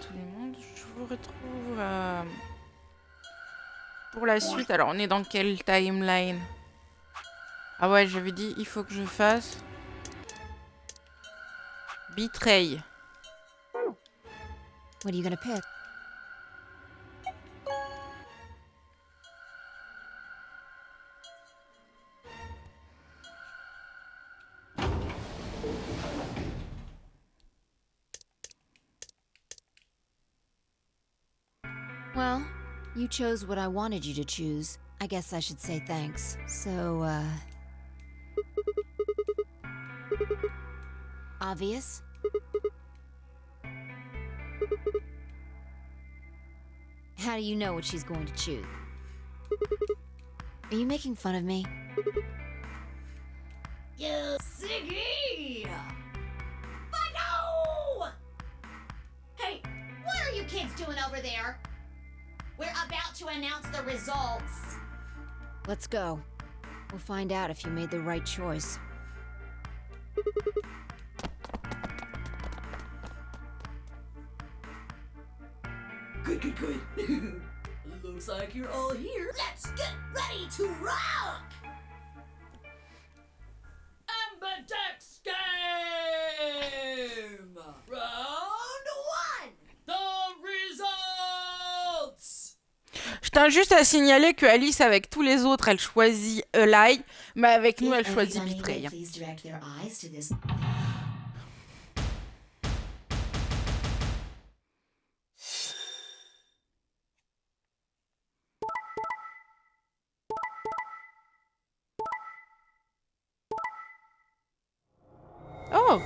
tout le monde. Je vous retrouve pour la suite. Alors, on est dans quelle timeline? Ah ouais, j'avais dit, il faut que je fasse... Betray. What are you gonna pick? Well, you chose what I wanted you to choose. I guess I should say thanks. So, obvious? How do you know what she's going to choose? Are you making fun of me? You Siggy! But no! Hey, what are you kids doing over there? We're about to announce the results. Let's go. We'll find out if you made the right choice. Good. Looks like you're all here. Let's get ready to rock! Amberdex game! Round 1! The results! Je tiens juste à signaler que Alice, avec tous les autres, elle choisit Ally, mais avec nous, elle choisit Betray. Please direct their eyes to this. Oh!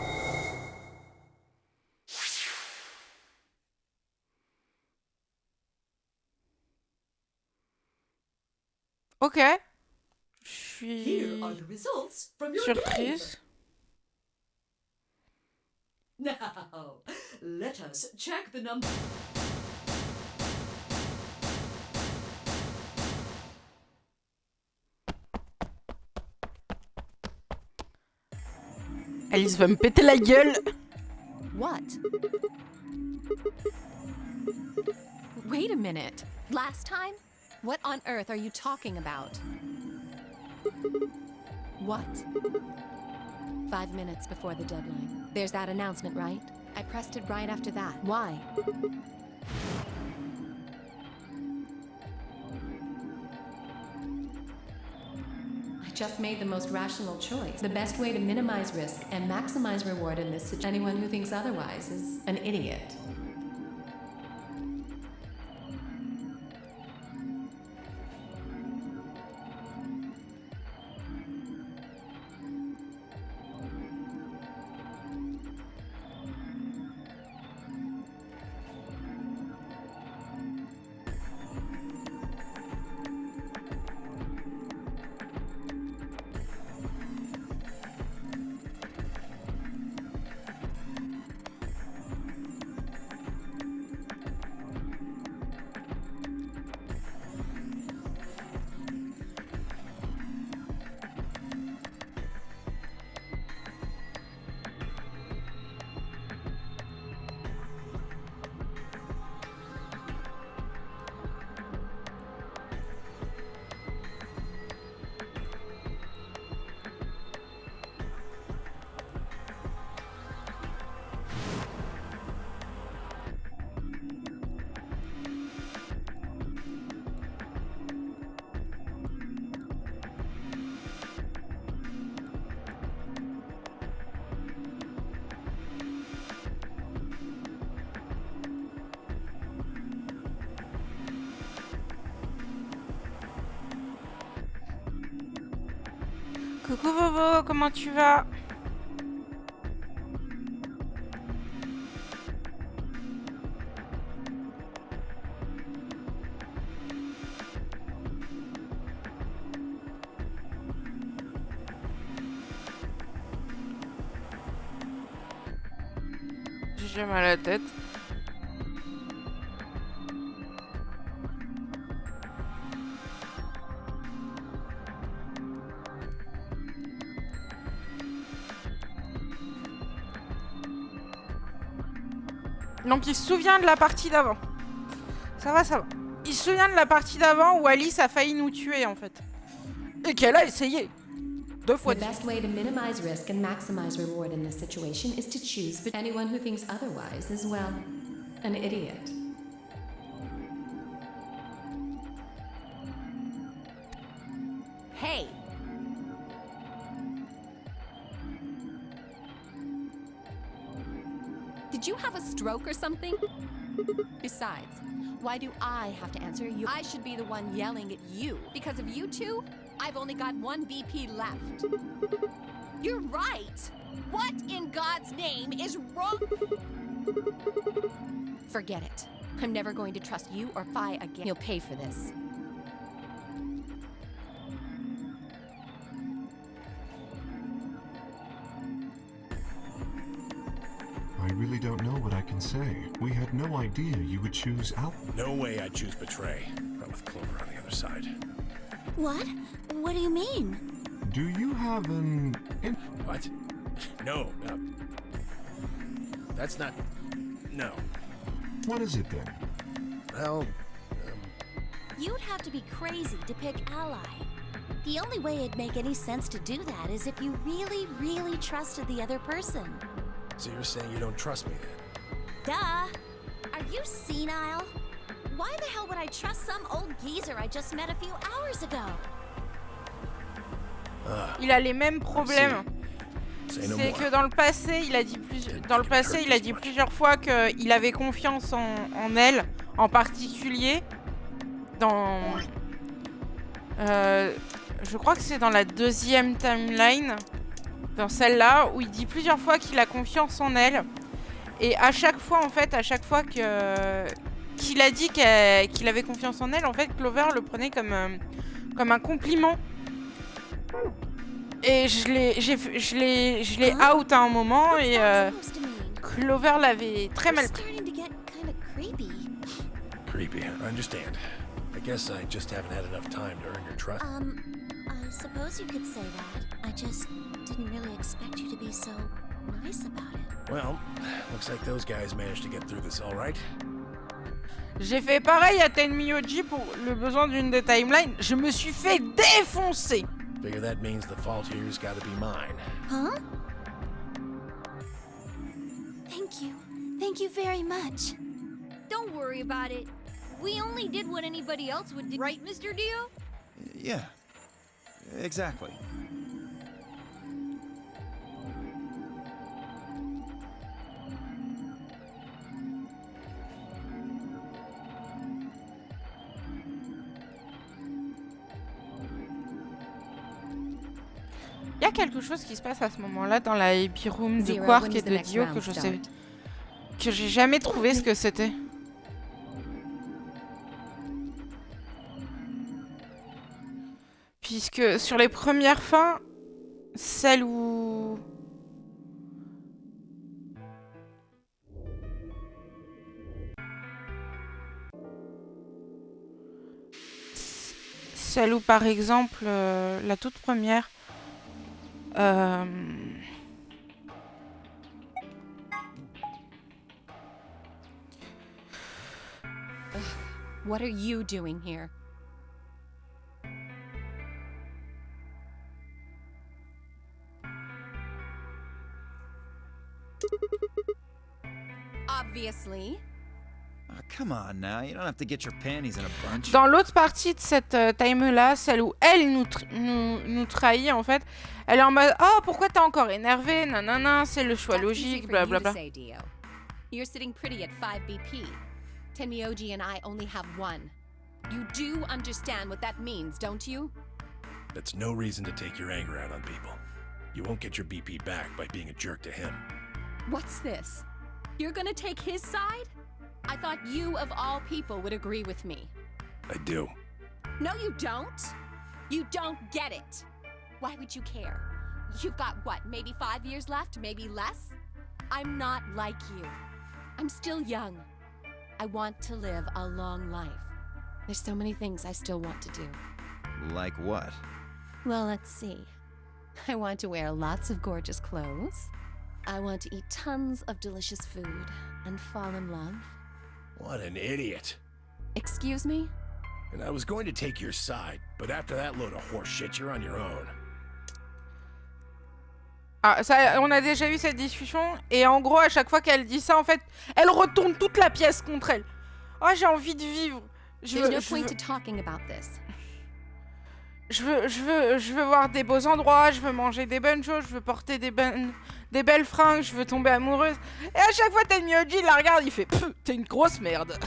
Ok. Je suis Here are the results from your surprise. game. Now, let us check the number. Alice va me péter la gueule. What? Wait a minute. Last time? What on earth are you talking about? What? 5 minutes before the deadline. There's that announcement, right? I pressed it right after that. Why? I just made the most rational choice. The best way to minimize risk and maximize reward in this situation. Anyone who thinks otherwise is an idiot. Coucou Vovo, comment tu vas? J'ai mal à la tête. Donc il se souvient de la partie d'avant. Ça va, ça va. Il se souvient de la partie d'avant où Alice a failli nous tuer en fait. Et qu'elle a essayé. 2 fois The de best way to minimize risk and maximize reward in this situation is to choose, but anyone who thinks otherwise is, well, an idiot. Hey! Did you have a stroke or something? Besides, why do I have to answer you? I should be the one yelling at you. Because of you two, I've only got 1 BP left. You're right! What in God's name is wrong? Forget it. I'm never going to trust you or Phi again. You'll pay for this. I really don't know what I can say. We had no idea you would choose Al. No way I'd choose betray. Not with Clover on the other side. What? What do you mean? Do you have an... What? No, that's not... No. What is it then? Well, You'd have to be crazy to pick Ally. The only way it'd make any sense to do that is if you really, really trusted the other person. so you're saying you don't trust me then? Duh! Are you senile? Why the hell would I trust some old geezer I just met a few hours ago? Il a les mêmes problèmes. Say no C'est more. que dans le passé, il a dit plusieurs fois qu'il avait confiance en elle, en particulier dans... je crois que c'est dans la 2e timeline, dans celle-là, où il dit plusieurs fois qu'il a confiance en elle. Et à chaque fois, en fait, qu'il a dit qu'il avait confiance en elle, en fait, Clover le prenait comme un compliment. Et je l'ai out à un moment et Clover l'avait très mal pris. Starting to get kind of creepy. Creepy, I understand. I guess I just haven't had enough time to earn your trust. I suppose you could say that. I just didn't really expect you to be so nice about it. Well, looks like those guys managed to get through this all right. J'ai fait pareil à Tenmyoji pour le besoin d'une des timelines. Je me suis fait défoncer. Figure that means the fault here's gotta be mine. Huh? Thank you. Thank you very much. Don't worry about it. We only did what anybody else would do, right, Mr. Dio? Yeah, exactly. Il y a quelque chose qui se passe à ce moment-là dans la Happy Room de Zero, Quark when et does the de next Dio round que j'ai jamais trouvé ce que c'était. Puisque sur les premières fins, celle où... Celle où, par exemple, la toute première... What are you doing here? Obviously. Oh, come on now, you don't have to get your panties in a bunch. Dans l'autre partie de cette time-là, celle où elle nous trahit, en fait, elle est en mode « Oh, pourquoi t'es encore énervé? Nanana, c'est le choix That's easy logique, for you to blablabla. say, Dio. You're sitting pretty at 5 BP. Tenmyoji and I only have 1. You do understand what that means, don't you? That's no reason to take your anger out on people. You won't get your BP back by being a jerk to him. What's this? You're gonna take his side? I thought you, of all people, would agree with me. I do. No, you don't. You don't get it. Why would you care? You've got, what, maybe 5 years left, maybe less? I'm not like you. I'm still young. I want to live a long life. There's so many things I still want to do. Like what? Well, let's see. I want to wear lots of gorgeous clothes. I want to eat tons of delicious food. and fall in love? What an idiot. Excuse me? And I was going to take your side, but after that load of horse shit, you're on your own. Ah, ça, on a déjà eu cette discussion, et en gros, à chaque fois qu'elle dit ça, en fait, elle retourne toute la pièce contre elle. Oh, j'ai envie de vivre. Je veux voir des beaux endroits, je veux manger des bonnes choses, je veux porter des belles fringues, je veux tomber amoureuse. Et à chaque fois, Tenmyoji, il la regarde, il fait « T'es une grosse merde !»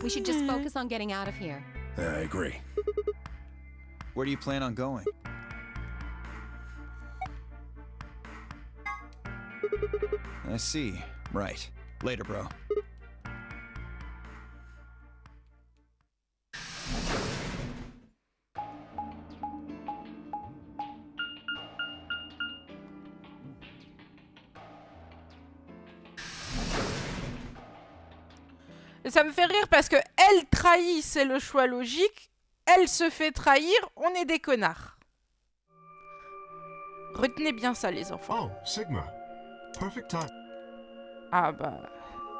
We should just focus on getting out of here. I agree. Where do you plan on going? I see. Right. Later, bro. Et ça me fait rire parce que elle trahit, c'est le choix logique. Elle se fait trahir, on est des connards. Retenez bien ça, les enfants. Oh, Sigma. Perfect time. Ah bah,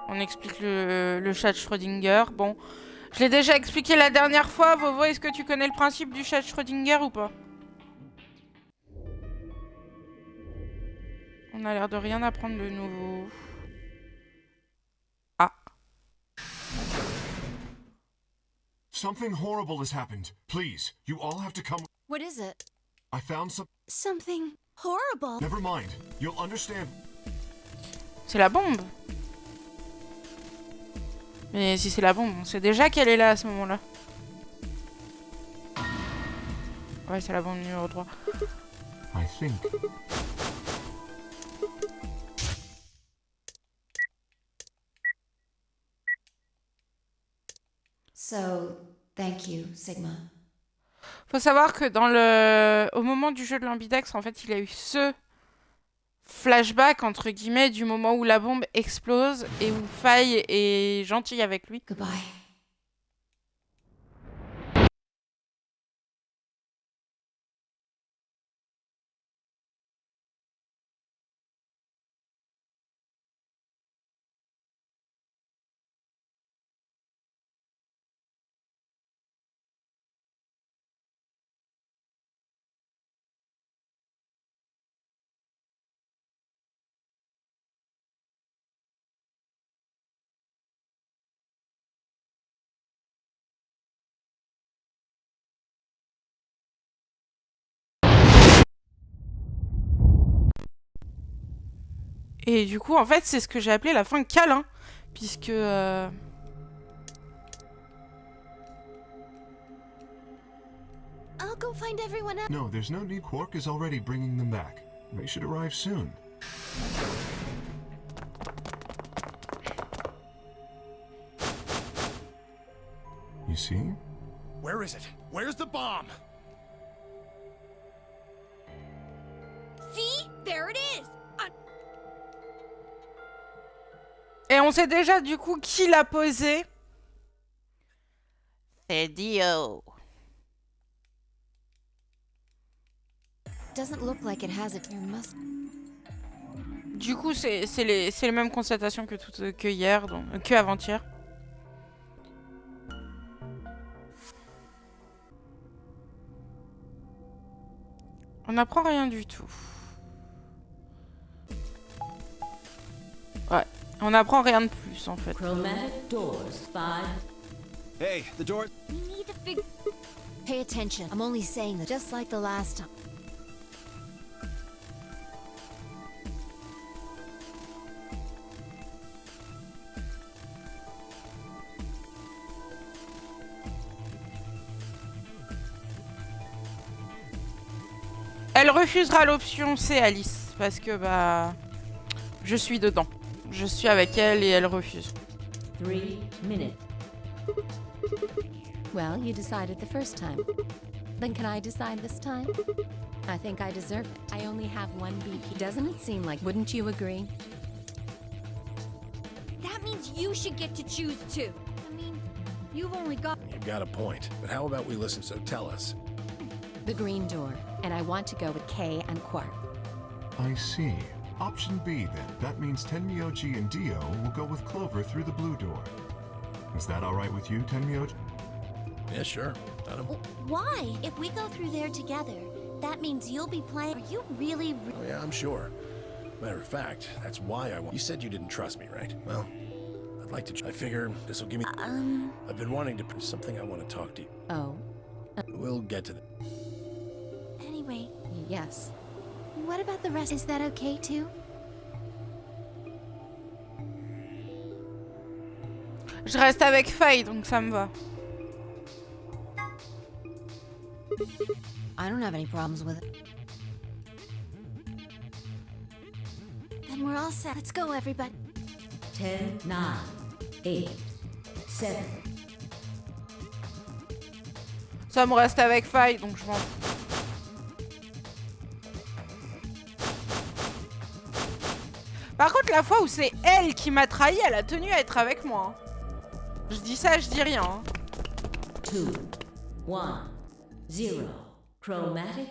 on explique le chat de Schrödinger. Bon, je l'ai déjà expliqué la dernière fois. Vovo, est-ce que tu connais le principe du chat de Schrödinger ou pas? On a l'air de rien apprendre de nouveau. Ah. Something horrible has happened. Please, you all have to come. What is it? I found Something horrible. Never mind. You'll understand. C'est la bombe. Mais si c'est la bombe, on sait déjà qu'elle est là à ce moment-là. Ouais, c'est la bombe numéro 3. I think. So, thank you, Sigma. Faut savoir que au moment du jeu de l'ambidex, en fait, il y a eu ce flashback, entre guillemets, du moment où la bombe explose et où Faye est gentille avec lui. Goodbye. Et du coup, en fait, c'est ce que j'ai appelé la fin câlin, puisque... I'll go find everyone else. No, there's no need. Quark is already bringing them back. They should arrive soon. You see? Where is it? Where's the bomb? See? There it is. Et on sait déjà, du coup, qui l'a posé. C'est Dio. Doesn't look like it has it. There must. Du coup, c'est les mêmes constatations que hier, donc que avant-hier. On n'apprend rien du tout. Ouais, on n'apprend rien de plus en fait. Chromatic doors, 5. Hey, the door. We need to figure. Pay attention. I'm only saying that just like the last time. Elle refusera l'option C, Alice, parce que bah je suis dedans. Je suis avec elle et elle refuse. 3 minutes. Well, you decided the first time. Then can I decide this time? I think I deserve it. I only have one BP. Doesn't it seem like, wouldn't you agree? That means you should get to choose too. I mean, you've only got. You've got a point, but how about we listen, so tell us. The green door, and I want to go with Kay and Quark. I see. Option B, then. That means Tenmyoji and Dio will go with Clover through the blue door. Is that all right with you, Tenmyoji? Yeah, sure. Adam. Why? If we go through there together, that means you'll be playing. Are you really? Oh, yeah, I'm sure. Matter of fact, that's why I want. You said you didn't trust me, right? Well, I'd like to. I figure this will give me. I've been wanting to. Something I want to talk to you. Oh. We'll get to that. Anyway, Yes. what about the rest? Is that okay too? Je reste avec Faye, donc ça me va. I don't have any problems with it. Then we're all set. Let's go, everybody. 10, 9, 8, 7. Ça me reste avec Faye, donc je m'en fous. Par contre, la fois où c'est elle qui m'a trahi, elle a tenu à être avec moi. Je dis ça, je dis rien. 2, 1, 0. Chromatic.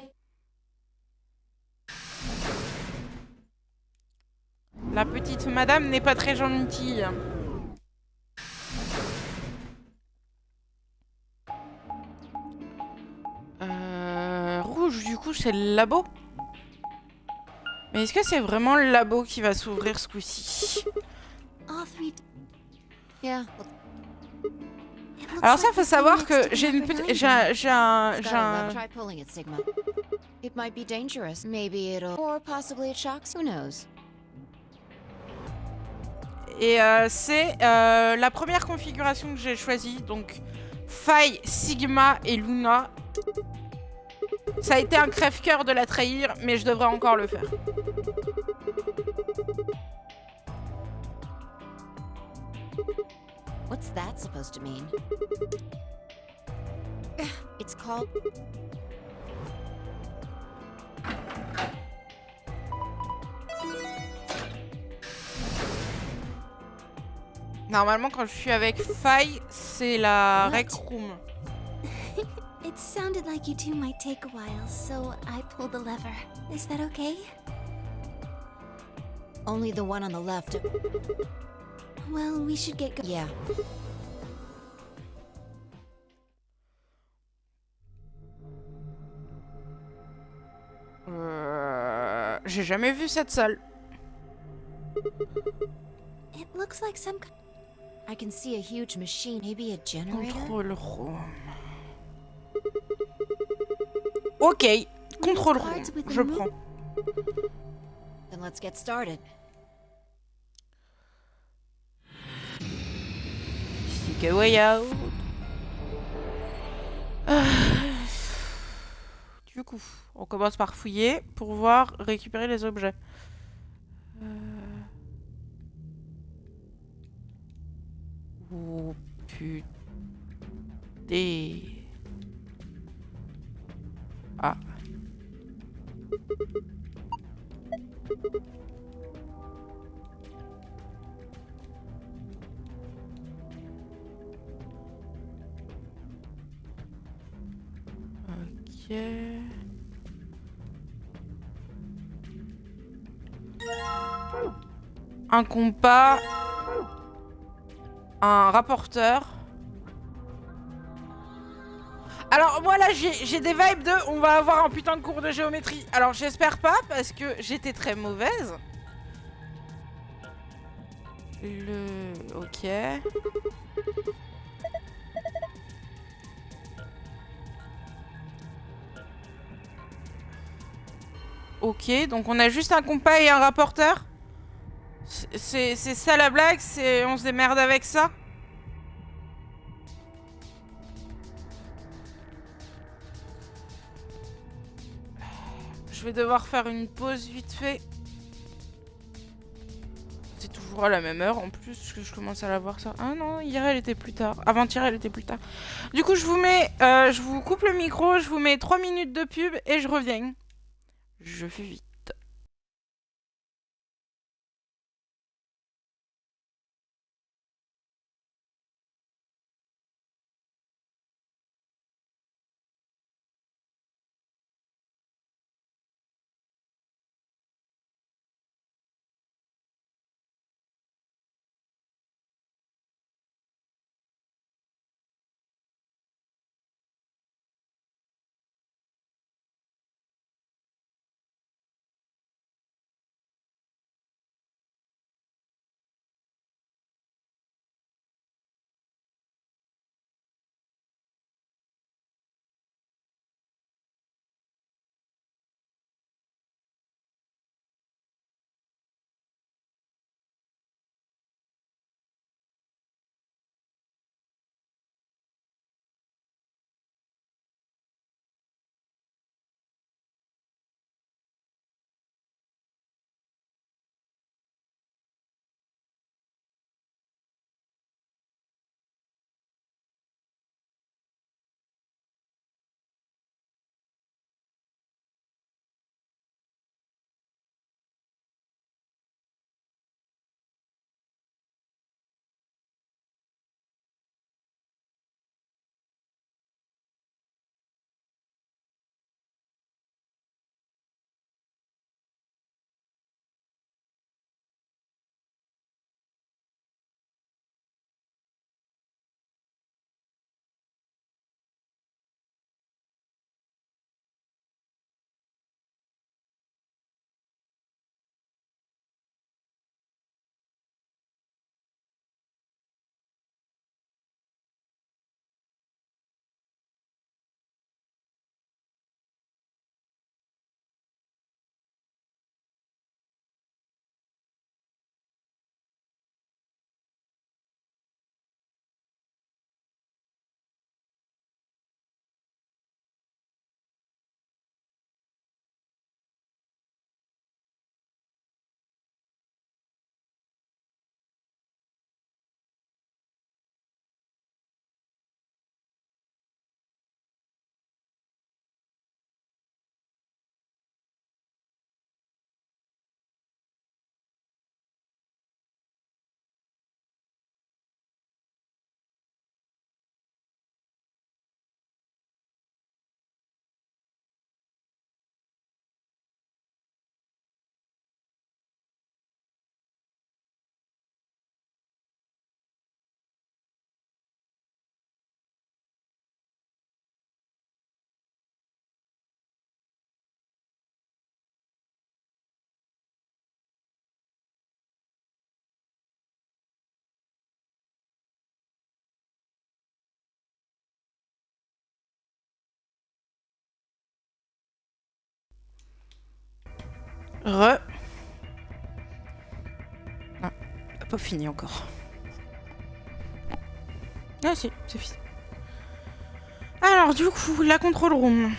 La petite madame n'est pas très gentille. Rouge, du coup, c'est le labo. Mais est-ce que c'est vraiment le labo qui va s'ouvrir ce coup-ci? All three. Yeah. Alors ça, faut savoir que j'ai une petite... J'ai un... Try pulling it, Sigma. It might be dangerous. Maybe it'll... Or possibly it shocks. Who knows? Et c'est la première configuration que j'ai choisie. Donc, Faye, Sigma et Luna. Ça a été un crève-cœur de la trahir, mais je devrais encore le faire. What's that supposed to mean? It's called... Normalement, quand je suis avec Faye, c'est la rec room. It sounded like you two might take a while, so I pulled the lever. Is that okay? Only the one on the left. Well, we should get going. Yeah. J'ai jamais vu cette salle. It looks like some. I can see a huge machine. Maybe a generator? Control room. Ok, contrôle room, je prends. Then let's get started. Stick a way out. Du coup, on commence par fouiller pour pouvoir récupérer les objets. Oh putain. Ah. Ok. Un compas. Un rapporteur. Alors moi là j'ai des vibes de on va avoir un putain de cours de géométrie. Alors j'espère pas parce que j'étais très mauvaise. Ok. Ok, donc on a juste un compas et un rapporteur. C'est ça la blague, c'est on se démerde avec ça. Je vais devoir faire une pause vite fait. C'est toujours à la même heure en plus que je commence à la voir ça. Ah non, hier elle était plus tard. Avant-hier elle était plus tard. Du coup je vous mets, je vous coupe le micro, je vous mets 3 minutes de pub et je reviens. Je fais vite. Re. Ah, pas fini encore. Ah si, c'est fini. Alors du coup, la control room.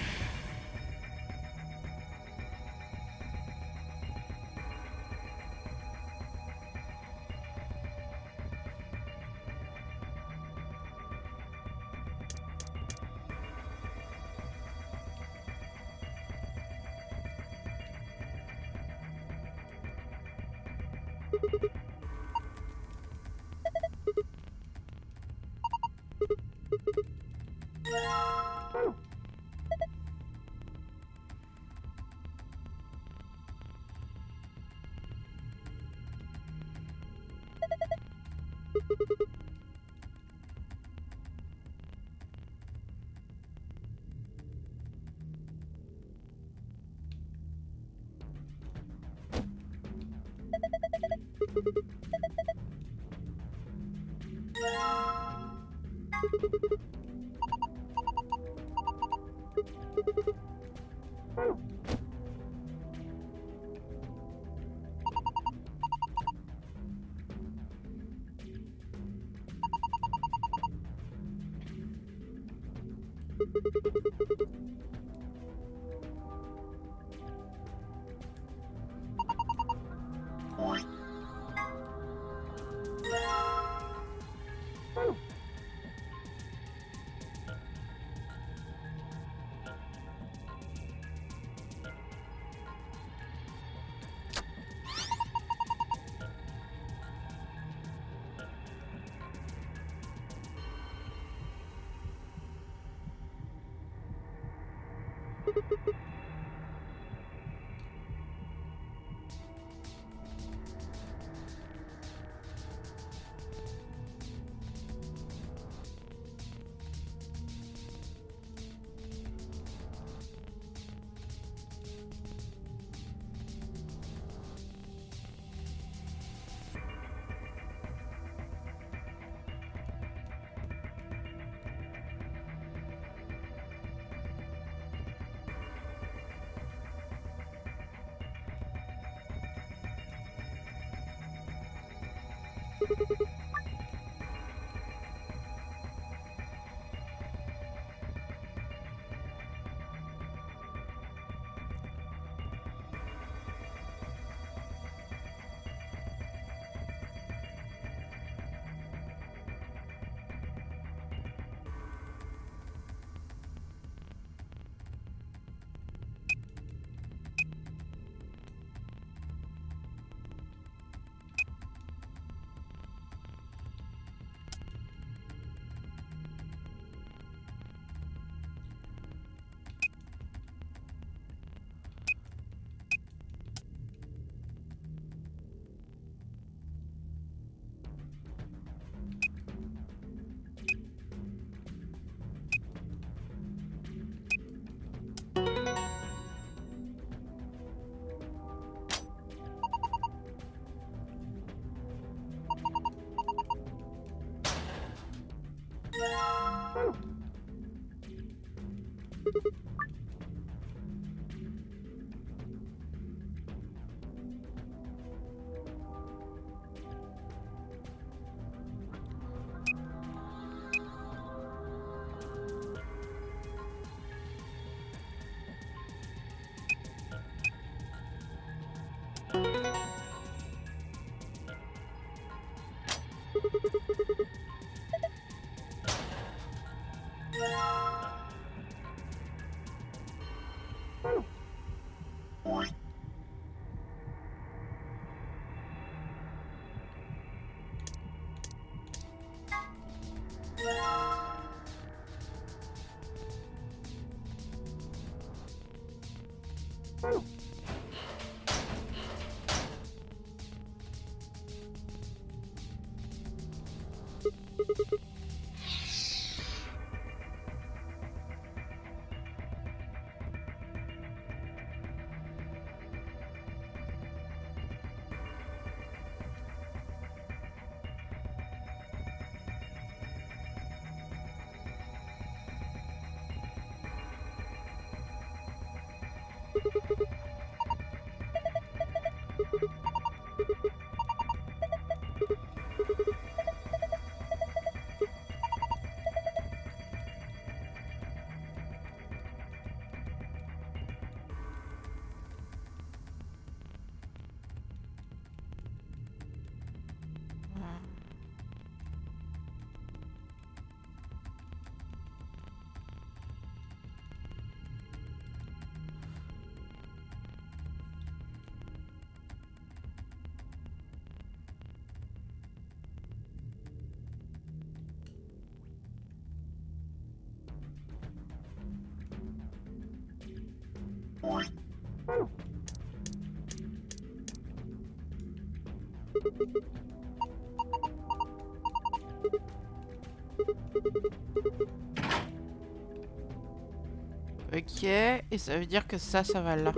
Ok, et ça veut dire que ça va là.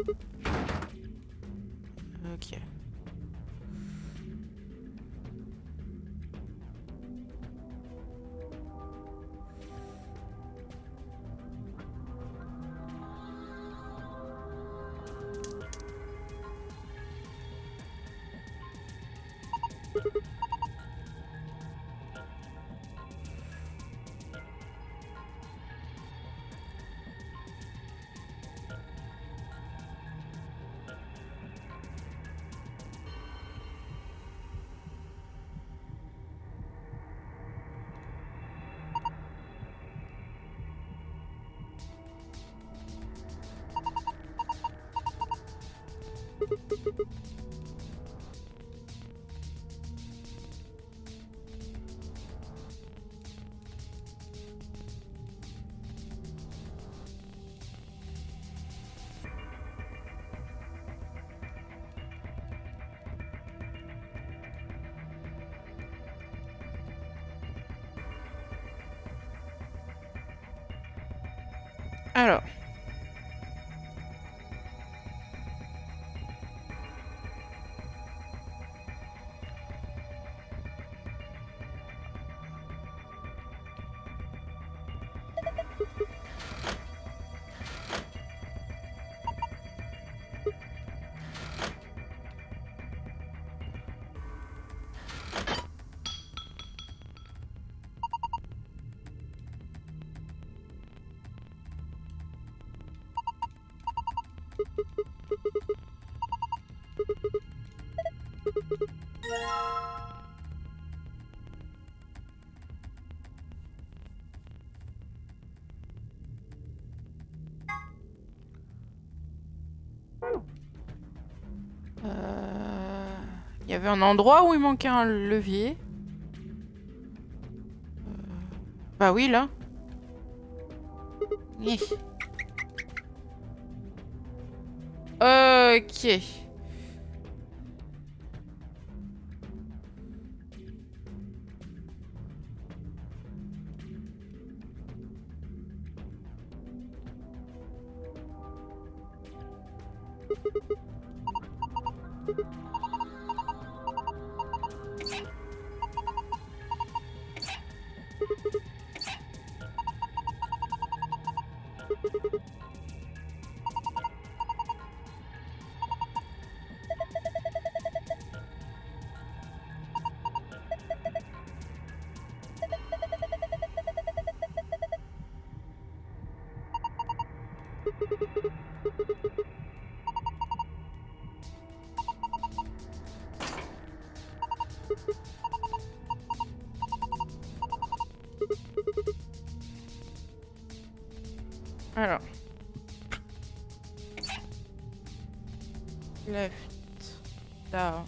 Ok. Alors. Il y avait un endroit où il manquait un levier. Bah oui, là. Ok. Alors. Left. Down.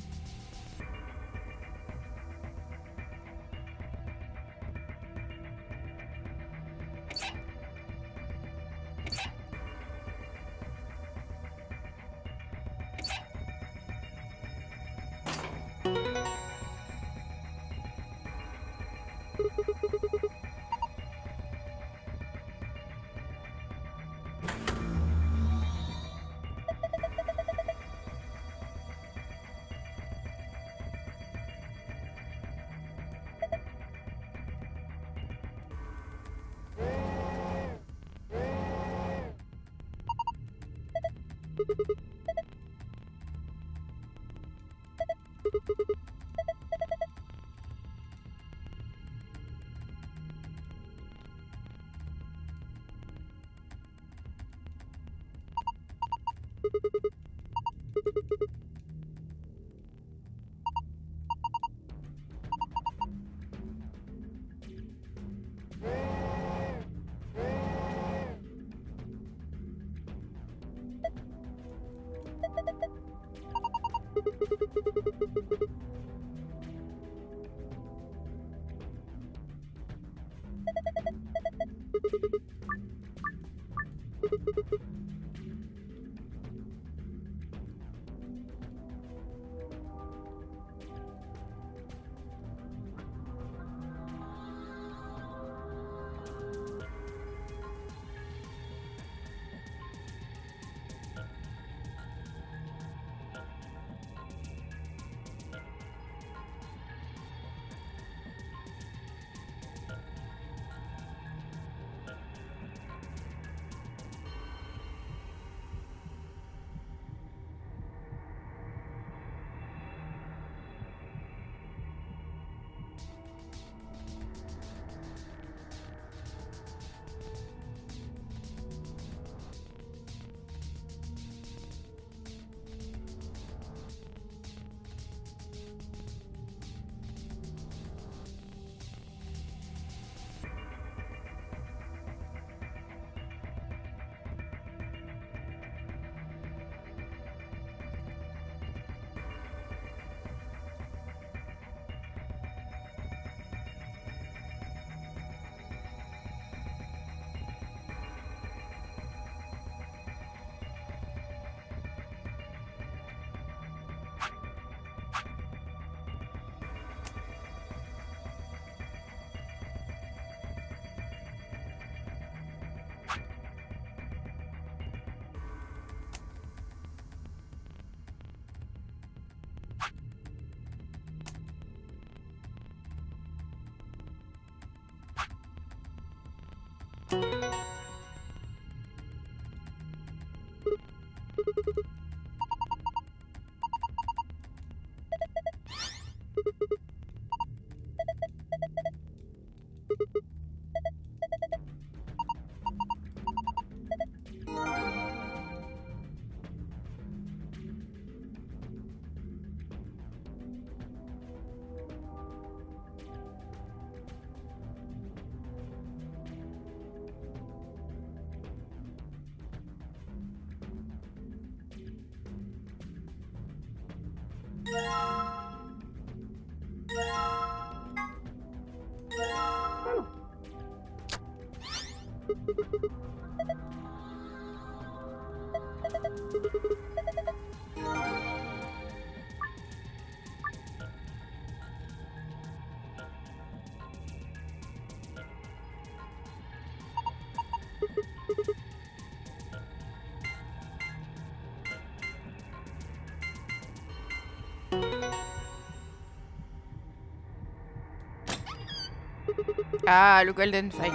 Ah, le Golden File.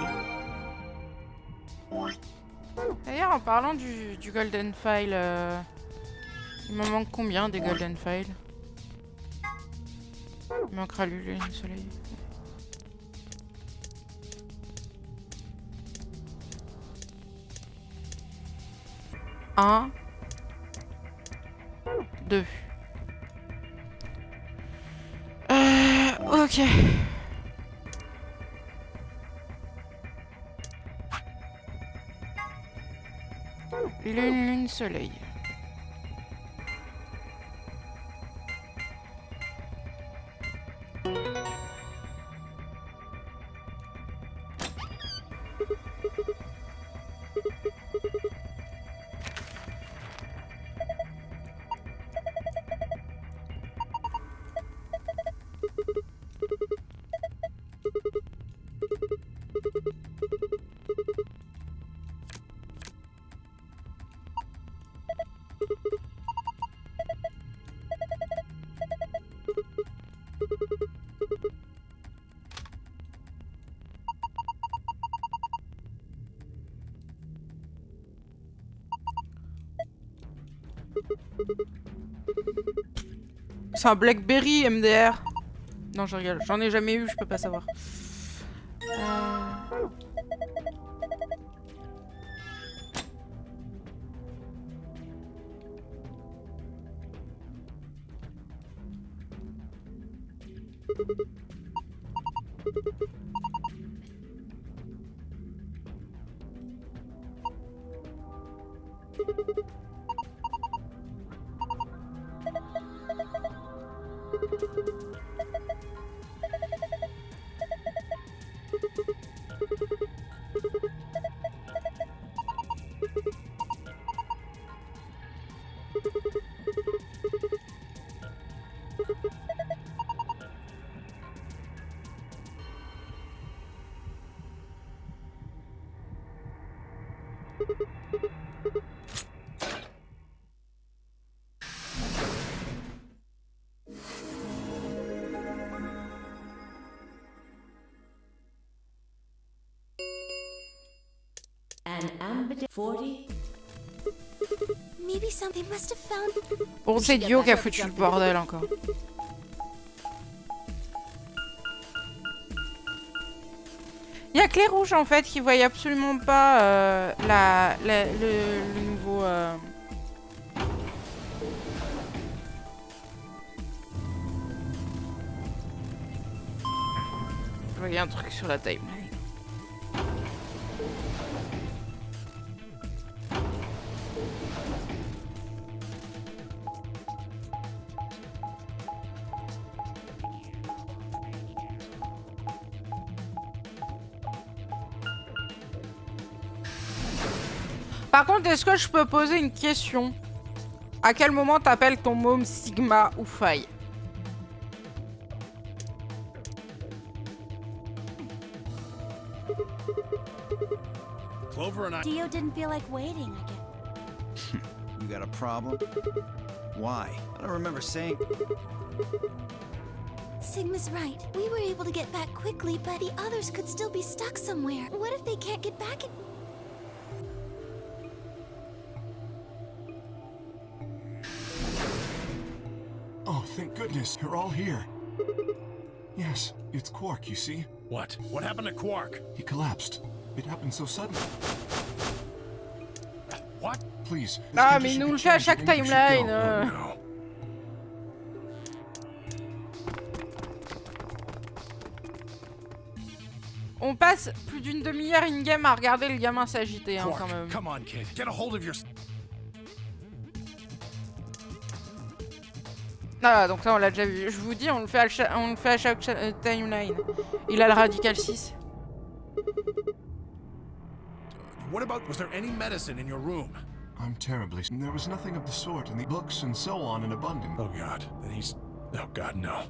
D'ailleurs, en parlant du Golden File, il me manque combien des Golden Files? Il manquera lui, le soleil. Un. 2. Ok. Lune, soleil. C'est un Blackberry MDR. Non, je rigole. J'en ai jamais eu, je peux pas savoir. An ambidextrous 40. Maybe something must have found. Bon, c'est Dio qui a foutu le bordel encore. Il y a que les rouges en fait qui voient absolument pas le nouveau. Je voyais un truc sur la timeline. Par contre, est-ce que je peux poser une question? À quel moment t'appelles ton môme Sigma ou Faille? Clover and I. Dio didn't feel like waiting, I guess. You got a problem? Why? I don't remember saying... Sigma's right. We were able to get back quickly, but the others could still be stuck somewhere. What if they can't get back? Oh, thank goodness, you're all here. Yes, it's Quark, you see? What? What happened to Quark? He collapsed. It happened so suddenly. What? Please. his Ah, mais il condition nous le could fait à change chaque and you should timeline. go. No. On passe plus d'une demi-heure in-game à regarder le gamin s'agiter, hein, quand même. Come on, kid. Get a hold of your... Ah, donc ça on l'a déjà vu. Je vous dis, on le fait à chaque timeline. Il a le radical 6. what about, was there any medicine in your room? I'm terribly. There was nothing of the sort in the books and so on in abundance. Oh God, then he's, oh God, no.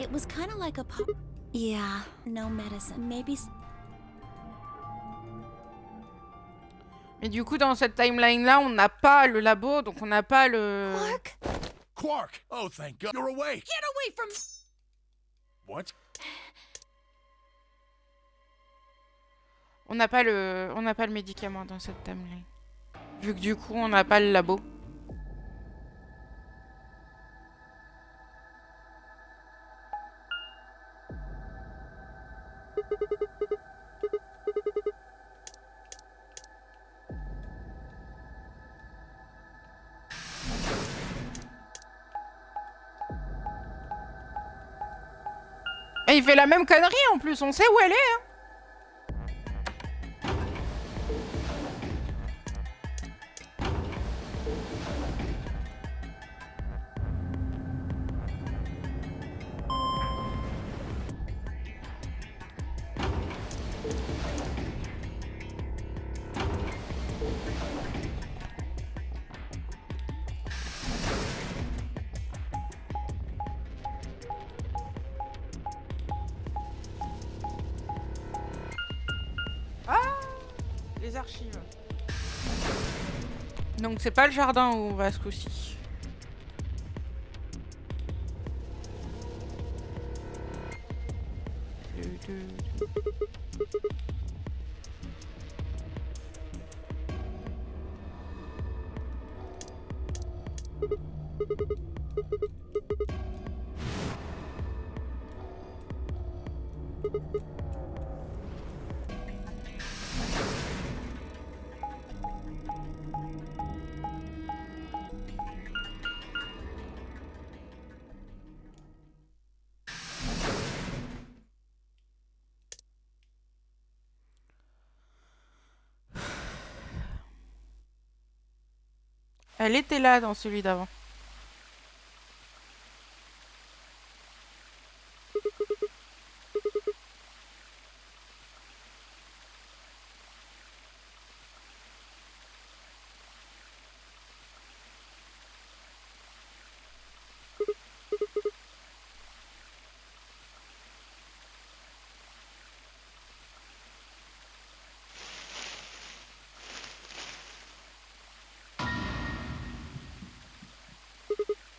It was kind of like a pop. Yeah, no medicine. Maybe. Mais du coup, dans cette timeline-là, on n'a pas le labo, donc on n'a pas le... Quark? Quark! Oh, thank God, you're awake! Get away from... What? On n'a pas le médicament dans cette timeline. Vu que du coup, on n'a pas le labo. Et il fait la même connerie en plus, on sait où elle est, hein. Les archives. Donc c'est pas le jardin où on va ce coup-ci. Elle était là dans celui d'avant.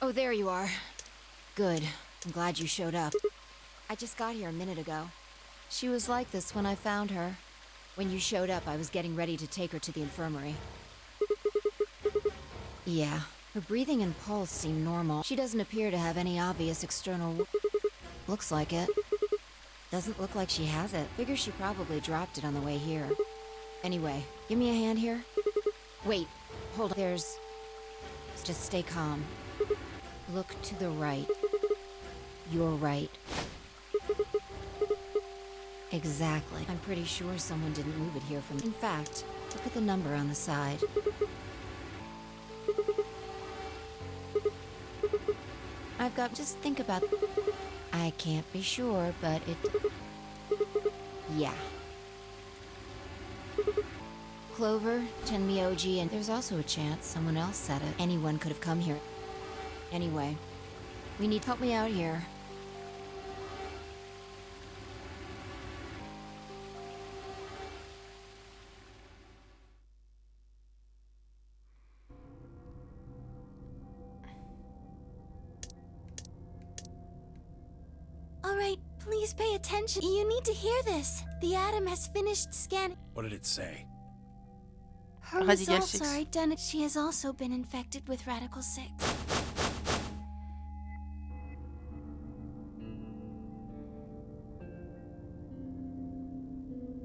Oh, there you are. Good. I'm glad you showed up. I just got here a minute ago. She was like this when I found her. When you showed up, I was getting ready to take her to the infirmary. Yeah, her breathing and pulse seem normal. She doesn't appear to have any obvious external... Looks like it. Doesn't look like she has it. Figure she probably dropped it on the way here. Anyway, give me a hand here. Wait, hold on. There's... Just stay calm. Look to the right. You're right. Exactly. I'm pretty sure someone didn't move it here from... In fact, look at the number on the side. I've got... Just think about... I can't be sure, but it... Yeah. Clover, Tenmyoji, and there's also a chance someone else said it. Anyone could have come here. Anyway, we need help me out here. All right, please pay attention. You need to hear this. The atom has finished scanning. What did it say? Her Radical results 6. are identical. She has also been infected with Radical 6.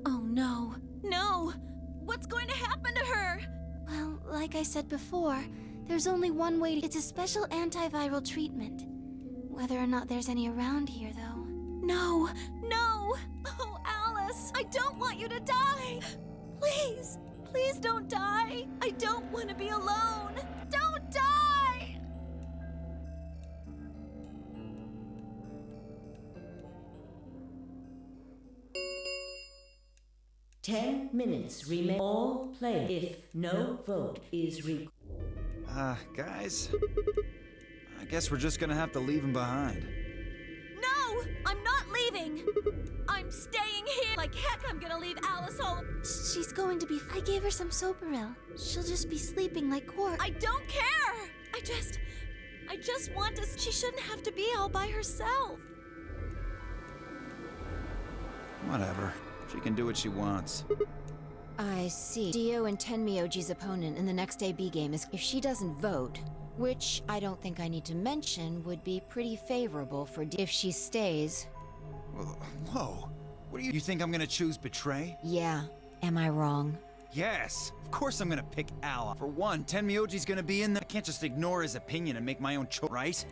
Oh no. No! What's going to happen to her? Well, like I said before, there's only one way to... It's a special antiviral treatment. Whether or not there's any around here, though. No! No! Oh, Alice! I don't want you to die! Please! Please don't die! I don't want to be alone! Don't die! 10 minutes remain. All play if no vote is required. Guys, I guess we're just gonna have to leave him behind. No! I'm not leaving! I'm staying here! Like heck, I'm gonna leave Alice home! She's going to be. I gave her some Soperil. She'll just be sleeping like Quark. I don't care! I just want to. She shouldn't have to be all by herself. Whatever. She can do what she wants. I see. Dio and Tenmyoji's opponent in the next AB game is if she doesn't vote, which I don't think I need to mention would be pretty favorable for if she stays. Whoa. What do you think I'm gonna choose Betray? Yeah, am I wrong? Yes, of course I'm gonna pick Ala. For one, Tenmyoji's gonna be in there. I can't just ignore his opinion and make my own choice, right?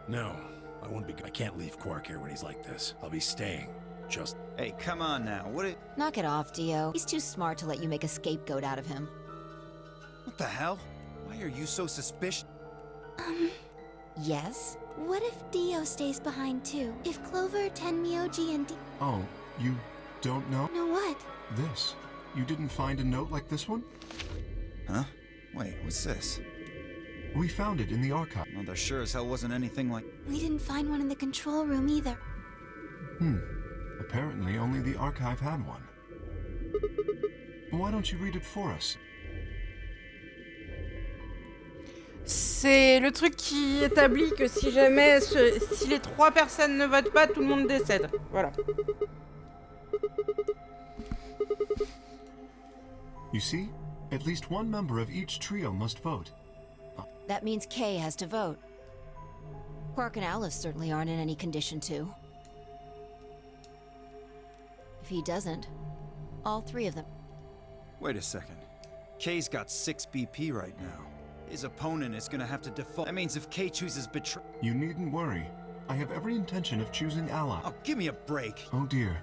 No, I won't be. I can't leave Quark here when he's like this. I'll be staying. Just. Hey, come on now. Knock it off, Dio. He's too smart to let you make a scapegoat out of him. What the hell? Why are you so suspicious? Yes? What if Dio stays behind too? If Clover, Tenmyoji, and Oh, you don't know? know what? This. You didn't find a note like this one? Huh? Wait, what's this? We found it in the archive. Well, there sure as hell wasn't anything like... We didn't find one in the control room either. Apparently, only the archive had one. Why don't you read it for us? C'est le truc qui établit que si jamais, si les 3 personnes ne votent pas, tout le monde décède. Voilà. You see? At least one member of each trio must vote. That means Kay has to vote. Quark and Alice certainly aren't in any condition to. If he doesn't, all 3 of them. Wait a second. Kay's got 6 BP right now. His opponent is gonna have to default. That means if Kay chooses Betray... You needn't worry. I have every intention of choosing Ally. Oh, give me a break. Oh dear.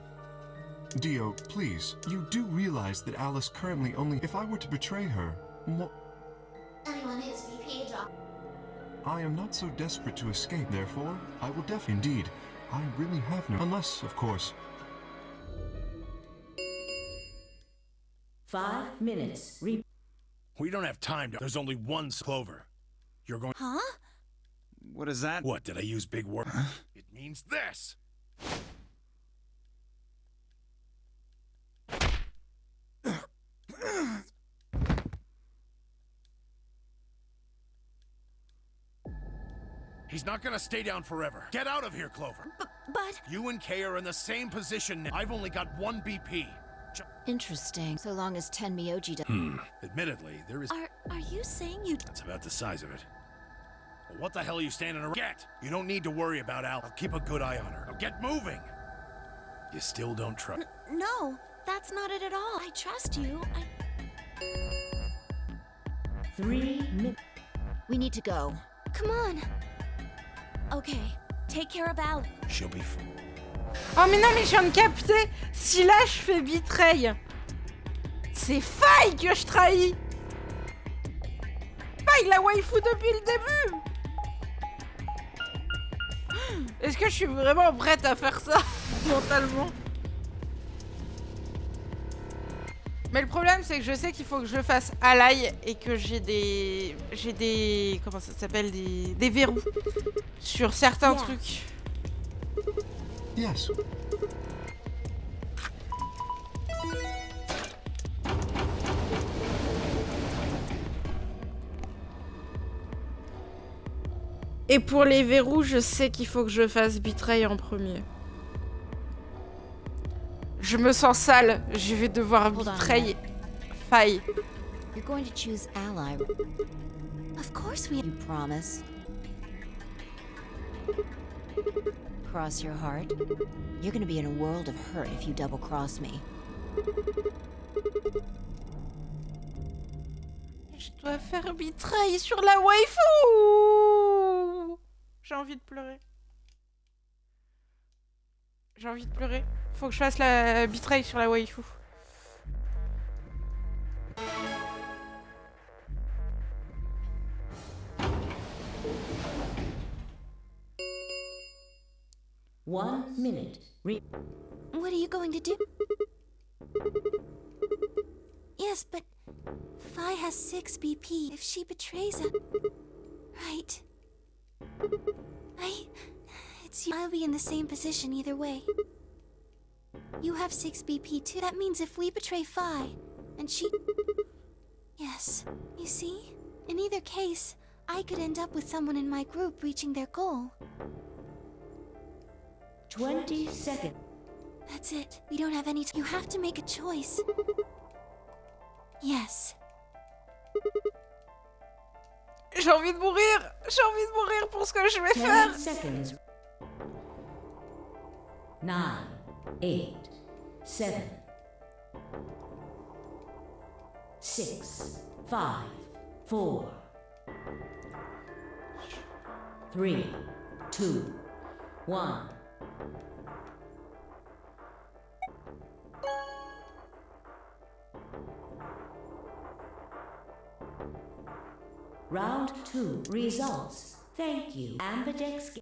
Dio, please, you do realize that Alice currently only... If I were to betray her, Anyone hits BP drop. I am not so desperate to escape, therefore, I will Indeed, I really have no... Unless, of course... 5 minutes. We don't have time to. There's only one Clover. You're going. Huh? What is that? What, did I use big words? It means this. He's not gonna stay down forever. Get out of here, Clover. But... You and Kay are in the same position now. I've only got 1 BP. Interesting. So long as Tenmyoji does. Admittedly, there is... Are you saying you... That's about the size of it. Well, what the hell are you standing around? Get! You don't need to worry about Al. I'll keep a good eye on her. Now get moving! You still don't trust... No, that's not it at all. I trust you. 3 minutes. We need to go. Come on. Okay, take care of Al. She'll be... Oh mais non, mais je viens de capter. Si là je fais Betray, c'est Faille que je trahis. Faille la waifu depuis le début. Est-ce que je suis vraiment prête à faire ça mentalement? Mais le problème c'est que je sais qu'il faut que je fasse ally et que j'ai des comment ça s'appelle, des verrous sur certains trucs. Yes. Et pour les verrous, je sais qu'il faut que je fasse Betray en premier. Je me sens sale, je vais devoir Betray Faille. You're going to choose Ally. Of course we... You promise? Cross your heart. You're gonna be in a world of hurt if you double-cross me. Je dois faire Betray sur la waifu. J'ai envie de pleurer. J'ai envie de pleurer. Faut que je fasse la Betray sur la waifu. One minute. What are you going to do? Yes, but Phi has 6 BP. If she betrays us... Right. I'll be in the same position either way. You have 6 BP too. That means if we betray Phi, and she... Yes, you see? In either case, I could end up with someone in my group reaching their goal. 20 seconds. That's it. We don't have any time. You have to make a choice. Yes. J'ai envie de mourir. J'ai envie de mourir pour ce que je vais 10 faire. seconds. 9, 8, 7, 6, 5, 4, 3, 2, 1. Round 2 results. Thank you. Ambidex.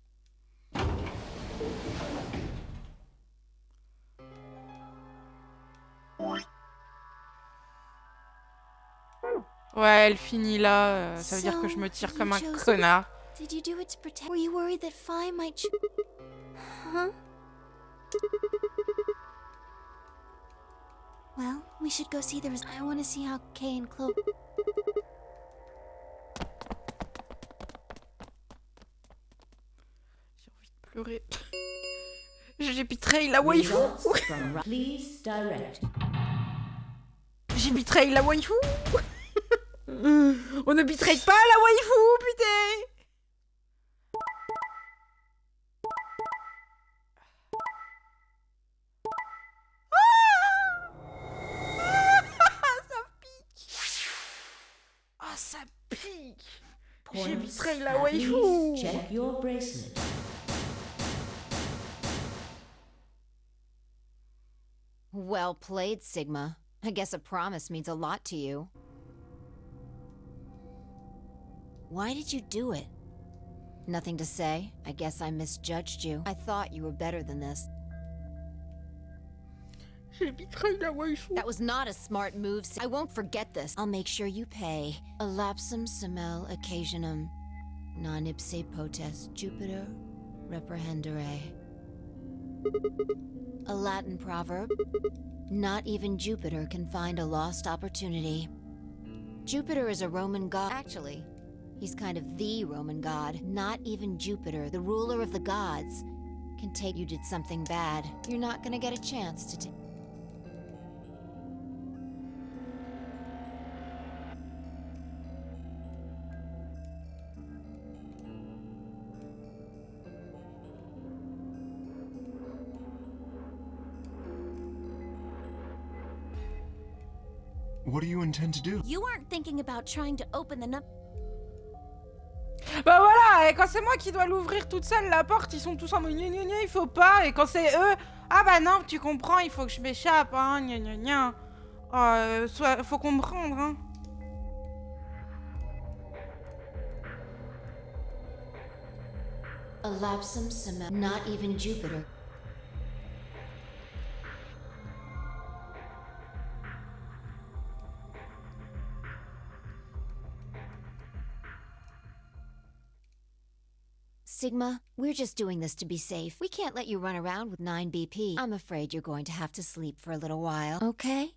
Ouais, elle finit là. Ça veut dire que je me tire comme un connard. Did you do it to protect? Were you worried that Phi might Huh? Well, we should go see the I want to see how Kay and Chloe... J'ai envie de pleurer. J'ai betrayé la waifu. Please direct. J'ai betrayé la waifu. On ne betray pas la waifu, putain. Ça pique. Ah, ça pique. J'ai betrayé la waifu. Check your bracelet. Well played, Sigma. I guess a promise means a lot to you. Why did you do it? Nothing to say. I guess I misjudged you. I thought you were better than this. J'ai betrayé la waifu. That was not a smart move. I won't forget this. I'll make sure you pay. A lapsum semel occasionum. Non ipse potest Jupiter reprehendere. A Latin proverb. Not even Jupiter can find a lost opportunity. Jupiter is a Roman god. Actually, he's kind of the Roman god. Not even Jupiter, the ruler of the gods, can take you did something bad. You're not gonna get a chance to take... What do you intend to do? You aren't thinking about trying to open the Bah voilà, et quand c'est moi qui dois l'ouvrir toute seule, la porte, ils sont tous en mode gna gna gna, il faut pas. Et quand c'est eux, ah bah non, tu comprends, il faut que je m'échappe, hein, gna gna gna. Faut comprendre, hein. A lapsum semel... Not even Jupiter. Sigma, we're just doing this to be safe. We can't let you run around with 9 BP. I'm afraid you're going to have to sleep for a little while, okay?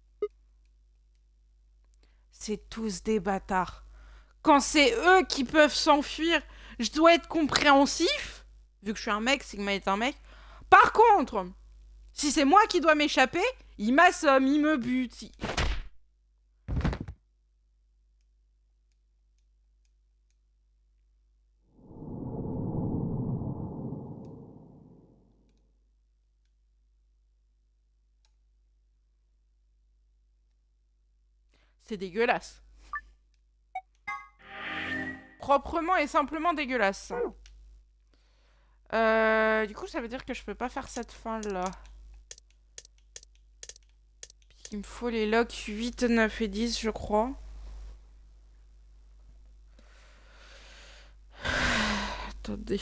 C'est tous des bâtards. Quand c'est eux qui peuvent s'enfuir, je dois être compréhensif, vu que je suis un mec, Sigma est un mec. Par contre, si c'est moi qui dois m'échapper, il m'assomme, il me bute. C'est dégueulasse. Proprement et simplement dégueulasse. Du coup, ça veut dire que je peux pas faire cette fin-là. Il me faut les logs 8, 9 et 10, je crois. Attendez.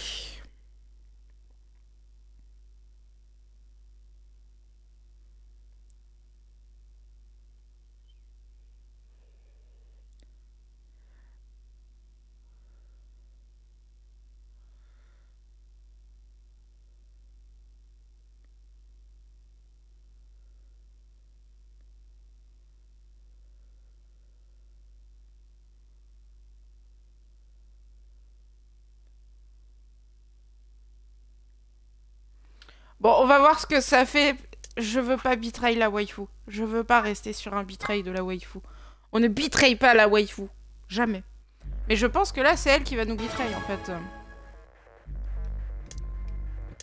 Bon, on va voir ce que ça fait. Je veux pas betray la waifu. Je veux pas rester sur un betray de la waifu. On ne betray pas la waifu. Jamais. Mais je pense que là, c'est elle qui va nous betray, en fait.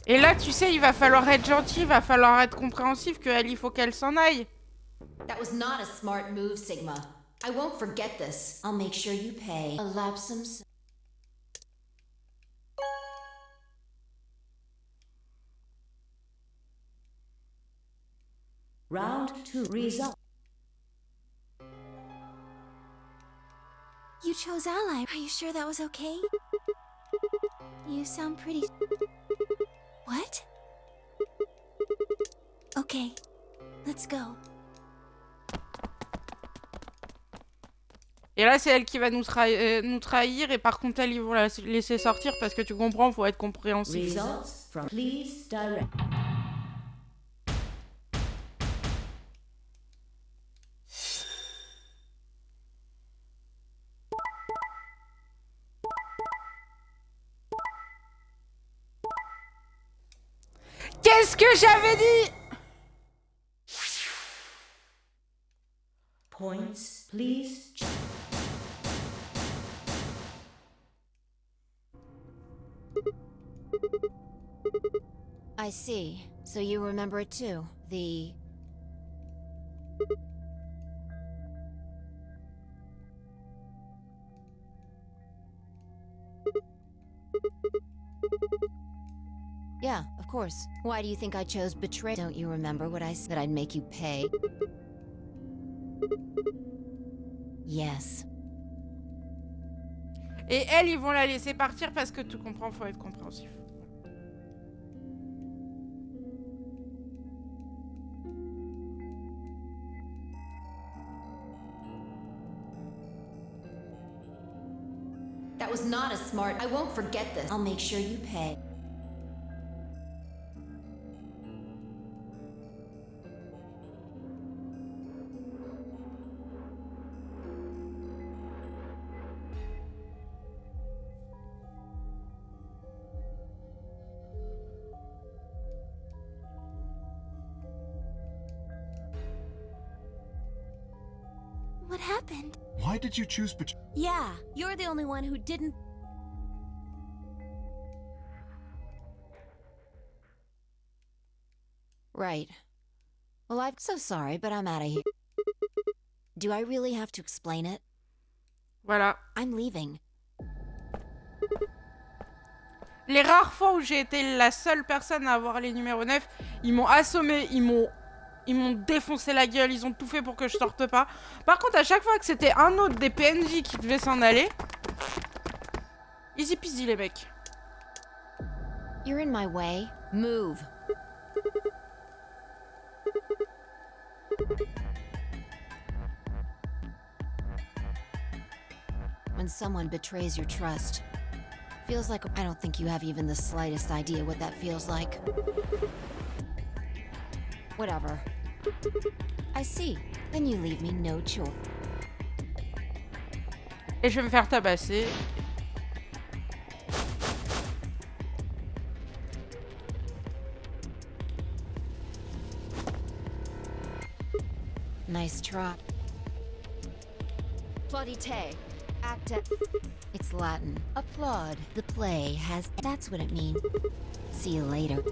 Et là, tu sais, il va falloir être gentil, il va falloir être compréhensif, qu'elle, il faut qu'elle s'en aille. That was not a smart move, Sigma. I won't forget this. I'll make sure you pay. A lapsum. Round 2 result. You chose ally. Are you sure that was okay? You sound pretty... What? Okay, let's go. Et là, c'est elle qui va nous trahir. Et par contre, elle, ils vont la laisser sortir parce que tu comprends, faut être compréhensif. Results from please direct. Qu'est-ce que j'avais dit? Points, please. I see. So you remember it too. The... Yeah, of course. Why do you think I chose betray? Don't you remember what I said I'd make you pay? Yes. Et elle, ils vont la laisser partir parce que tu comprends, faut être compréhensif. That was not a smart... I won't forget this. I'll make sure you pay. What happened? Why did you choose betray? Yeah, you're the only one who didn't. Right. Well, I'm so sorry, but I'm out of here. Do I really have to explain it? Voilà. I'm leaving. Les rares fois où j'ai été la seule personne à avoir les numéros 9, ils m'ont assommé, ils m'ont défoncé la gueule, ils ont tout fait pour que je sorte pas. Par contre, à chaque fois que c'était un autre des PNJ qui devait s'en aller, easy peasy les mecs. You're in my way. Move. When someone betrays your trust, feels like I don't think you have even the slightest idea what that feels like. Whatever. I see. Then you leave me no choice. Et je vais me faire tabasser. Nice try. Plaudite. Acta. It's Latin. Applaud. The play has... That's what it means. See you later.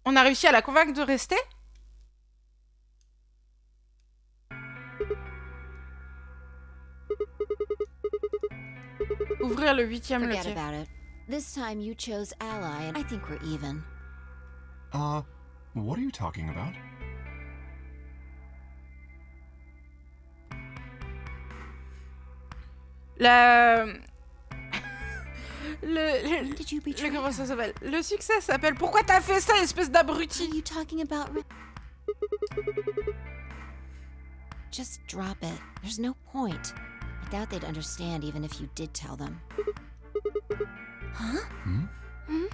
On a réussi à la convaincre de rester? Ouvrir le 8e Forget loquet. about it. This time you chose ally, and I think we're even. What are you talking about? Comment ça s'appelle? Le succès s'appelle Pourquoi t'as fait ça, espèce d'abruti? Are you talking about... Just drop it. There's no point. I doubt they'd understand even if you did tell them. Huh? Hmm?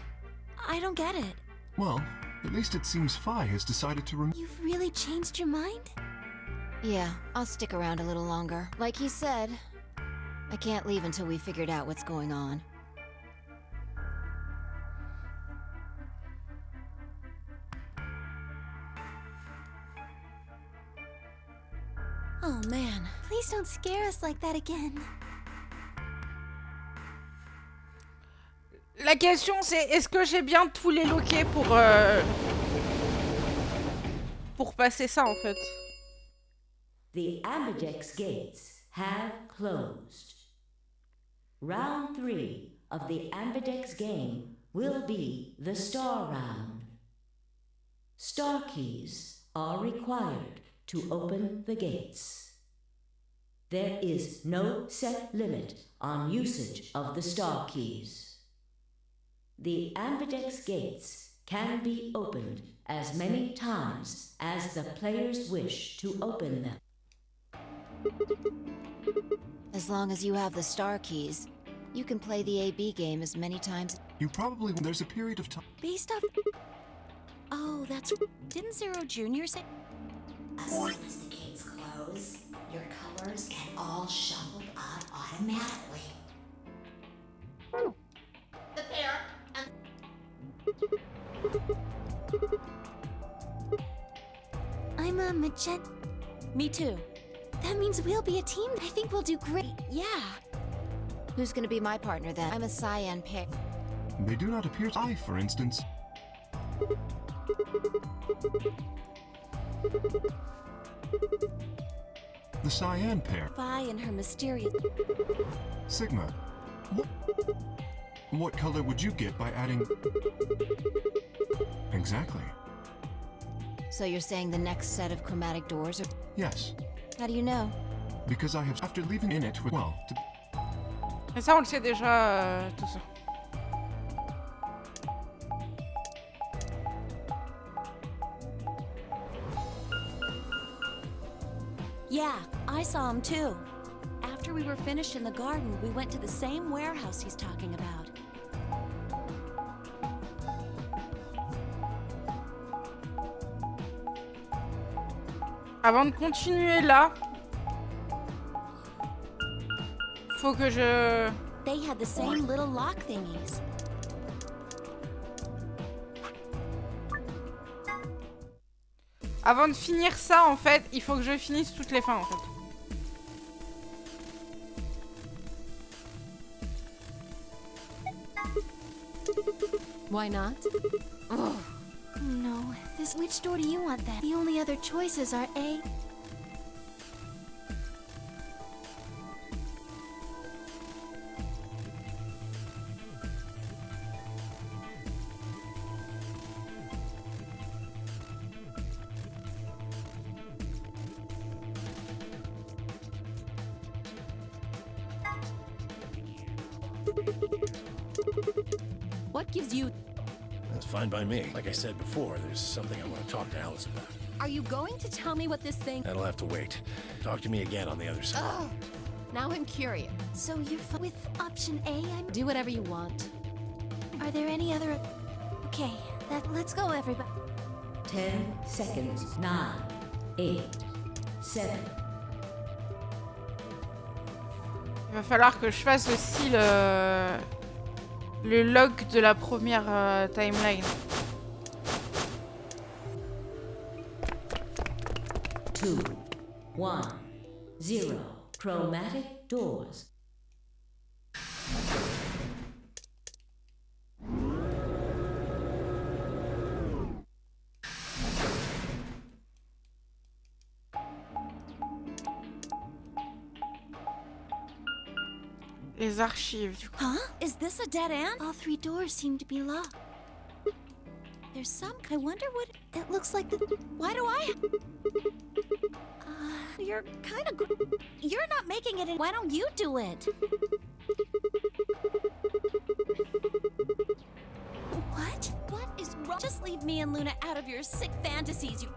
I don't get it. Well, at least it seems Phi has decided to You've really changed your mind? Yeah, I'll stick around a little longer. Like he said, I can't leave until we figured out what's going on. Oh man, please don't scare us like that again. La question c'est est-ce que j'ai bien tous les loquets pour passer ça en fait. The Ambidex gates have closed. Round 3 of the Ambidex game will be the Star Round. Star keys are required to open the gates. There is no set limit on usage of the Star keys. The Ambidex gates can be opened as many times as the players wish to open them. As long as you have the star keys, you can play the AB game as many times. You probably... There's a period of time... Based off... Oh, that's... Didn't Zero Jr. say... As soon as the gates close, your colors get all shuffled up automatically. The pair and... I'm a magenta. Me too. That means we'll be a team. I think we'll do great. Yeah. Who's gonna be my partner then? I'm a cyan pick. They do not appear to... I, for instance... The cyan pair. Phi and her mysterious... Sigma. What color would you get by adding... Exactly. So you're saying the next set of chromatic doors are... Yes. How do you know? Because I have... After leaving in it with... Well, to... Et ça on le sait déjà tout ça. Yeah, I saw him too. After we were finished in the garden, we went to the same warehouse he's talking about. Avant de continuer là, faut que je... They had the same little lock thingies. Avant de finir ça en fait, il faut que je finisse toutes les fins en fait. Why not? Oh no. Which door do you want then? The only other choices are A... What gives you... That's fine by me. Like I said before, there's something I want to talk to Alice about. Are you going to tell me what this thing... That'll have to wait. Talk to me again on the other side. Ugh. Now I'm curious. So you're with option A, I'm... Do whatever you want. Are there any other... Okay, let's go, everybody. 10 seconds. 9, 8, 7. Il va falloir que je fasse aussi le log de la première timeline. 2, 1, 0. Chromatic doors. Les archives du coup. Huh? Is this a dead end? All 3 doors seem to be locked. There's some... I wonder what... It looks like the... Why do I... You're kind of... You're not making it in... Why don't you do it? What? What is wrong? Just leave me and Luna out of your sick fantasies, you...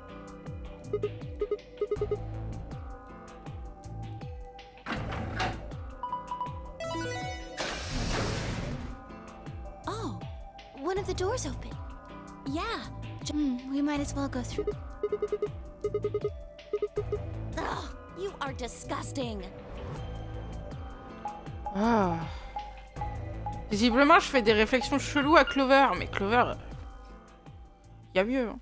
the door's open. Yeah. We might as well go through. Ugh, you are disgusting. Ah. Visiblement, je fais des réflexions cheloues à Clover, mais Clover, y a mieux. Hein.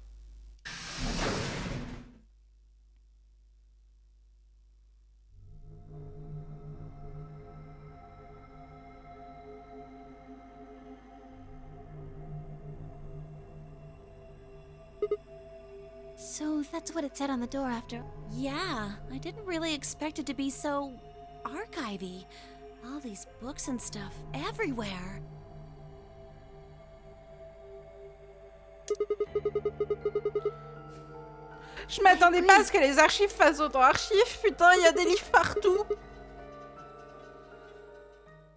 So that's what it said on the door after. Yeah, I didn't really expect it to be so archivy. All these books and stuff everywhere. Je m'attendais pas à ce que les archives fassent autant archives. Putain, il y a des livres partout.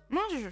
Mon Dieu.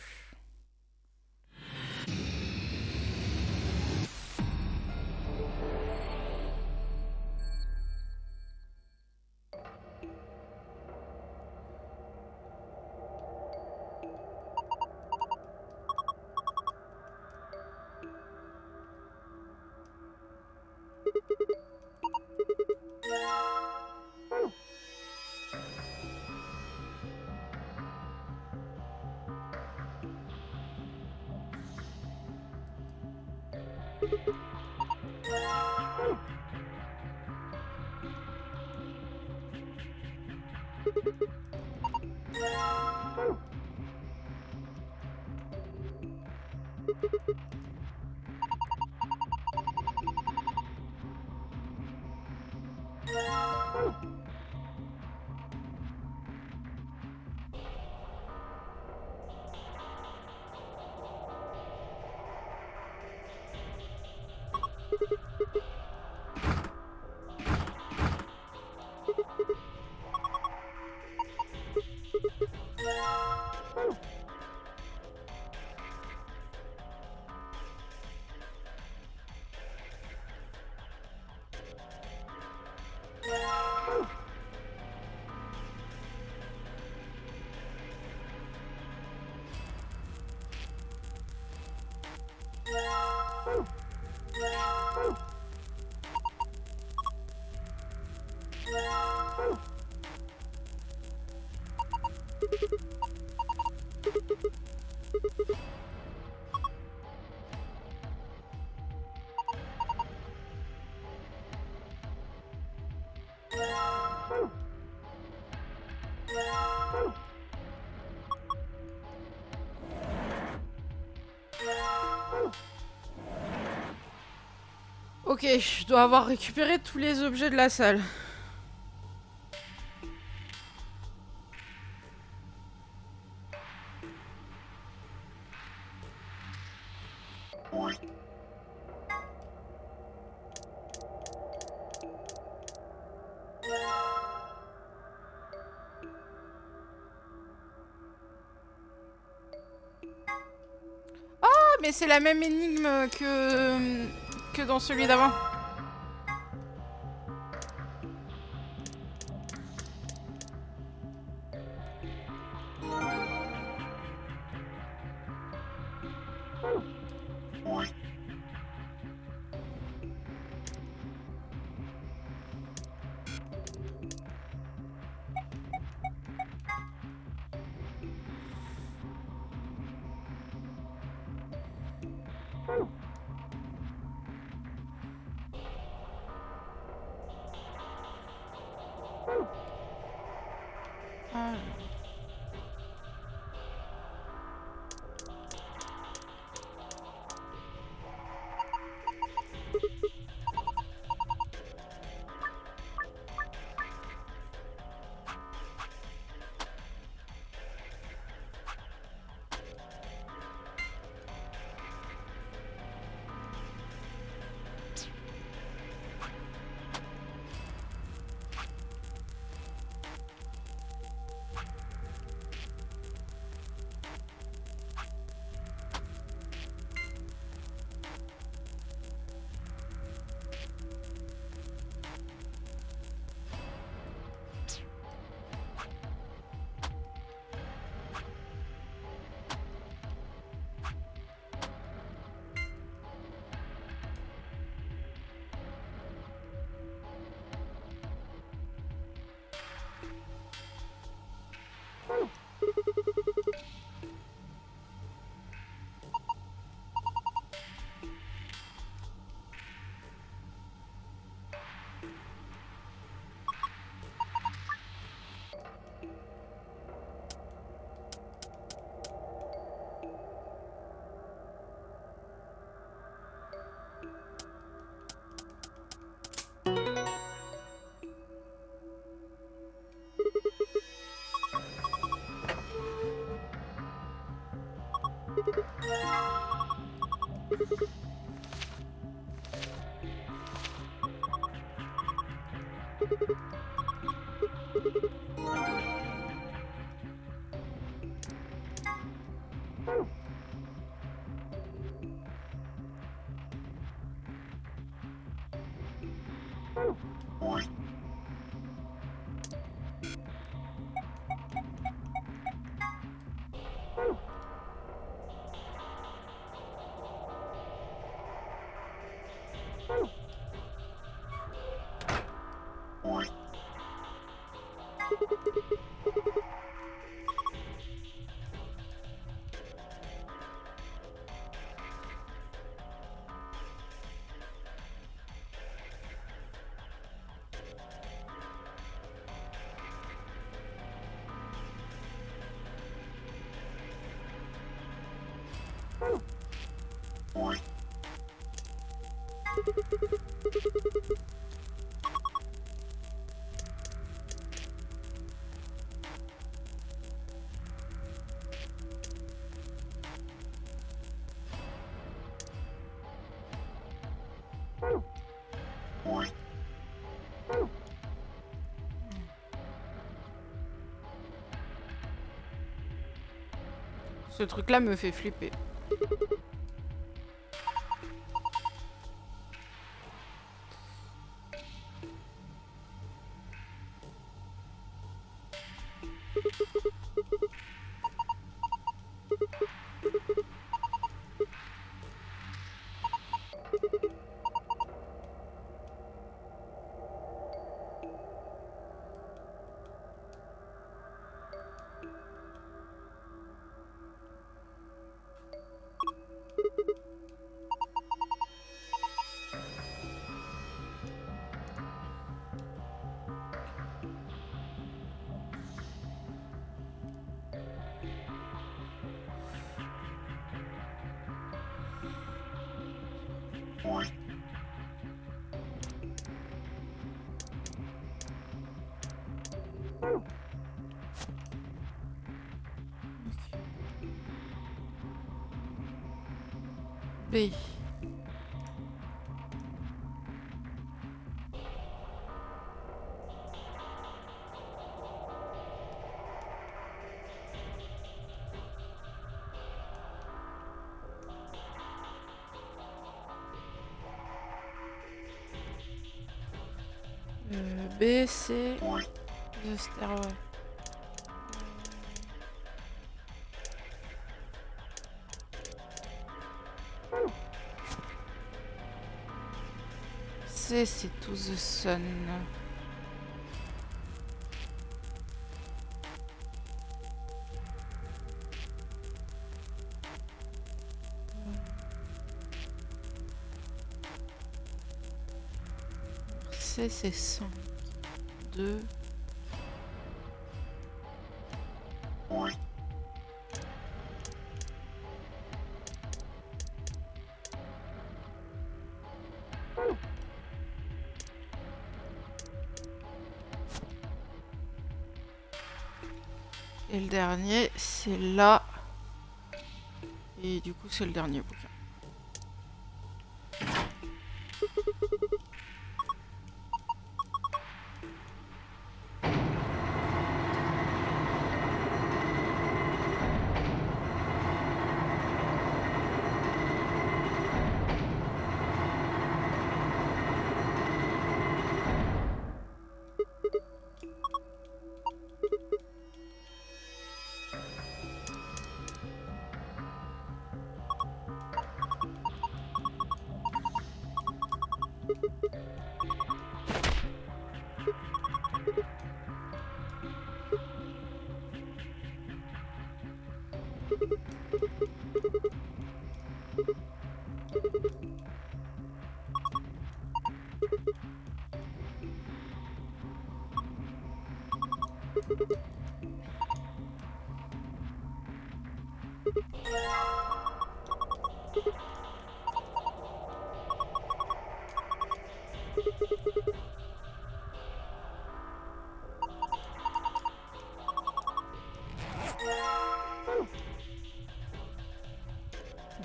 Ok, je dois avoir récupéré tous les objets de la salle. Oh, mais c'est la même énigme que dans celui d'avant. Ce truc-là me fait flipper. B. B, C, The Stairway. C, c'est To the Sun. C, c'est 100. 2. Et le dernier, c'est là. Et du coup, c'est le dernier bouquin.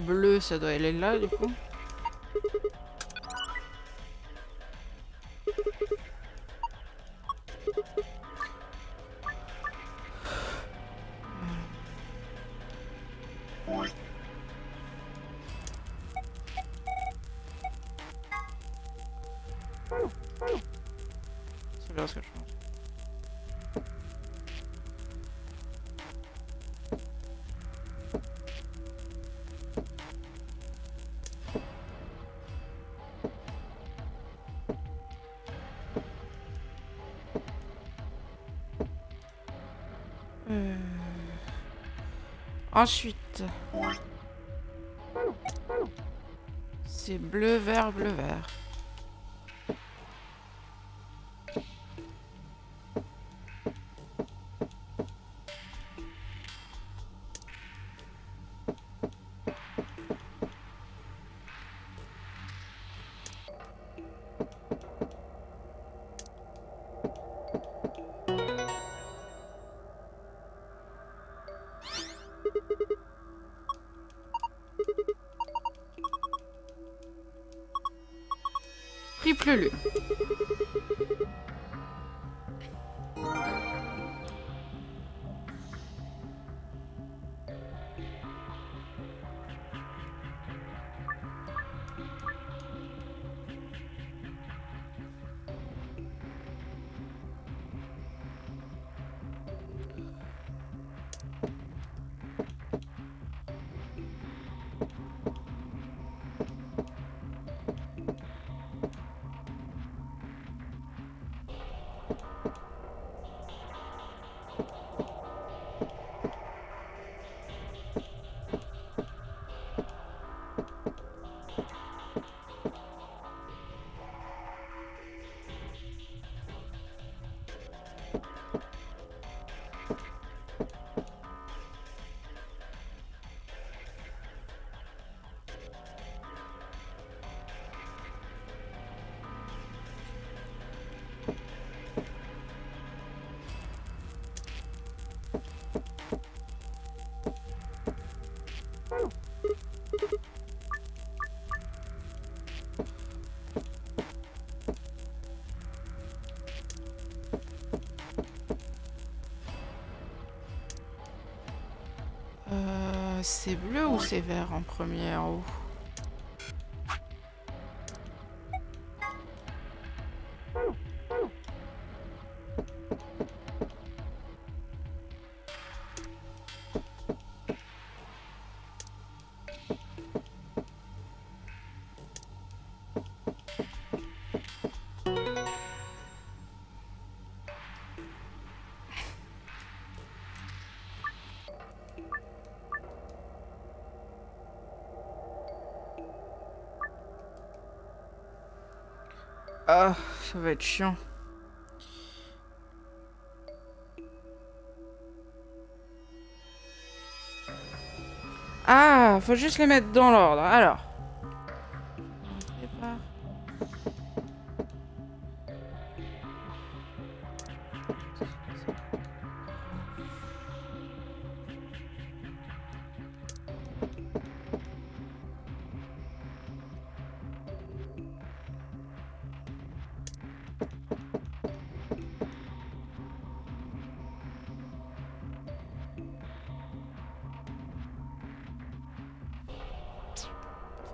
Bleu, ça doit aller là, du coup. très bien ce que je pense. Ensuite, c'est bleu, vert, bleu, vert. Triple le. C'est bleu ou c'est vert en premier en haut? Ah, ça va être chiant. Ah, faut juste les mettre dans l'ordre. Alors. On prépare.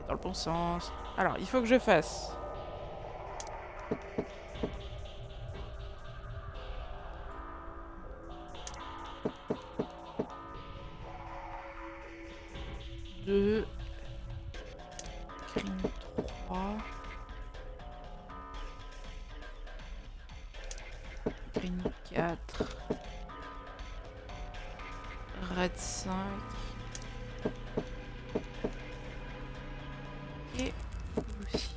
Dans le bon sens. Alors, il faut que je fasse. Deux. Green 3. Green 4. Red 5. Et blue 6.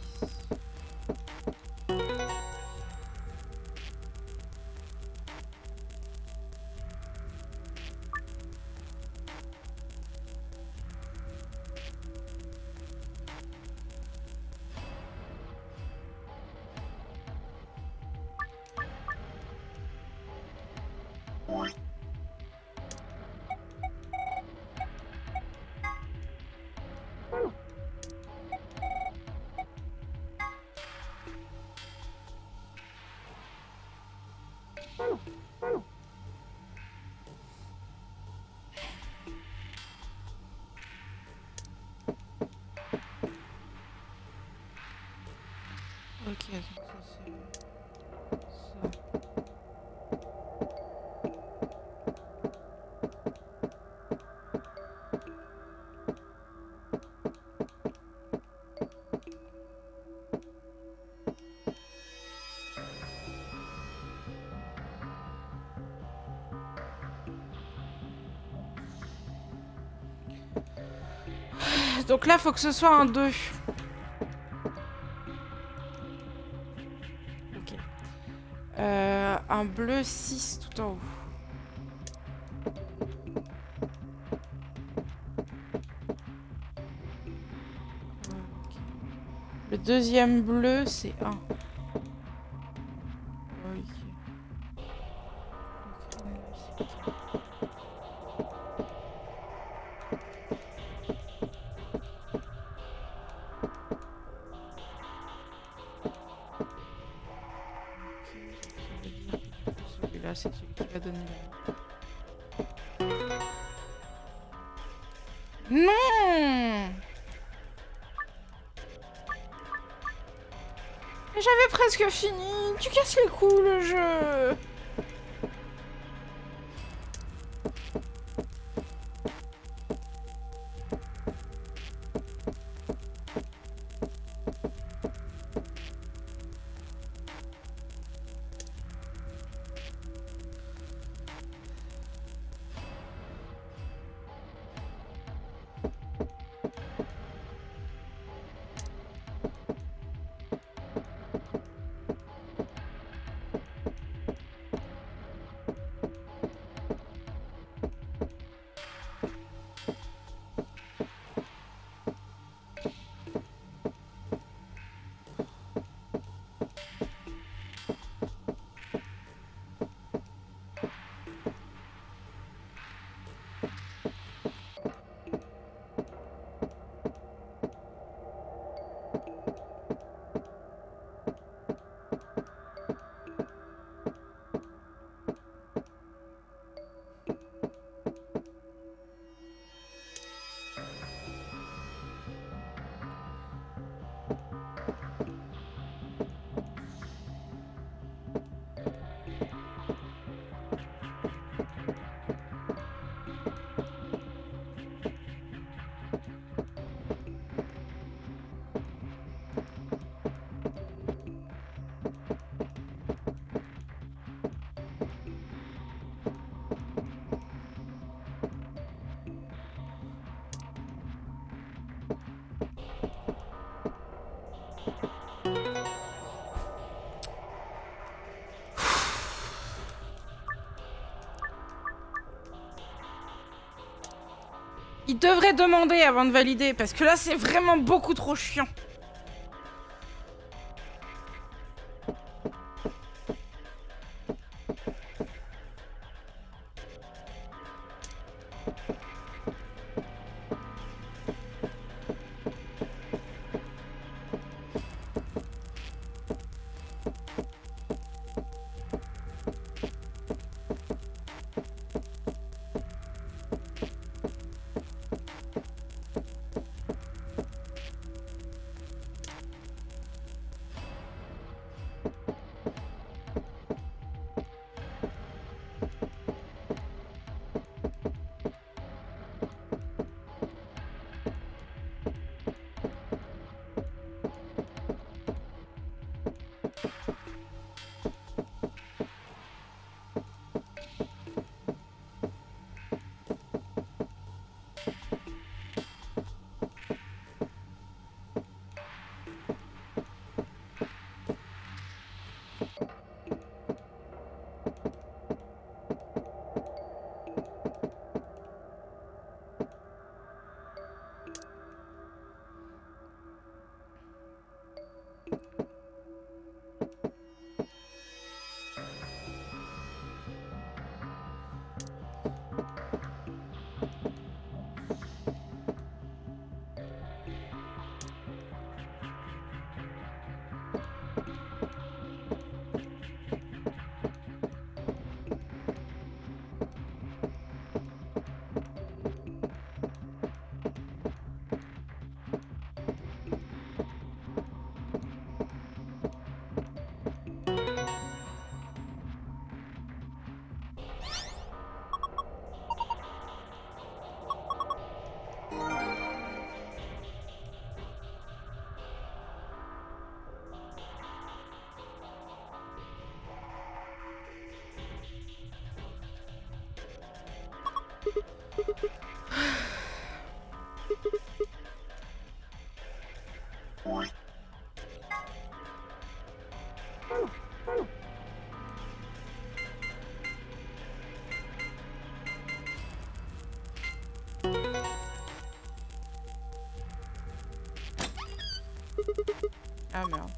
Ok, donc ça c'est ça. Donc là, faut que ce soit un 2. Ok. Un bleu 6 tout en haut. Ok. Le deuxième bleu, c'est 1. Celui-là, c'est celui qui va donner le... Non! Mais j'avais presque fini. Tu casses les coups, le jeu. Il devrait demander avant de valider, parce que là, c'est vraiment beaucoup trop chiant. Ah merde.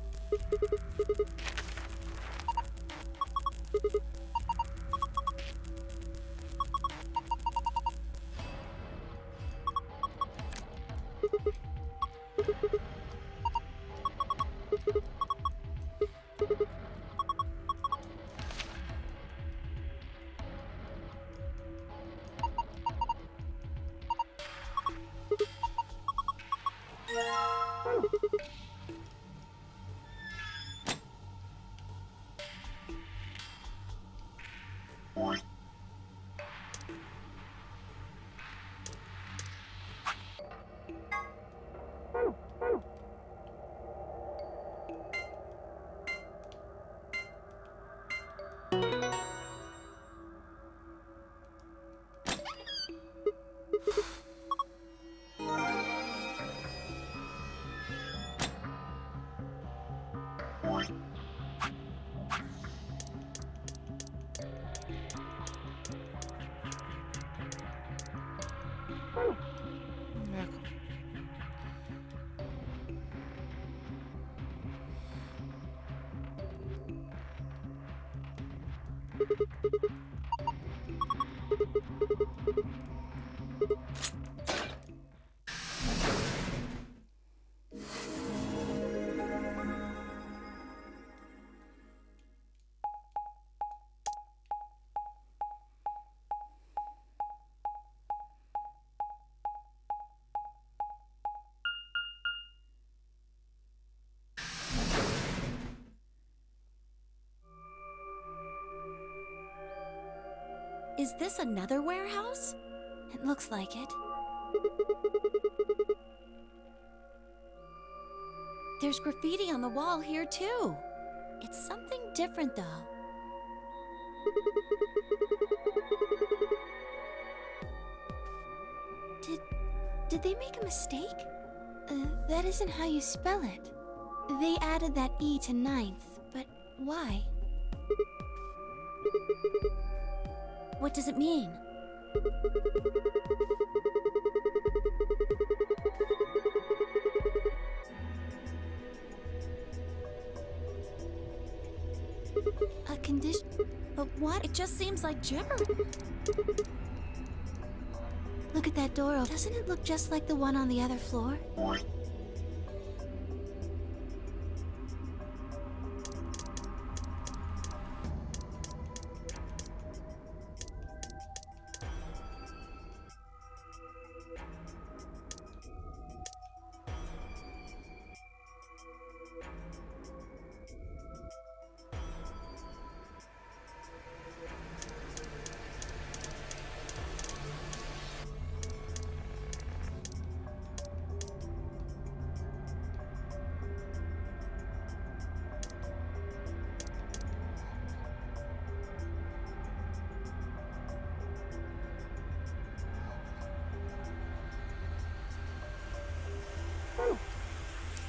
D'accord. Is this another warehouse? It looks like it. There's graffiti on the wall here, too. It's something different, though. Did they make a mistake? That isn't how you spell it. They added that E to ninth, but why? What does it mean? A condition? But what? It just seems like gibberish. Look at that door. Doesn't it look just like the one on the other floor?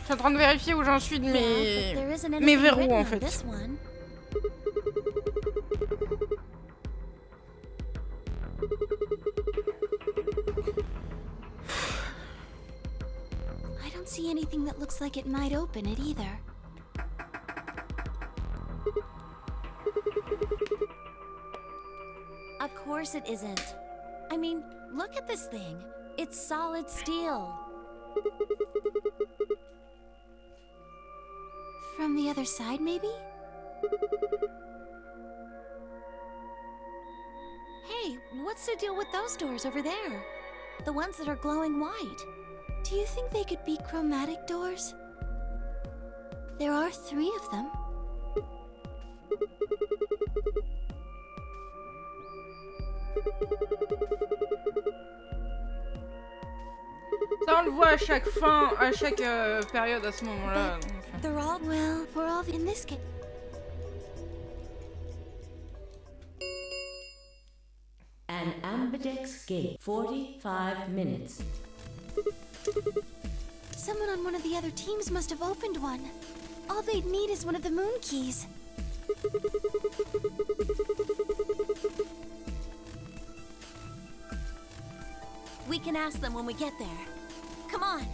Je suis en train de vérifier où j'en suis de mes verrous en fait. I don't see anything that looks like it might open it either. Of course it isn't. I mean, look at this thing. It's solid steel. From the other side, maybe? Hey, what's the deal with those doors over there? The ones that are glowing white. Do you think they could be chromatic doors? There are 3 of them. Ça, on le voit à chaque fin, à chaque période à ce moment-là. They're all, well, for all in this case. An ambidex gate, 45 minutes. Someone on one of the other teams must have opened one. All they'd need is one of the moon keys. We can ask them when we get there. Come on.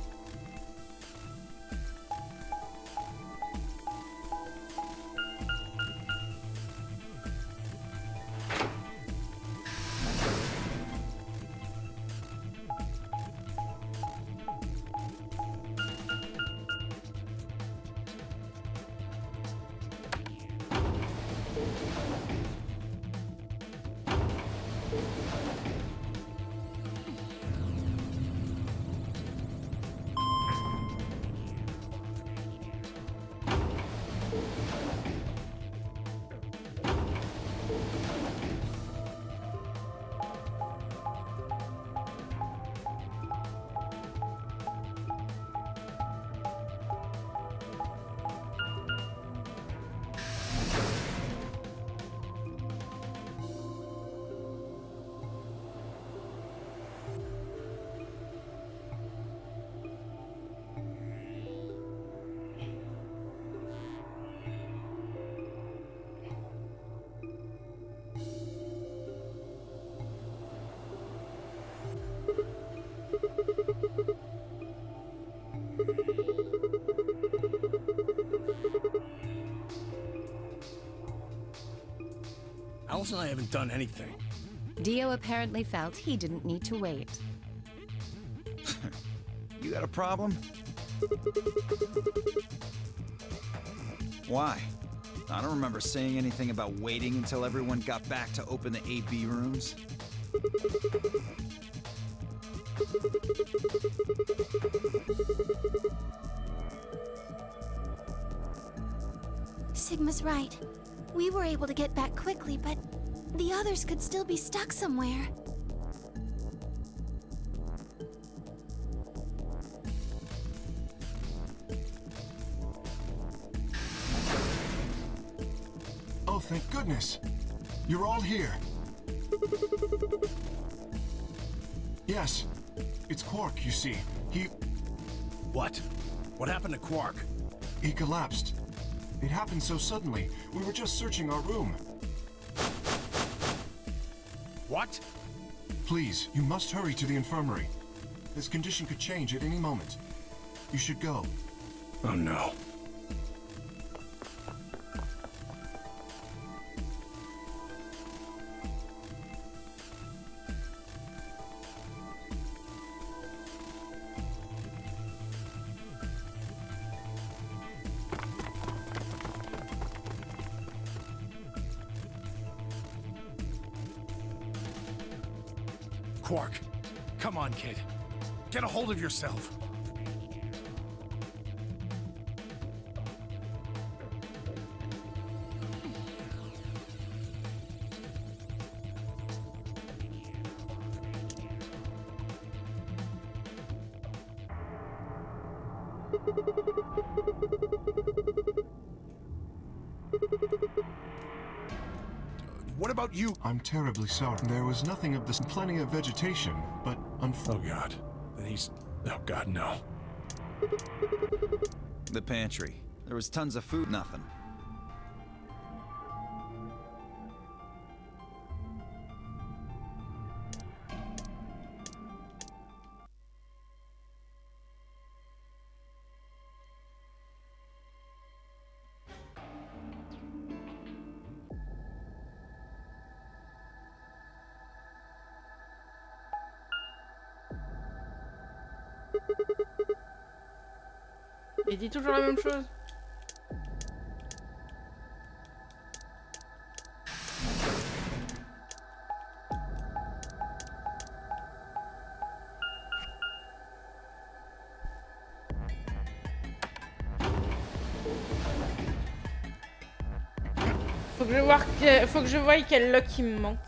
Alice and I haven't done anything. Dio apparently felt he didn't need to wait. You got a problem? Why? I don't remember saying anything about waiting until everyone got back to open the AB rooms. Sigma's right. We were able to get back quickly, but the others could still be stuck somewhere. Oh, thank goodness. You're all here. Yes. It's Quark, you see. What? What happened to Quark? He collapsed. It happened so suddenly. We were just searching our room. What? Please, you must hurry to the infirmary. His condition could change at any moment. You should go. Oh no. Quark, come on, kid. Get a hold of yourself. What about you? I'm terribly sorry. There was nothing of this. Plenty of vegetation, but Oh God. Then he's... Oh God, no. The pantry. There was tons of food, nothing. Il dit toujours la même chose. Faut que je voie quel lock il me manque.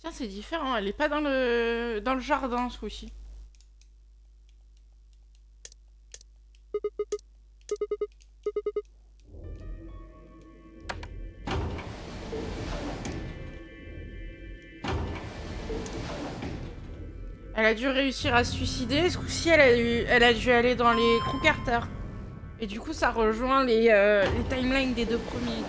Tiens, c'est différent, elle est pas dans le jardin ce coup-ci. Elle a dû réussir à se suicider. Ce coup-ci, elle a dû aller dans les crew Carter. Et du coup, ça rejoint les timelines des deux premiers.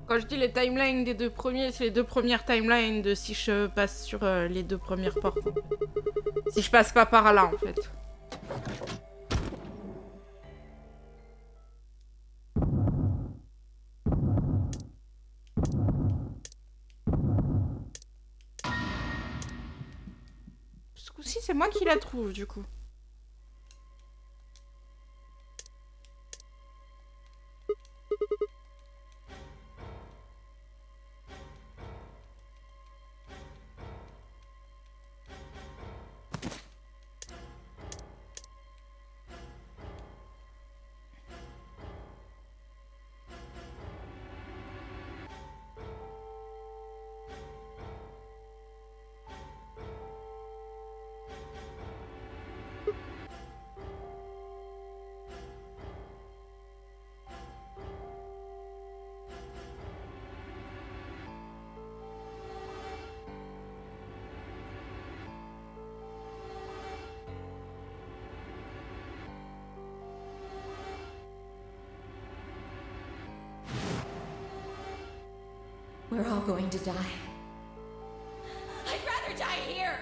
Quand je dis les timelines des deux premiers, c'est les deux premières timelines de si je passe sur les deux premières portes. En fait. Si je passe pas par là, en fait. Ce coup-ci, c'est moi qui la trouve, du coup. We're all going to die. I'd rather die here!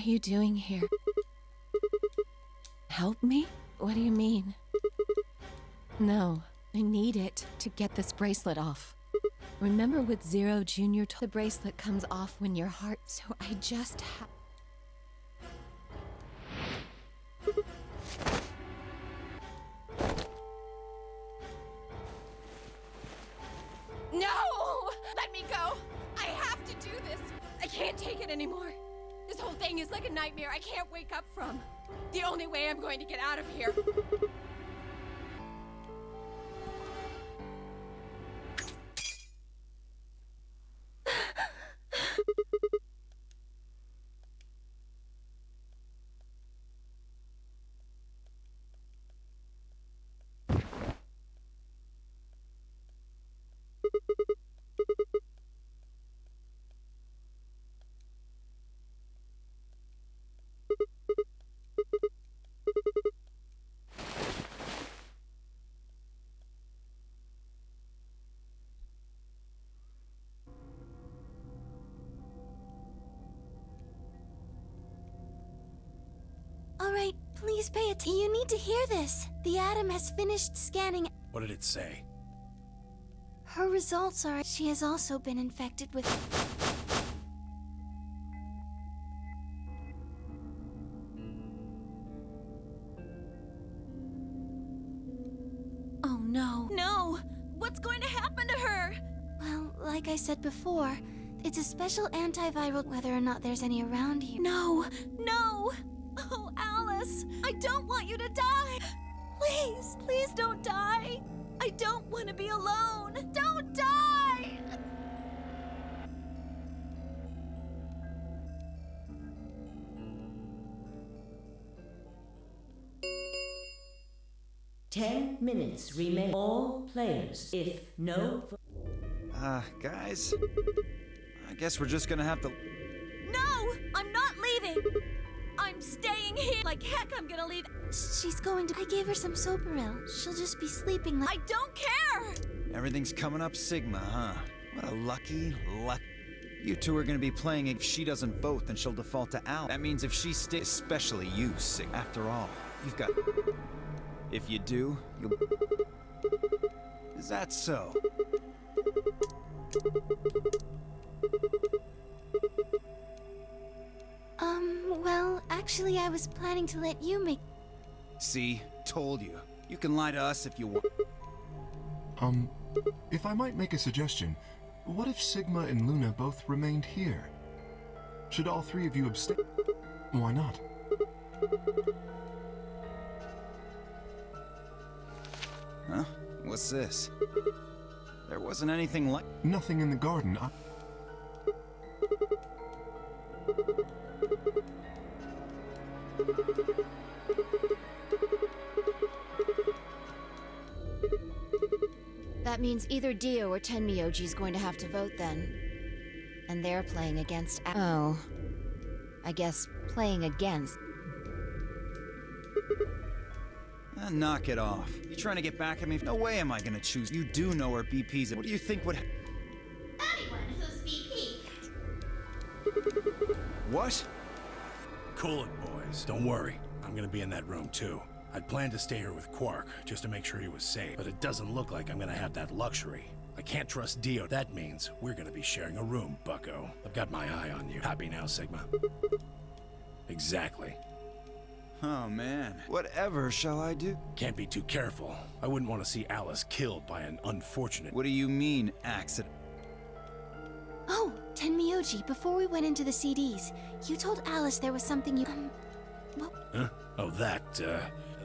you doing here? Help me? What do you mean? No, I need it to get this bracelet off. Remember what Zero Jr. told? The bracelet comes off when your heart, so I just No! Let me go! I have to do this! I can't take it anymore. This whole thing is like a nightmare I can't wake up from. The only way I'm going to get out of here. All right, please pay attention. You need to hear this. The Atom has finished scanning. What did it say? Her results are she has also been infected with. Oh no. No! What's going to happen to her? Well, like I said before, it's a special antiviral whether or not there's any around here. No! No! Oh, Alice! I don't want you to die! Please, please don't die! I don't want to be alone! Don't die! Ten minutes remain. All players, if no... Guys? I guess we're just gonna have to... No! I'm not leaving! I'm staying here! Like heck, I'm gonna leave. She's going to. I gave her some Soparil. She'll just be sleeping like. I don't care! Everything's coming up Sigma, huh? What a lucky. You two are gonna be playing. If she doesn't vote, then she'll default to Al. That means if she sticks, especially you, Sigma. After all, you've got... If you do, you'll... Is that so? Well, actually, I was planning to let you make. See? Told you. You can lie to us if you want. If I might make a suggestion, what if Sigma and Luna both remained here? Should all three of you abstain? Why not? Huh? What's this? There wasn't anything like... Nothing in the garden. That means either Dio or Tenmyoji's going to have to vote then. And they're playing against... Oh. I guess playing against... Knock it off. You trying to get back at me? No way am I gonna choose. You do know where BP's... What do you think would... Anyone who's VP. What? Cool it, boys. Don't worry. I'm gonna be in that room, too. I'd planned to stay here with Quark, just to make sure he was safe. But it doesn't look like I'm gonna have that luxury. I can't trust Dio. That means we're gonna be sharing a room, bucko. I've got my eye on you. Happy now, Sigma? Exactly. Oh, man. Whatever shall I do? Can't be too careful. I wouldn't want to see Alice killed by an unfortunate... What do you mean, accident? Oh, Tenmyoji, before we went into the CDs, you told Alice there was something you... What? Huh? Oh, that,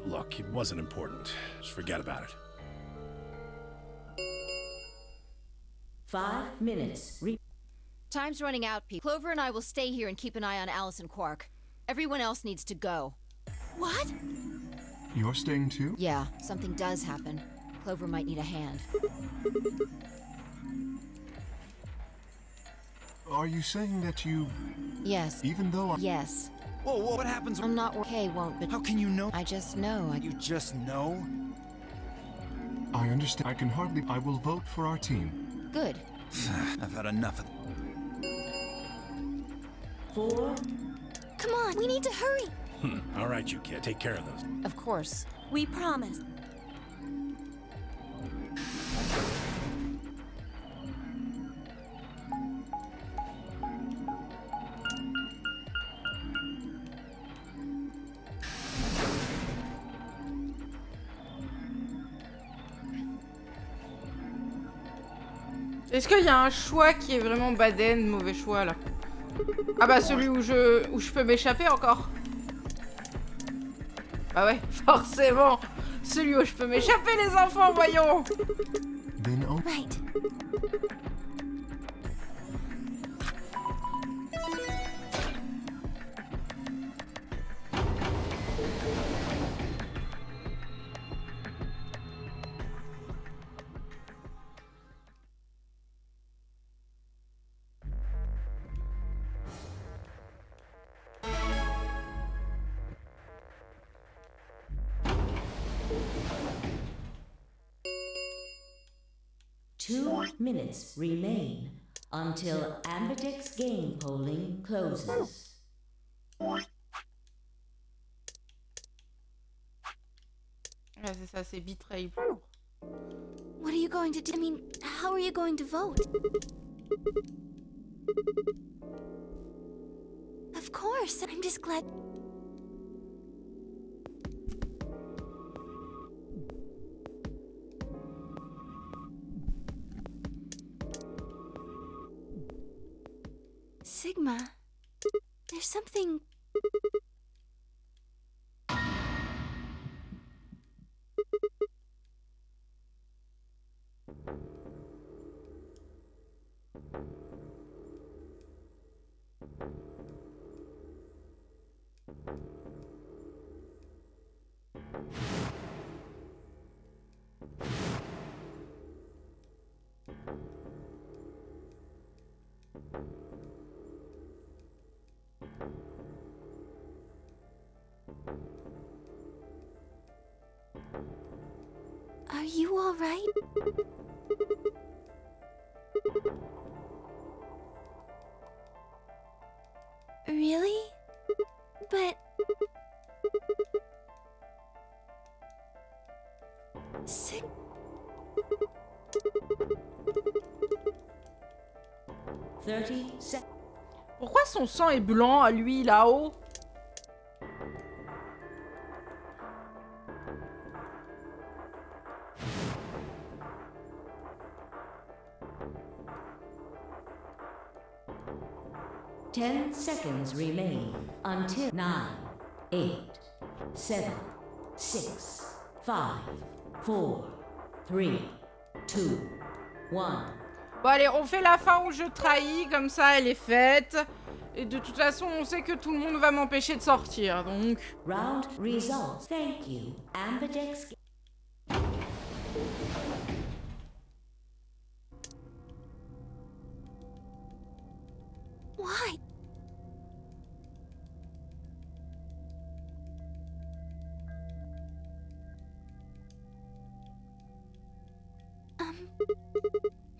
look, it wasn't important. Just forget about it. 5 minutes. Time's running out, people. Clover and I will stay here and keep an eye on Alice and Quark. Everyone else needs to go. What? You're staying too? Yeah, something does happen. Clover might need a hand. Are you saying that you... Yes. Even though Yes. Whoa, what happens... I'm not okay, won't, but... How can you know? I just know. You just know? I understand. I can hardly... I will vote for our team. Good. I've had enough of... 4, Come on, we need to hurry. All right, you kid. Take care of those. Of course. We promise. Est-ce qu'il y a un choix qui est vraiment baden, mauvais choix là? Ah bah celui où je peux m'échapper encore. Bah ouais, forcément. Celui où je peux m'échapper les enfants, voyons. Then Right. Two minutes remain until Ambidex game polling closes. Ouais, c'est ça, c'est betray. What are you going to do? I mean, how are you going to vote? Of course, I'm just glad. Sigma, there's something. Are you all right? Really? But... Sig... Pourquoi son sang est blanc à lui là-haut? Seconds remain until 9, 8, 7, 6, 5, 4, 3, 2, 1. Bon allez, on fait la fin où je trahis, comme ça elle est faite. Et de toute façon, on sait que tout le monde va m'empêcher de sortir, donc... Round results. Thank you. Ambidex. Why?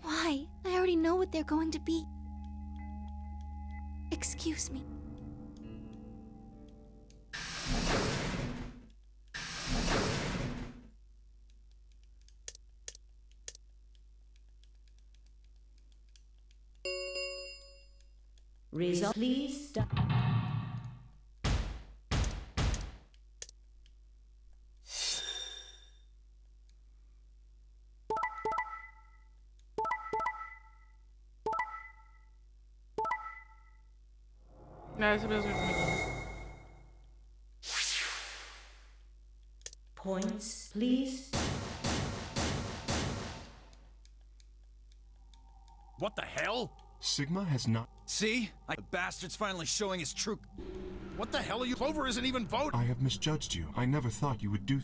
Why? I already know what they're going to be. Excuse me. Result. Please stop. Ouais, c'est bien ce que je me dis. Points, please. What the hell? Sigma has not. See? The bastard's finally showing his true... What the hell are you? Clover isn't even voting. I have misjudged you. I never thought you would do.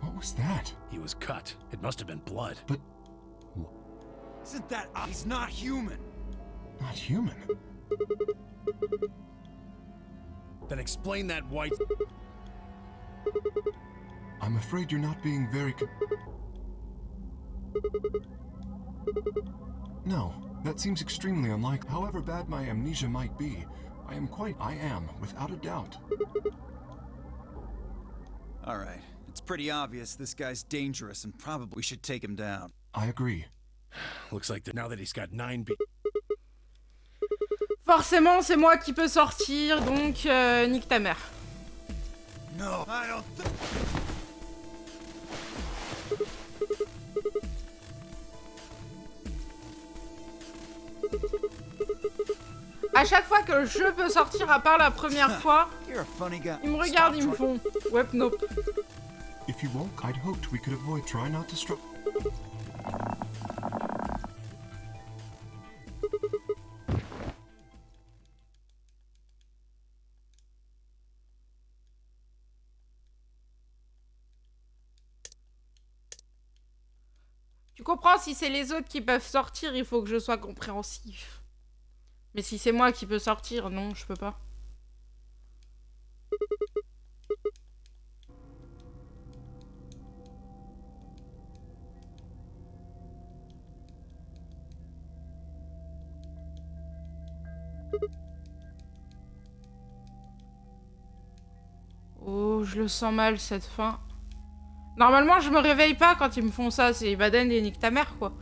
What was that? He was cut. It must have been blood. But Isn't that... He's not human! not human. Then explain that white... I'm afraid you're not being very No, that seems extremely unlikely. However bad my amnesia might be, I am, without a doubt. Alright, it's pretty obvious this guy's dangerous and probably we should take him down. I agree. Looks like now that he's got 9 B... Forcément, c'est moi qui peux sortir, donc nique ta mère. No, I don't think... À chaque fois que je peux sortir, à part la première fois, You're a funny guy. ils me regardent, ils me font « Web nope ». If you won't, I'd hoped we could avoid. Try not to struggle. Tu comprends, si c'est les autres qui peuvent sortir, il faut que je sois compréhensif. Mais si c'est moi qui peux sortir, non, je peux pas. Oh, je le sens mal cette fin. Normalement, je me réveille pas quand ils me font ça. C'est Baden et nique ta mère, quoi.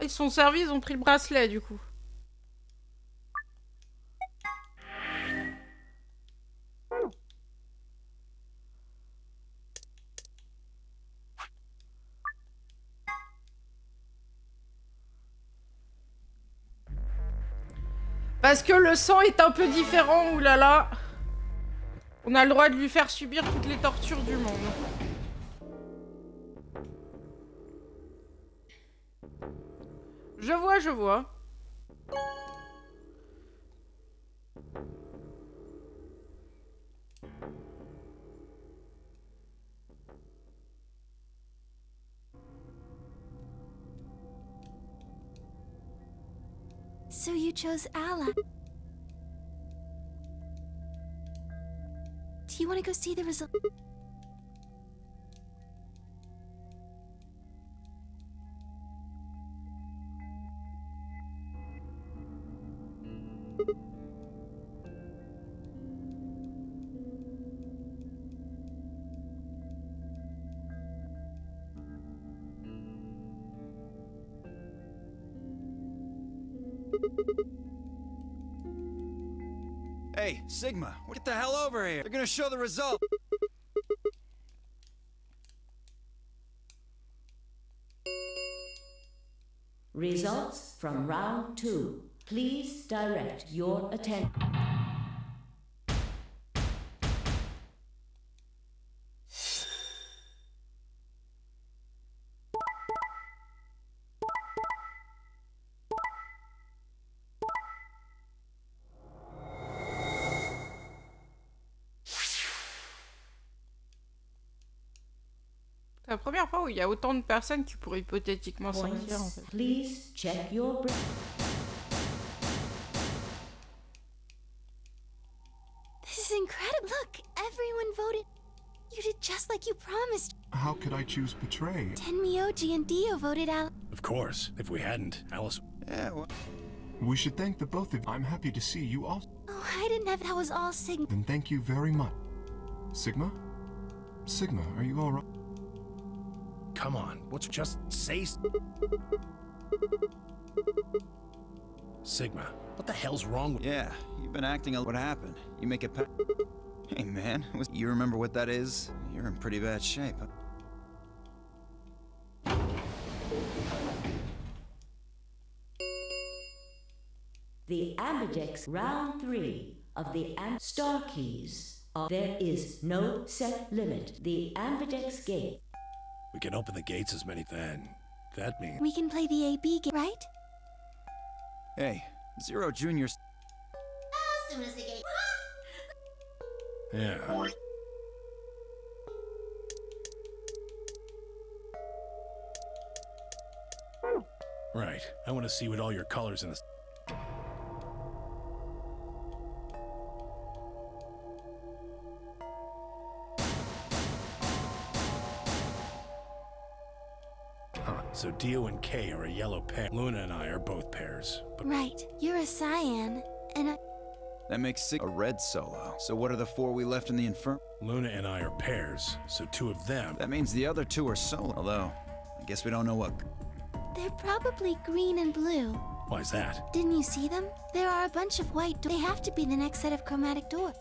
Ah, ils se sont servis, ils ont pris le bracelet, du coup. Parce que le sang est un peu différent, oulala. On a le droit de lui faire subir toutes les tortures du monde. Je vois, je vois. So you chose Allah. Do you want to go see the result? Hey, Sigma, get the hell over here. They're gonna show the result. Results from round 2. Please direct your attention. C'est la première fois où il y a autant de personnes qui pourraient hypothétiquement sortir, en fait. Please check your brain. This is incredible. Look, everyone voted. You did just like you promised. How could I choose betray? Tenmyoji and Dio voted Al. Of course. If we hadn't, Alice... Yeah, well... We should thank the both of you. I'm happy to see you all. Oh, I didn't have that was all Sigma. Then thank you very much. Sigma? Sigma, are you alright? Come on, just say... Sigma, what the hell's wrong with... Yeah, you've been acting a... What happened? You make it Hey man, you remember what that is? You're in pretty bad shape. The Ambidex round 3 of the Star Keys. There is no set limit. The Ambidex gate. We can open the gates as many then. That means... We can play the AB game, right? Hey, Zero Junior's... As soon as the gate. Yeah. Right. I want to see what all your colors in this... So Dio and Kay are a yellow pair. Luna and I are both pairs. But Right. You're a cyan, and I... That makes Sig a red solo. So what are the 4 we left in the Inferno? Luna and I are pairs, so 2 of them... That means the other 2 are solo. Although, I guess we don't know what... They're probably green and blue. Why's that? Didn't you see them? There are a bunch of white doors. They have to be the next set of chromatic doors.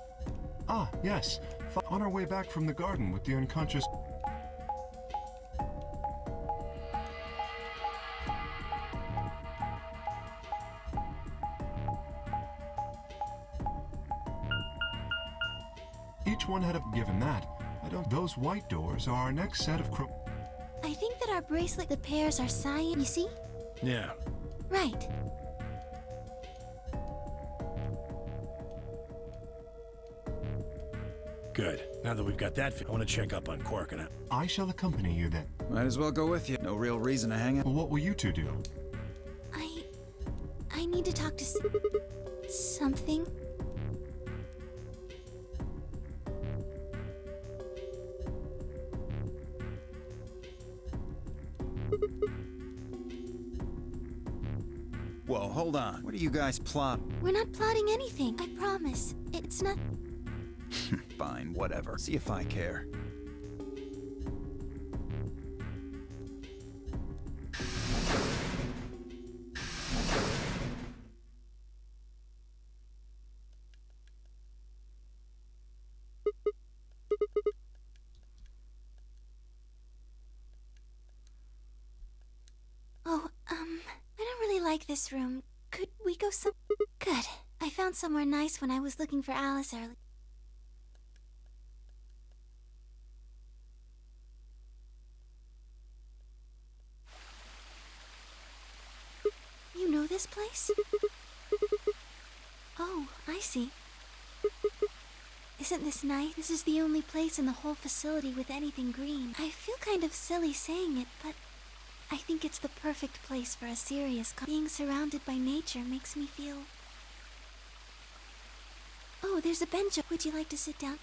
Ah, yes. On our way back from the garden with the unconscious... Each one had a... Given that, I don't... Those white doors are our next set of I think that our bracelet, the pairs are cyan. You see? Yeah. Right. Good. Now that we've got that, I want to check up on Quark and I shall accompany you then. Might as well go with you. No real reason to hang out. Well, what will you 2 do? I need to talk to something. Whoa, hold on. What are you guys plot? We're not plotting anything. I promise. It's not... Fine, whatever. See if I care. Oh, I don't really like this room. Could we go some... Good. I found somewhere nice when I was looking for Alice early. You know this place? Oh, I see. Isn't this nice? This is the only place in the whole facility with anything green. I feel kind of silly saying it, but I think it's the perfect place for a serious Being surrounded by nature makes me feel... Oh, there's a bench. Would you like to sit down?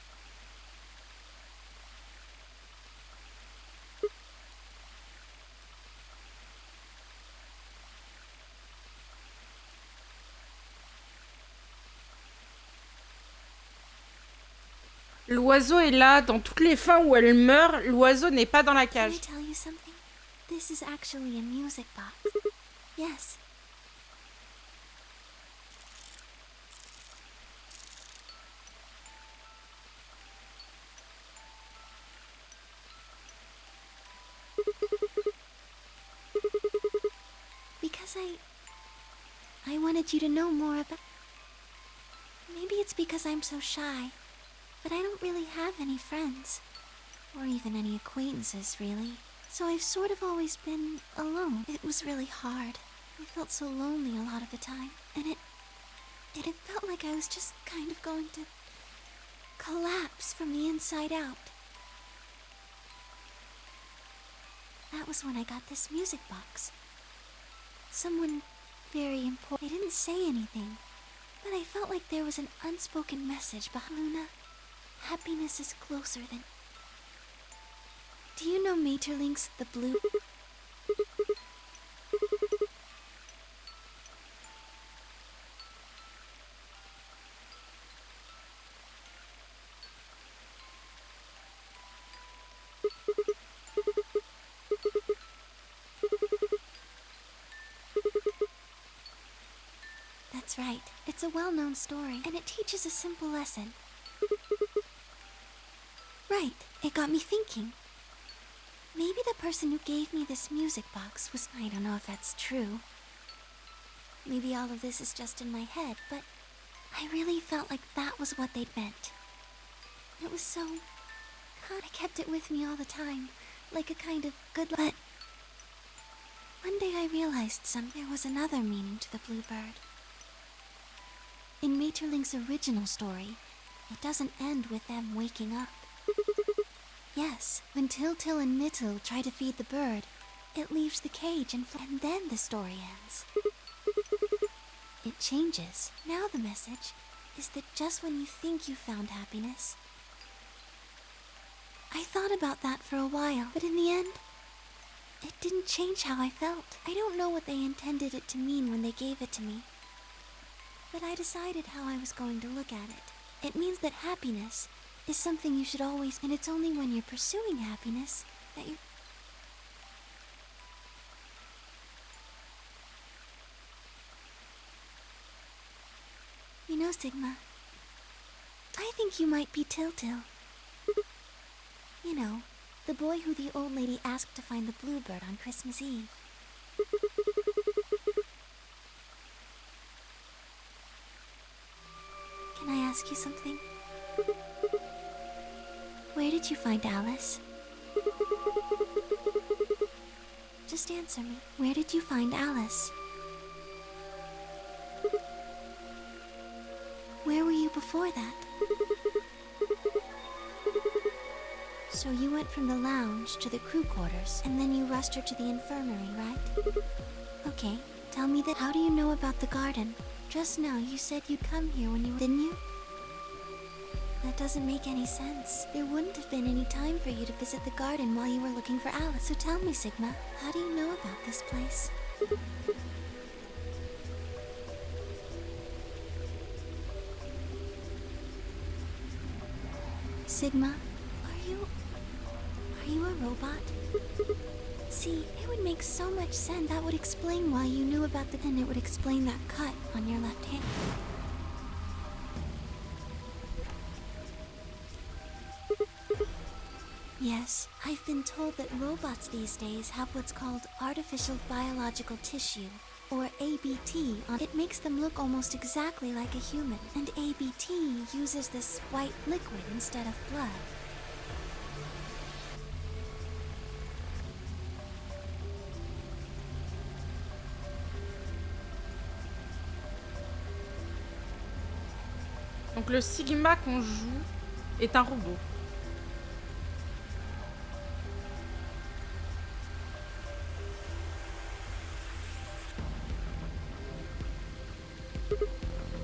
L'oiseau est là. Dans toutes les fins où elle meurt, l'oiseau n'est pas dans la Can I cage. tell you something? This is actually a music box. Yes. Because I wanted you to know more about... Maybe it's because I'm so shy, but I don't really have any friends. Or even any acquaintances, really. So I've sort of always been alone. It was really hard. I felt so lonely a lot of the time. And it felt like I was just kind of going to collapse from the inside out. That was when I got this music box. Someone very important. They didn't say anything, but I felt like there was an unspoken message behind Luna. Happiness is closer than... Do you know Maeterlinck's The Blue? It's a well-known story, and it teaches a simple lesson. Right, it got me thinking. Maybe the person who gave me this music box was... I don't know if that's true. Maybe all of this is just in my head, but I really felt like that was what they'd meant. It was so... God, I kept it with me all the time, like a kind of good... But one day I realized there was another meaning to the bluebird. In Maeterlinck's original story, it doesn't end with them waking up. Yes, when Til and Nittil try to feed the bird, it leaves the cage and then the story ends. It changes. Now the message is that just when you think you found happiness... I thought about that for a while, but in the end, it didn't change how I felt. I don't know what they intended it to mean when they gave it to me, but I decided how I was going to look at it. It means that happiness is something you should always... And it's only when you're pursuing happiness that you... You know, Sigma, I think you might be Til. You know, the boy who the old lady asked to find the bluebird on Christmas Eve. Can I ask you something? Where did you find Alice? Just answer me. Where did you find Alice? Where were you before that? So you went from the lounge to the crew quarters, and then you rushed her to the infirmary, right? Okay, tell me that. How do you know about the garden? Just now you said you'd come here when you were... Didn't you? That doesn't make any sense. There wouldn't have been any time for you to visit the garden while you were looking for Alice. So tell me, Sigma, how do you know about this place? Sigma, are you a robot? See, it would make so much sense. That would explain why you knew about the... And it would explain that cut on your left hand. Yes, I've been told that robots these days have what's called artificial biological tissue, or ABT. It makes them look almost exactly like a human, and ABT uses this white liquid instead of blood. Donc le Sigma qu'on joue est un robot.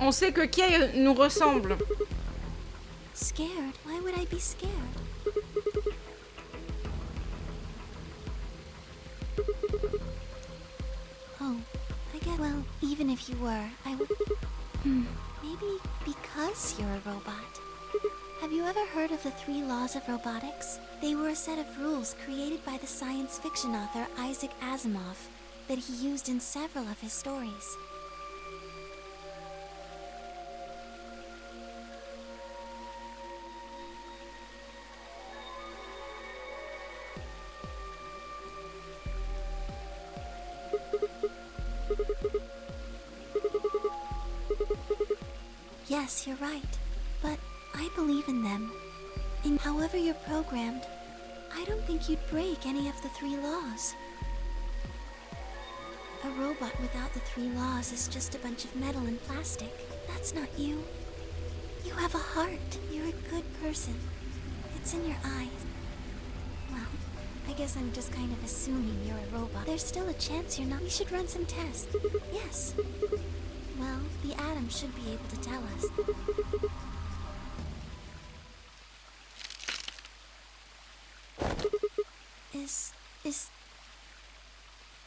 On sait que Kay nous ressemble. Scared? Why would I be scared? Oh, I get... Well, even if you were, I would... Maybe because you're a robot. Have you ever heard of the 3 laws of robotics? They were a set of rules created by the science fiction author Isaac Asimov that he used in several of his stories. Yes, you're right. But I believe in them. And however you're programmed, I don't think you'd break any of the 3 laws. A robot without the 3 laws is just a bunch of metal and plastic. That's not you. You have a heart. You're a good person. It's in your eyes. Well, I guess I'm just kind of assuming you're a robot. There's still a chance you're not. We should run some tests. Yes. Well, the atom should be able to tell us. Is...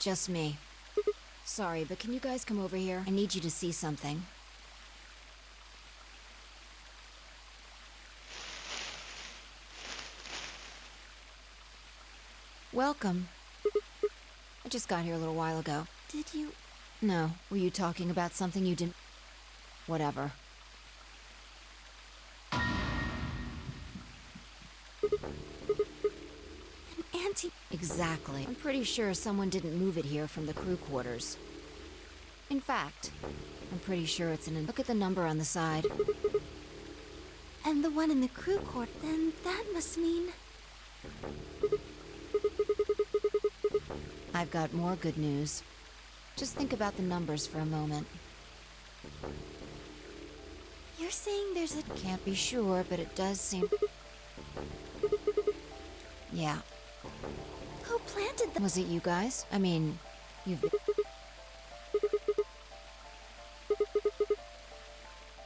Just me. Sorry, but can you guys come over here? I need you to see something. Welcome. I just got here a little while ago. Did you... No. Were you talking about something you didn't... Whatever. Auntie. Exactly. I'm pretty sure someone didn't move it here from the crew quarters. In fact, I'm pretty sure it's an... Look at the number on the side. And the one in the crew court, then that must mean... I've got more good news. Just think about the numbers for a moment. You're saying there's a... Can't be sure, but it does seem... Yeah. Who planted them? Was it you guys? I mean, you've...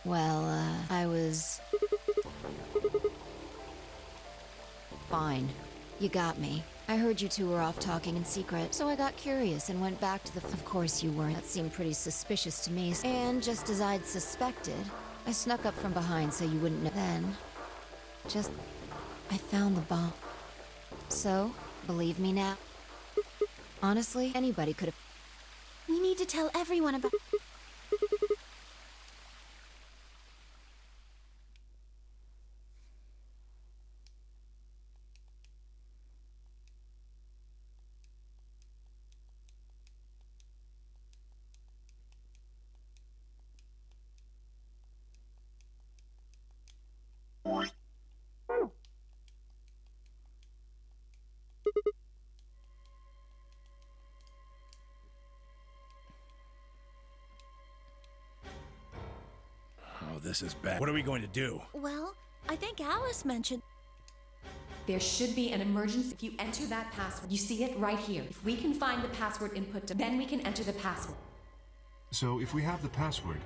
Well, I was... Fine. You got me. I heard you two were off talking in secret, so I got curious and went back to the... Of course you weren't. That seemed pretty suspicious to me. And just as I'd suspected, I snuck up from behind so you wouldn't know. Then, I found the bomb. So, believe me now? Honestly, anybody could have... We need to tell everyone about... Oh, this is bad. What are we going to do? Well, I think Alice mentioned... There should be an emergency if you enter that password. You see it right here. If we can find the password input, then we can enter the password. So if we have the password,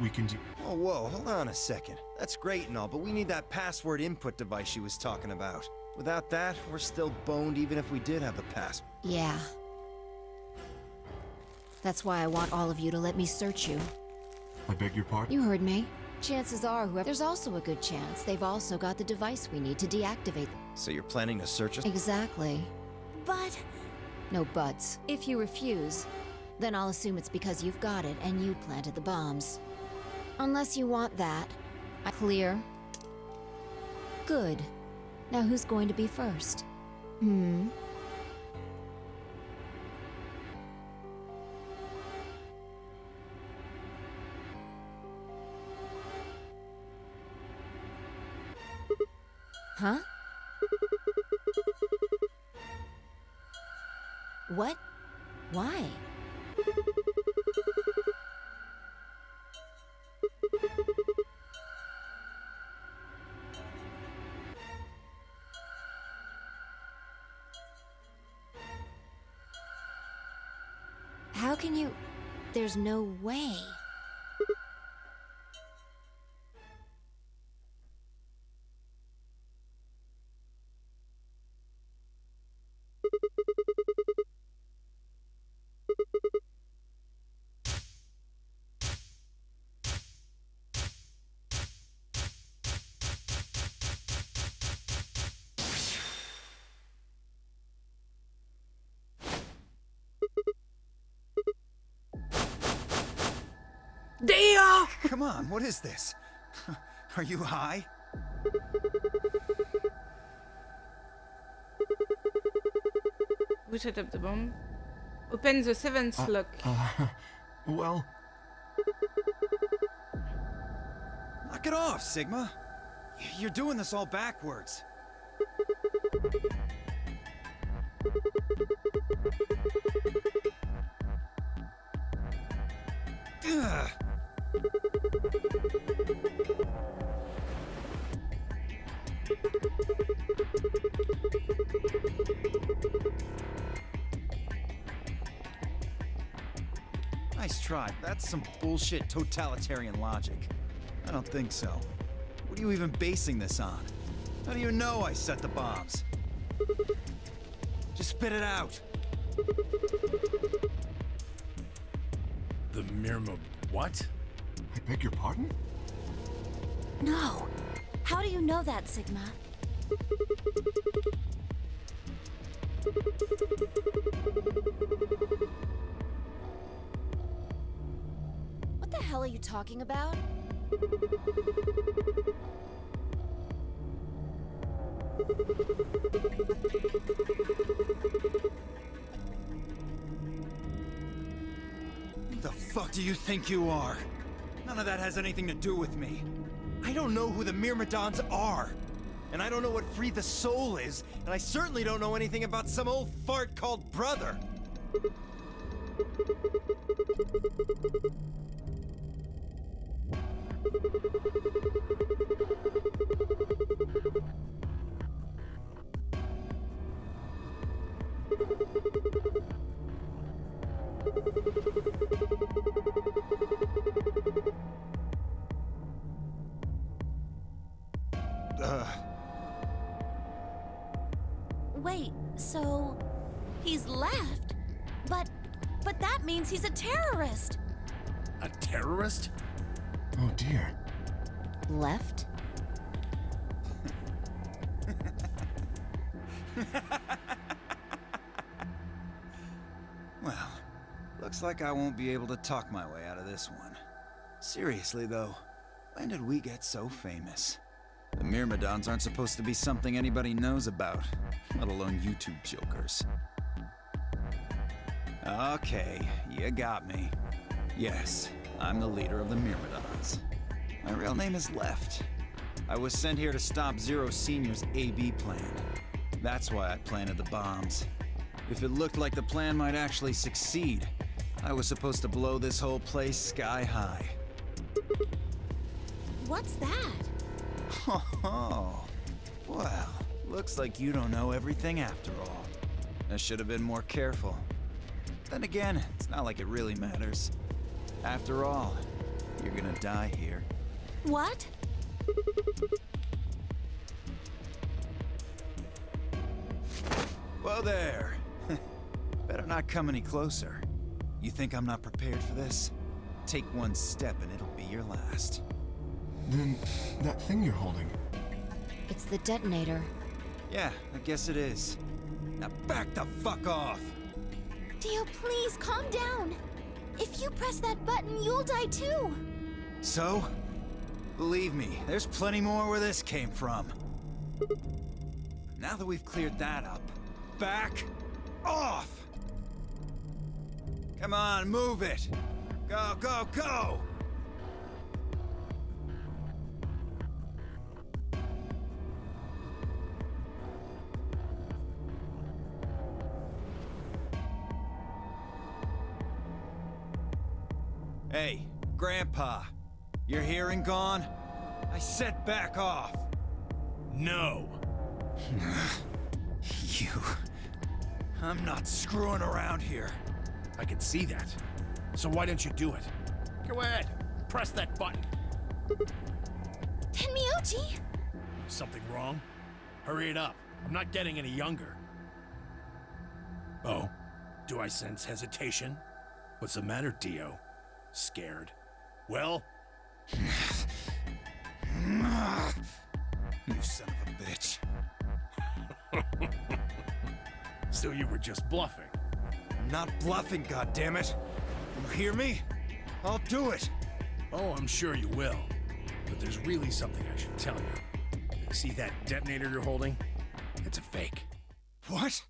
we can Oh, whoa, hold on a second. That's great and all, but we need that password input device she was talking about. Without that, we're still boned even if we did have the password. Yeah. That's why I want all of you to let me search you. I beg your pardon? You heard me. Chances are there's also a good chance they've also got the device we need to deactivate. So you're planning to search us? Exactly. But... No buts. If you refuse, then I'll assume it's because you've got it and you planted the bombs. Unless you want that. Clear? Good. Now who's going to be first? Huh? What? Why? How can you... There's no way. Dio! Come on, what is this? Are you high? Who set up the bomb? Open the seventh lock. Well, Knock it off, Sigma. You're doing this all backwards. Ugh. Nice try. That's some bullshit totalitarian logic. I don't think so. What are you even basing this on? How do you know I set the bombs? Just spit it out. The Mirma... what? I beg your pardon? No. How do you know that, Sigma? What the hell are you talking about? Who the fuck do you think you are? None of that has anything to do with me. I don't know who the Myrmidons are. And I don't know what Free the Soul is, and I certainly don't know anything about some old fart called Brother. Wait, so he's left? But that means he's a terrorist. A terrorist? Oh dear. Left? Well, looks like I won't be able to talk my way out of this one. Seriously though, when did we get so famous? The Myrmidons aren't supposed to be something anybody knows about, let alone YouTube jokers. Okay, you got me. Yes, I'm the leader of the Myrmidons. My real name is Left. I was sent here to stop Zero Senior's AB plan. That's why I planted the bombs. If it looked like the plan might actually succeed, I was supposed to blow this whole place sky high. What's that? Oh, well, looks like you don't know everything after all. I should have been more careful. Then again, it's not like it really matters. After all, you're gonna die here. What? Whoa there! Better not come any closer. You think I'm not prepared for this? Take one step and it'll be your last. Then, that thing you're holding. It's the detonator. Yeah, I guess it is. Now back the fuck off! Dio, please calm down. If you press that button, you'll die too. So? Believe me, there's plenty more where this came from. Now that we've cleared that up, back off! Come on, move it! Go, go, go! Hey, Grandpa, your hearing gone? I said back off! No! You... I'm not screwing around here. I can see that. So why don't you do it? Go ahead. Press that button. Tenmyoji! Something wrong? Hurry it up. I'm not getting any younger. Oh? Do I sense hesitation? What's the matter, Dio? Scared? Well? You son of a bitch. So you were just bluffing? I'm not bluffing, goddammit. You hear me? I'll do it. Oh, I'm sure you will. But there's really something I should tell you. See that detonator you're holding? It's a fake. What?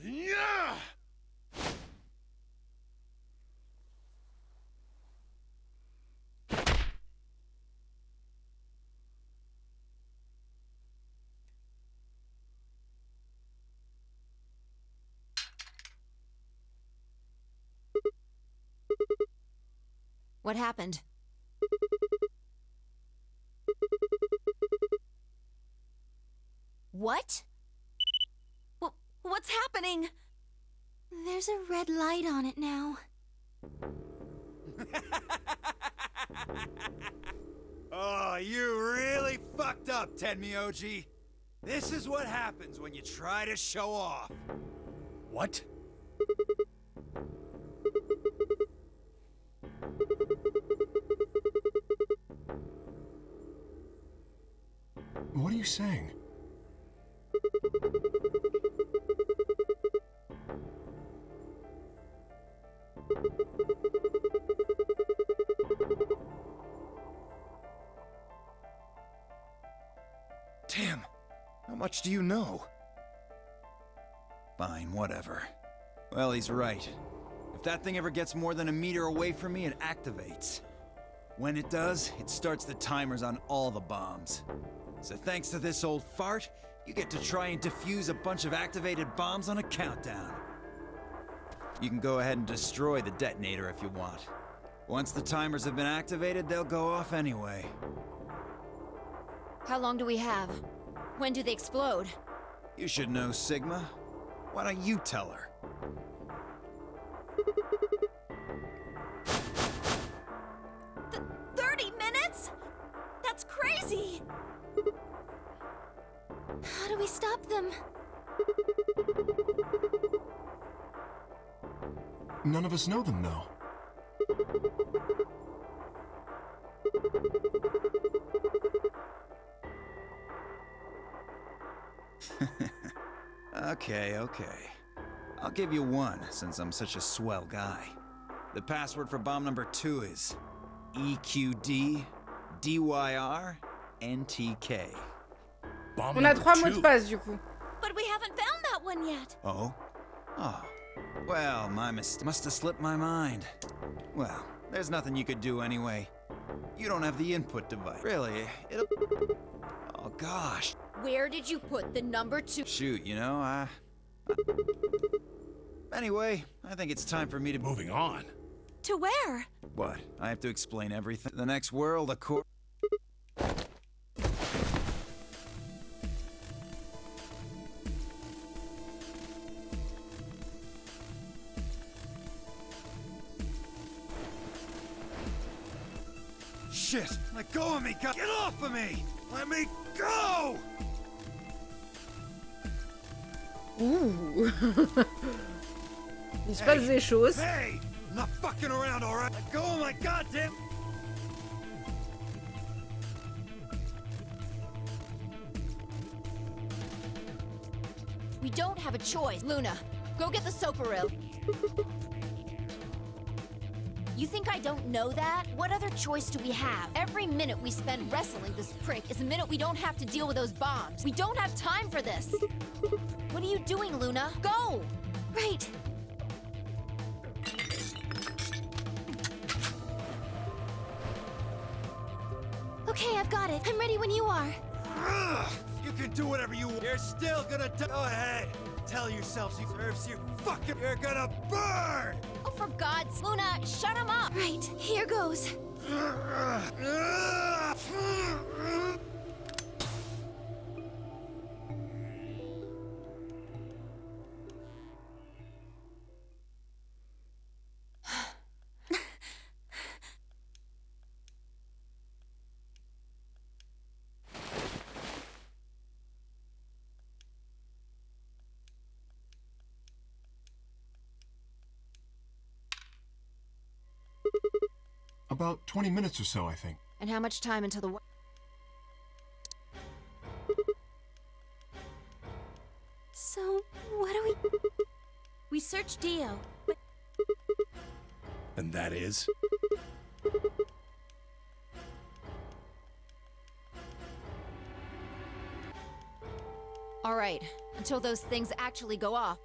Yeah! What happened? What? What's happening? There's a red light on it now. Oh, you really fucked up, Tenmyoji. This is what happens when you try to show off. What? What are you saying? Damn! How much do you know? Fine, whatever. Well, he's right. If that thing ever gets more than a meter away from me, it activates. When it does, it starts the timers on all the bombs. So thanks to this old fart, you get to try and defuse a bunch of activated bombs on a countdown. You can go ahead and destroy the detonator if you want. Once the timers have been activated, they'll go off anyway. How long do we have? When do they explode? You should know, Sigma. Why don't you tell her? 30 minutes? That's crazy! How do we stop them? None of us know them, though. Okay. I'll give you one, since I'm such a swell guy. The password for bomb number 2 is EQD DYR NTK. Bomb On a number 3 mots de 2. passe du coup. But we haven't found that one yet. Oh? Oh. Well, my must have slipped my mind. Well, there's nothing you could do anyway. You don't have the input device. Really, it'll... Oh, gosh. Where did you put the number 2? Shoot, you know, Anyway, I think it's time for me to... Moving on. To where? What? I have to explain everything? The next world, of course... Shit! Let go of me! Get off of me! Let me go! Ouh. Il se passe des choses. Hey! I'm not fucking around, alright? Let go of my goddamn... We don't have a choice. Luna, go get the soparil. You think I don't know that? What other choice do we have? Every minute we spend wrestling this prick is a minute we don't have to deal with those bombs. We don't have time for this. What are you doing, Luna? Go! Right. Okay, I've got it. I'm ready when you are. You can do whatever you want. You're still gonna die. Go ahead. Tell yourselves you serves you fucking... You're gonna burn! Oh, for God's... Luna, shut him up! Right, here goes. About 20 minutes or so, I think. And how much time until the... So, what do we... We searched Dio, but And that is? All right, until those things actually go off.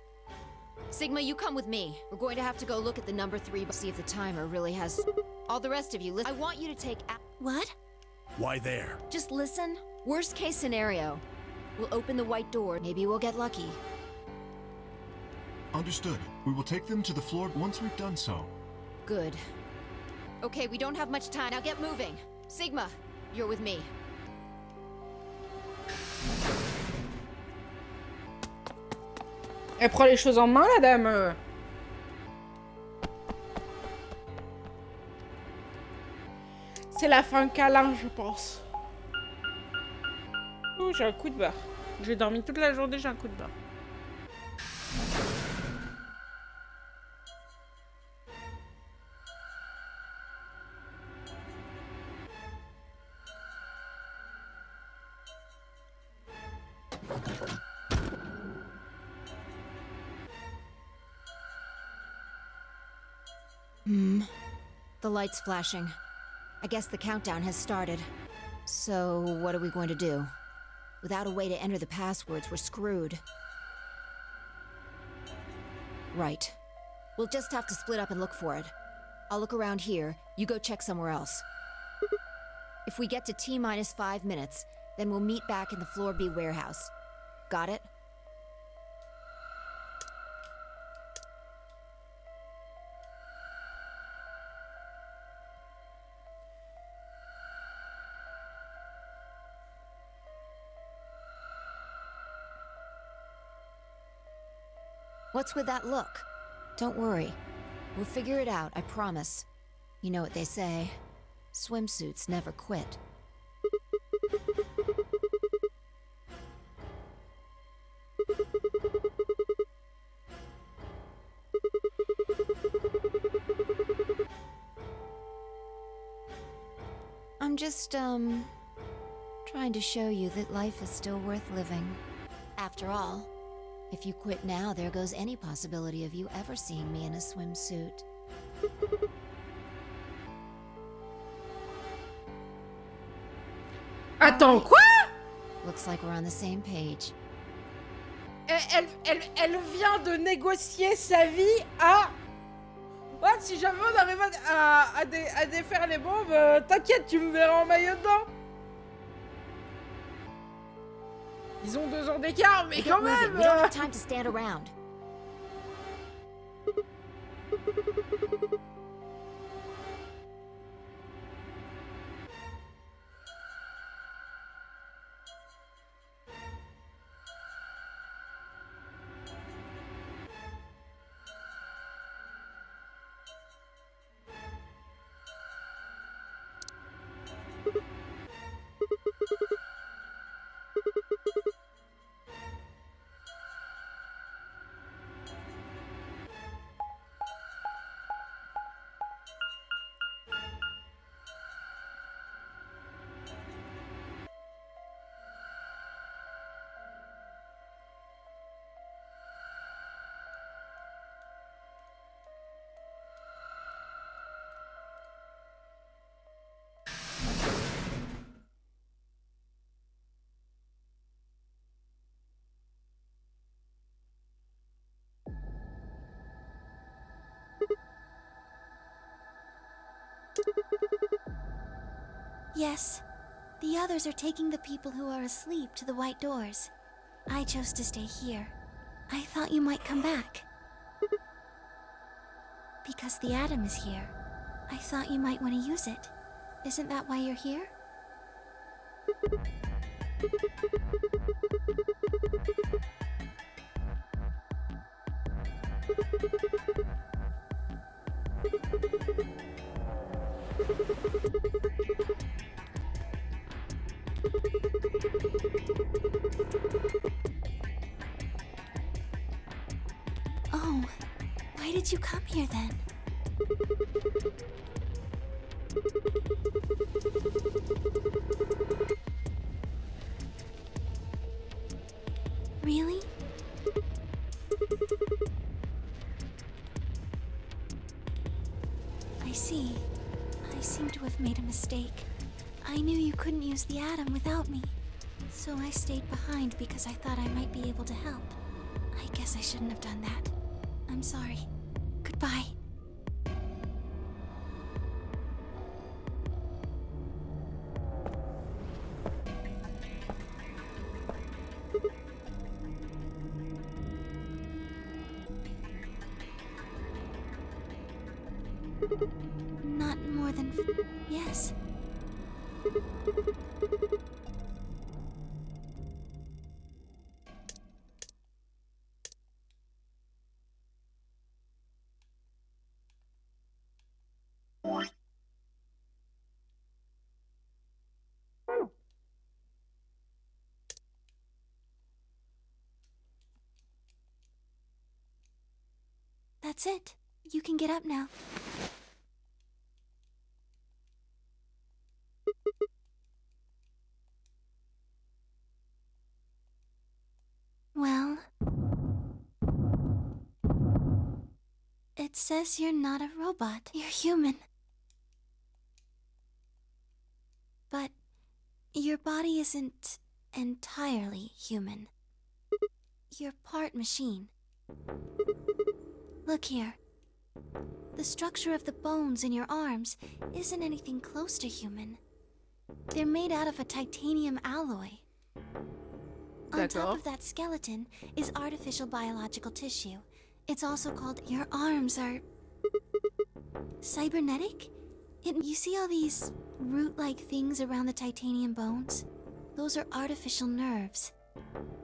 Sigma, you come with me. We're going to have to go look at the number 3, see if the timer really has... All the rest of you, listen. I want you to take... What? Why there? Just listen. Worst case scenario. We'll open the white door. Maybe we'll get lucky. Understood. We will take them to the floor once we've done so. Good. Okay, we don't have much time. Now get moving. Sigma, you're with me. Elle prend les choses en main, la dame. C'est la fin câlin, je pense. Oh, j'ai un coup de barre. J'ai dormi toute la journée, j'ai un coup de barre. The light's flashing. I guess the countdown has started. So, what are we going to do? Without a way to enter the passwords, we're screwed. Right. We'll just have to split up and look for it. I'll look around here, you go check somewhere else. If we get to T-minus 5 minutes, then we'll meet back in the Floor B warehouse. Got it? What's with that look? Don't worry. We'll figure it out, I promise. You know what they say. Swimsuits never quit. I'm just, trying to show you that life is still worth living. After all, if you quit now, there goes any possibility of you ever seeing me in a swimsuit. Attends, quoi? Looks like we're on the same page. Elle vient de négocier sa vie à... Ouais, si jamais on arrive à défaire les bombes, t'inquiète, tu me verras en maillot de bain. Ils ont 2 ans d'écart, mais quand même. We don't have time to stand around. Yes. The others are taking the people who are asleep to the white doors. I chose to stay here. I thought you might come back. Because the atom is here. I thought you might want to use it. Isn't that why you're here? Oh, why did you come here then? Really? I see. I seem to have made a mistake. I knew you couldn't use the atom without me. So I stayed behind because I thought I might be able to help. I guess I shouldn't have done that. I'm sorry. Goodbye. Not more than... Yes. That's it. You can get up now. It says you're not a robot. You're human. But your body isn't entirely human. You're part machine. Look here. The structure of the bones in your arms isn't anything close to human. They're made out of a titanium alloy. On top of that skeleton is artificial biological tissue. It's also called... Your arms are... cybernetic? You see all these root-like things around the titanium bones? Those are artificial nerves.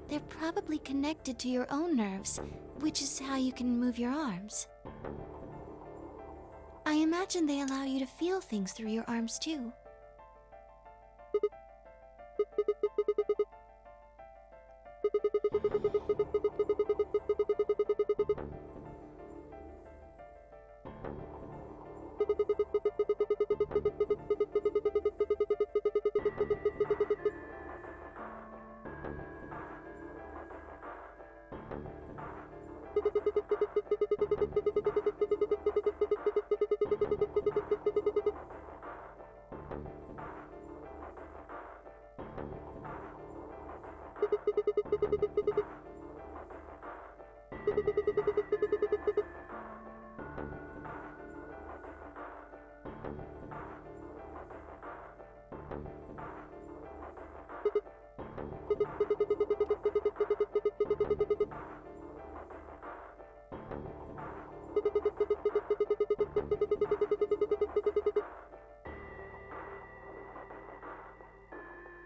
They're probably connected to your own nerves, which is how you can move your arms. I imagine they allow you to feel things through your arms too.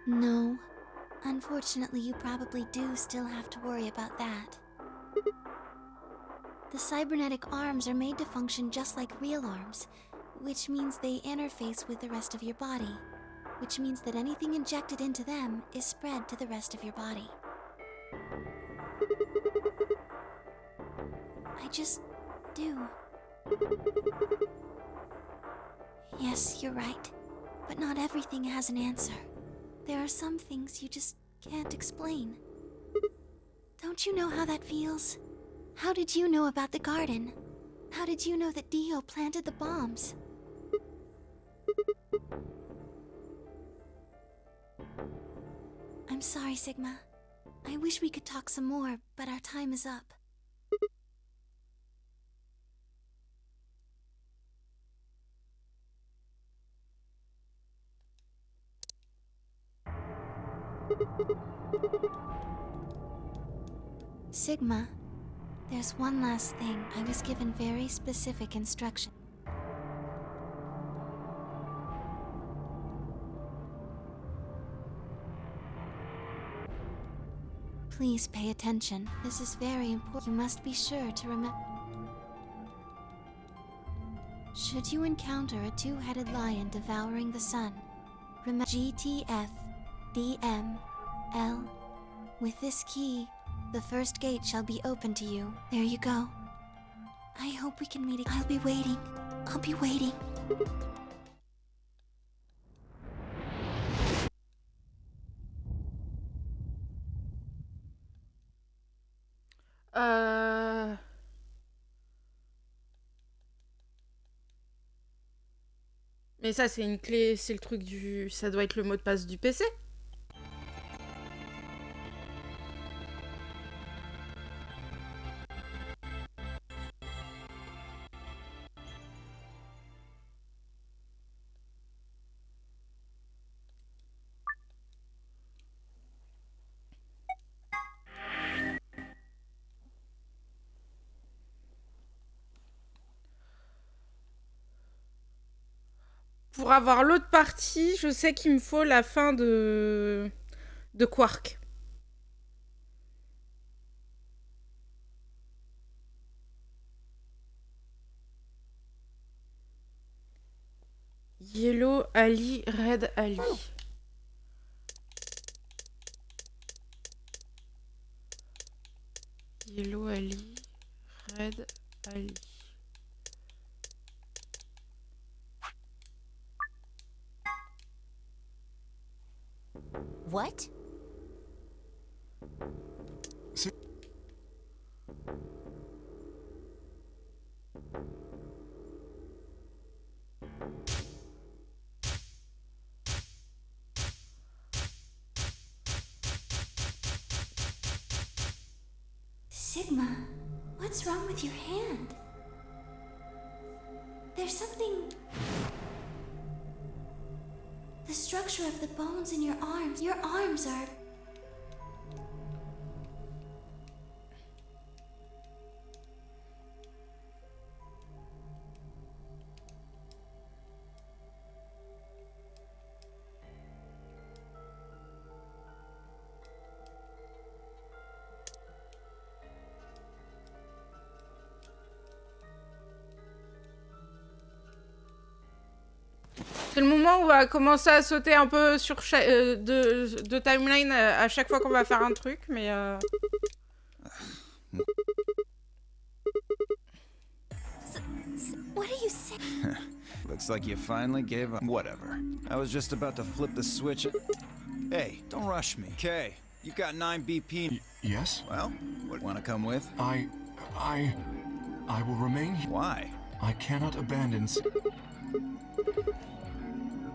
No. Unfortunately, you probably do still have to worry about that. The cybernetic arms are made to function just like real arms, which means they interface with the rest of your body, which means that anything injected into them is spread to the rest of your body. I just do. Yes, you're right, but not everything has an answer. There are some things you just can't explain. Don't you know how that feels? How did you know about the garden? How did you know that Dio planted the bombs? I'm sorry, Sigma. I wish we could talk some more, but our time is up. Sigma, there's one last thing. I was given very specific instruction. Please pay attention. This is very important. You must be sure to remember. Should you encounter a two-headed lion devouring the sun, remember GTF DM L. With this key, the first gate shall be open to you. There you go. I hope we can meet again. I'll be waiting. I'll be waiting. Mais ça, c'est une clé, c'est le truc du... Ça doit être le mot de passe du PC. Pour avoir l'autre partie, je sais qu'il me faut la fin de Quark. Yellow Ali, Red Ali. Yellow Ali, Red Ali. What? Sigma, what's wrong with your hand? There's something... The structure of the bones in your arms are... C'est le moment où on va commencer à sauter un peu sur de timeline à chaque fois qu'on va faire un truc, mais... What are you saying? Looks like you finally gave up. Whatever. I was just about to flip the switch. Hey, don't rush me. Okay, you've got 9 BP. Yes? Well, what, wanna come with? I will remain here. Why? I cannot abandon...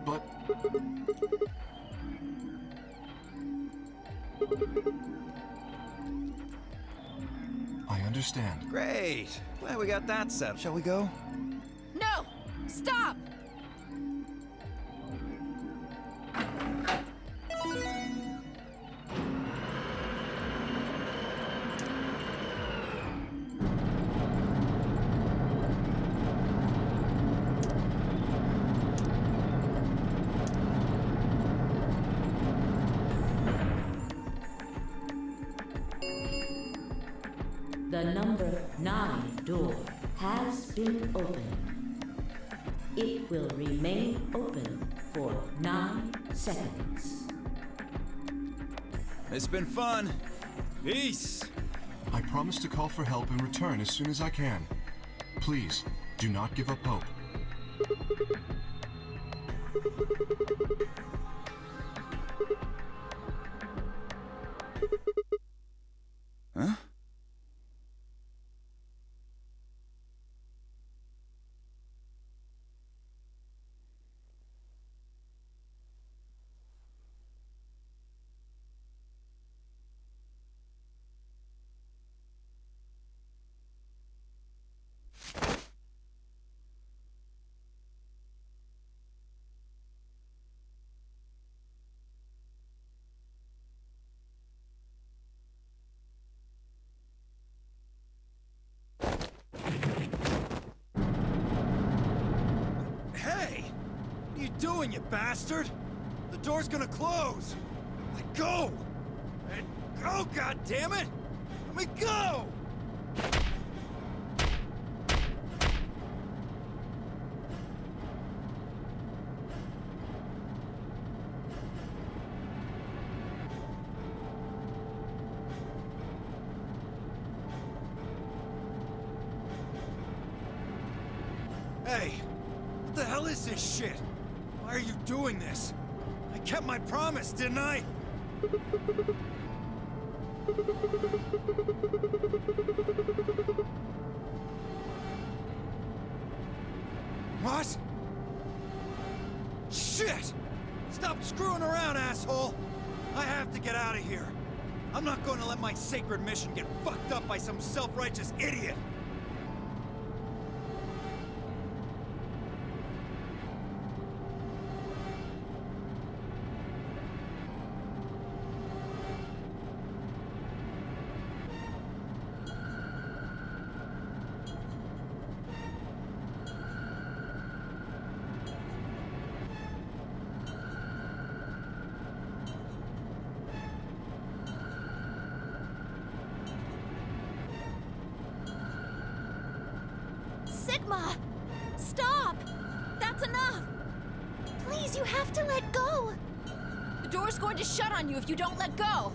But... I understand. Great. Glad we got that set. Shall we go? No! Stop! The number 9 door has been opened. It will remain open for 9 seconds. It's been fun. Peace. I promise to call for help and return as soon as I can. Please, do not give up hope. Huh? Hey! What are you doing, you bastard? The door's gonna close! Let go! Let go, goddammit! Let me go! Hey! What the hell is this shit? Why are you doing this? I kept my promise, didn't I? What? Shit! Stop screwing around, asshole! I have to get out of here. I'm not going to let my sacred mission get fucked up by some self-righteous idiot. Sigma! Stop! That's enough! Please, you have to let go! The door's going to shut on you if you don't let go!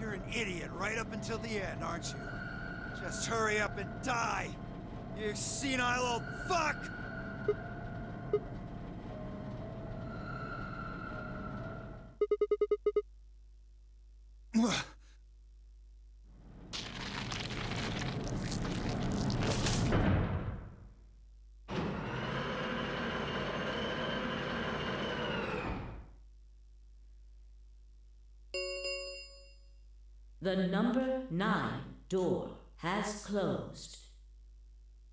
You're an idiot right up until the end, aren't you? Just hurry up and die! You senile old fuck! The number 9 door has closed.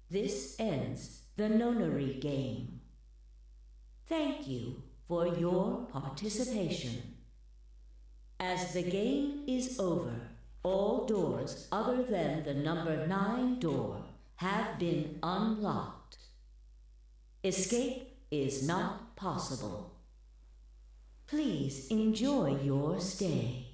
This ends the nonary game. Thank you for your participation. As the game is over, all doors other than the number 9 door have been unlocked. Escape is not possible. Please enjoy your stay.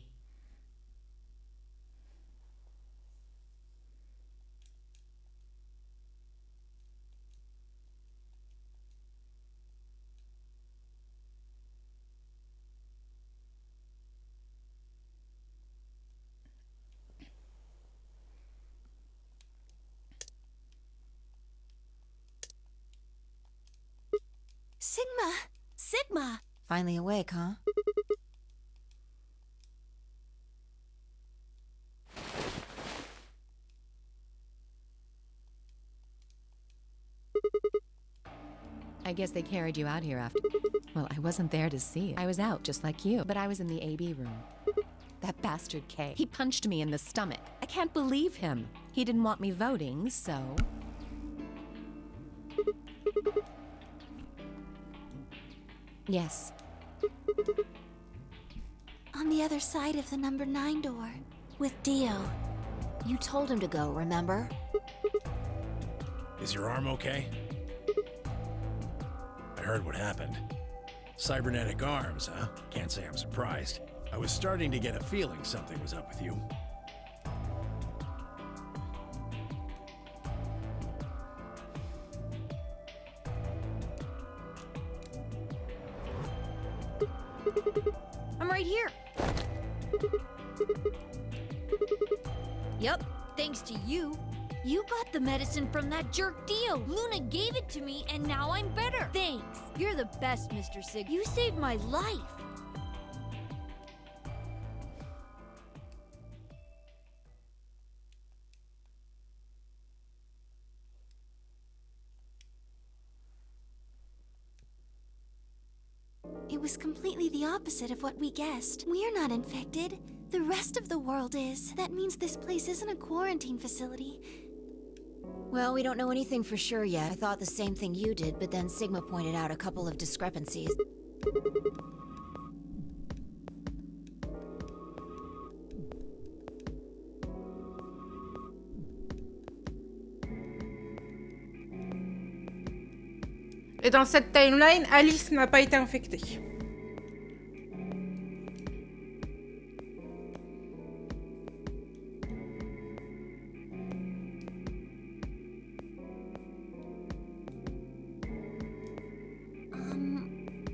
Sigma! Sigma! Finally awake, huh? I guess they carried you out here after. Well, I wasn't there to see it. I was out just like you, but I was in the AB room. That bastard K. He punched me in the stomach. I can't believe him. He didn't want me voting, so... Yes. On the other side of the number 9 door. With Dio. You told him to go, remember? Is your arm okay? I heard what happened. Cybernetic arms, huh? Can't say I'm surprised. I was starting to get a feeling something was up with you. I'm right here. Yep, thanks to you. You got the medicine from that jerk Dio. Luna gave it to me, and now I'm better. Thanks. You're the best, Mr. Sig. You saved my life. It was completely the opposite of what we guessed. We're not infected. The rest of the world is. That means this place isn't a quarantine facility. Well, we don't know anything for sure yet. I thought the same thing you did, but then Sigma pointed out a couple of discrepancies. Et dans cette timeline, Alice n'a pas été infectée.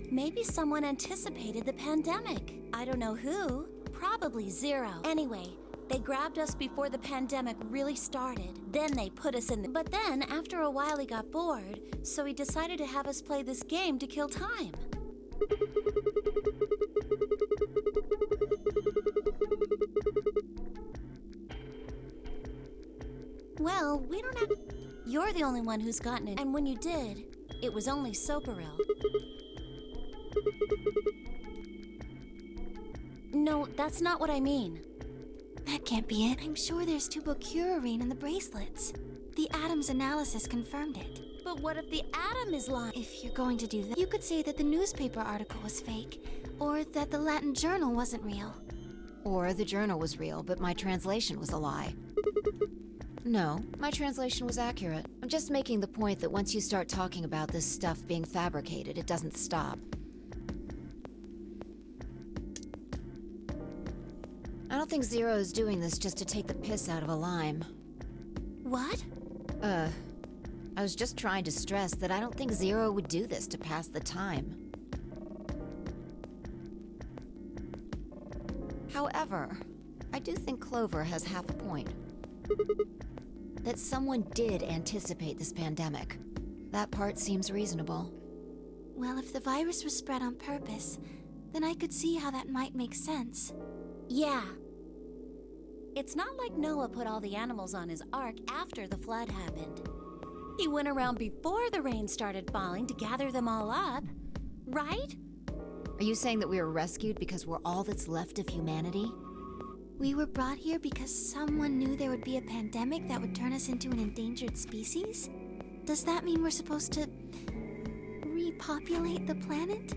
Maybe someone anticipated the pandemic. I don't know who. Probably Zero. Anyway, they grabbed us before the pandemic really started. Then they put us in the... But then, after a while, he got bored, so he decided to have us play this game to kill time. Well, we don't have... You're the only one who's gotten it, and when you did, it was only Soparil. No, that's not what I mean. That can't be it. I'm sure there's tubocurarine in the bracelets. The Adams analysis confirmed it. But what if the Atom is lying? If you're going to do that, you could say that the newspaper article was fake, or that the Latin journal wasn't real. Or the journal was real, but my translation was a lie. No, my translation was accurate. I'm just making the point that once you start talking about this stuff being fabricated, it doesn't stop. I don't think Zero is doing this just to take the piss out of a lime. What? I was just trying to stress that I don't think Zero would do this to pass the time. However, I do think Clover has half a point. That someone did anticipate this pandemic. That part seems reasonable. Well, if the virus was spread on purpose, then I could see how that might make sense. Yeah. It's not like Noah put all the animals on his ark after the flood happened. He went around before the rain started falling to gather them all up, right? Are you saying that we were rescued because we're all that's left of humanity? We were brought here because someone knew there would be a pandemic that would turn us into an endangered species? Does that mean we're supposed to repopulate the planet?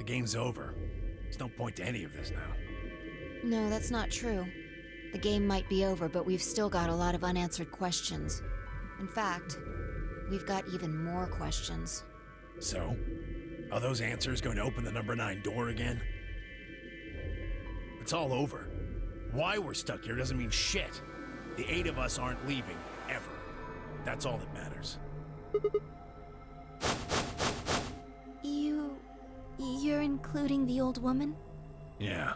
The game's over. There's no point to any of this now. No, that's not true. The game might be over, but we've still got a lot of unanswered questions. In fact, we've got even more questions. So? Are those answers going to open the number 9 door again? It's all over. Why we're stuck here doesn't mean shit. The 8 of us aren't leaving, ever. That's all that matters. You're including the old woman? Yeah.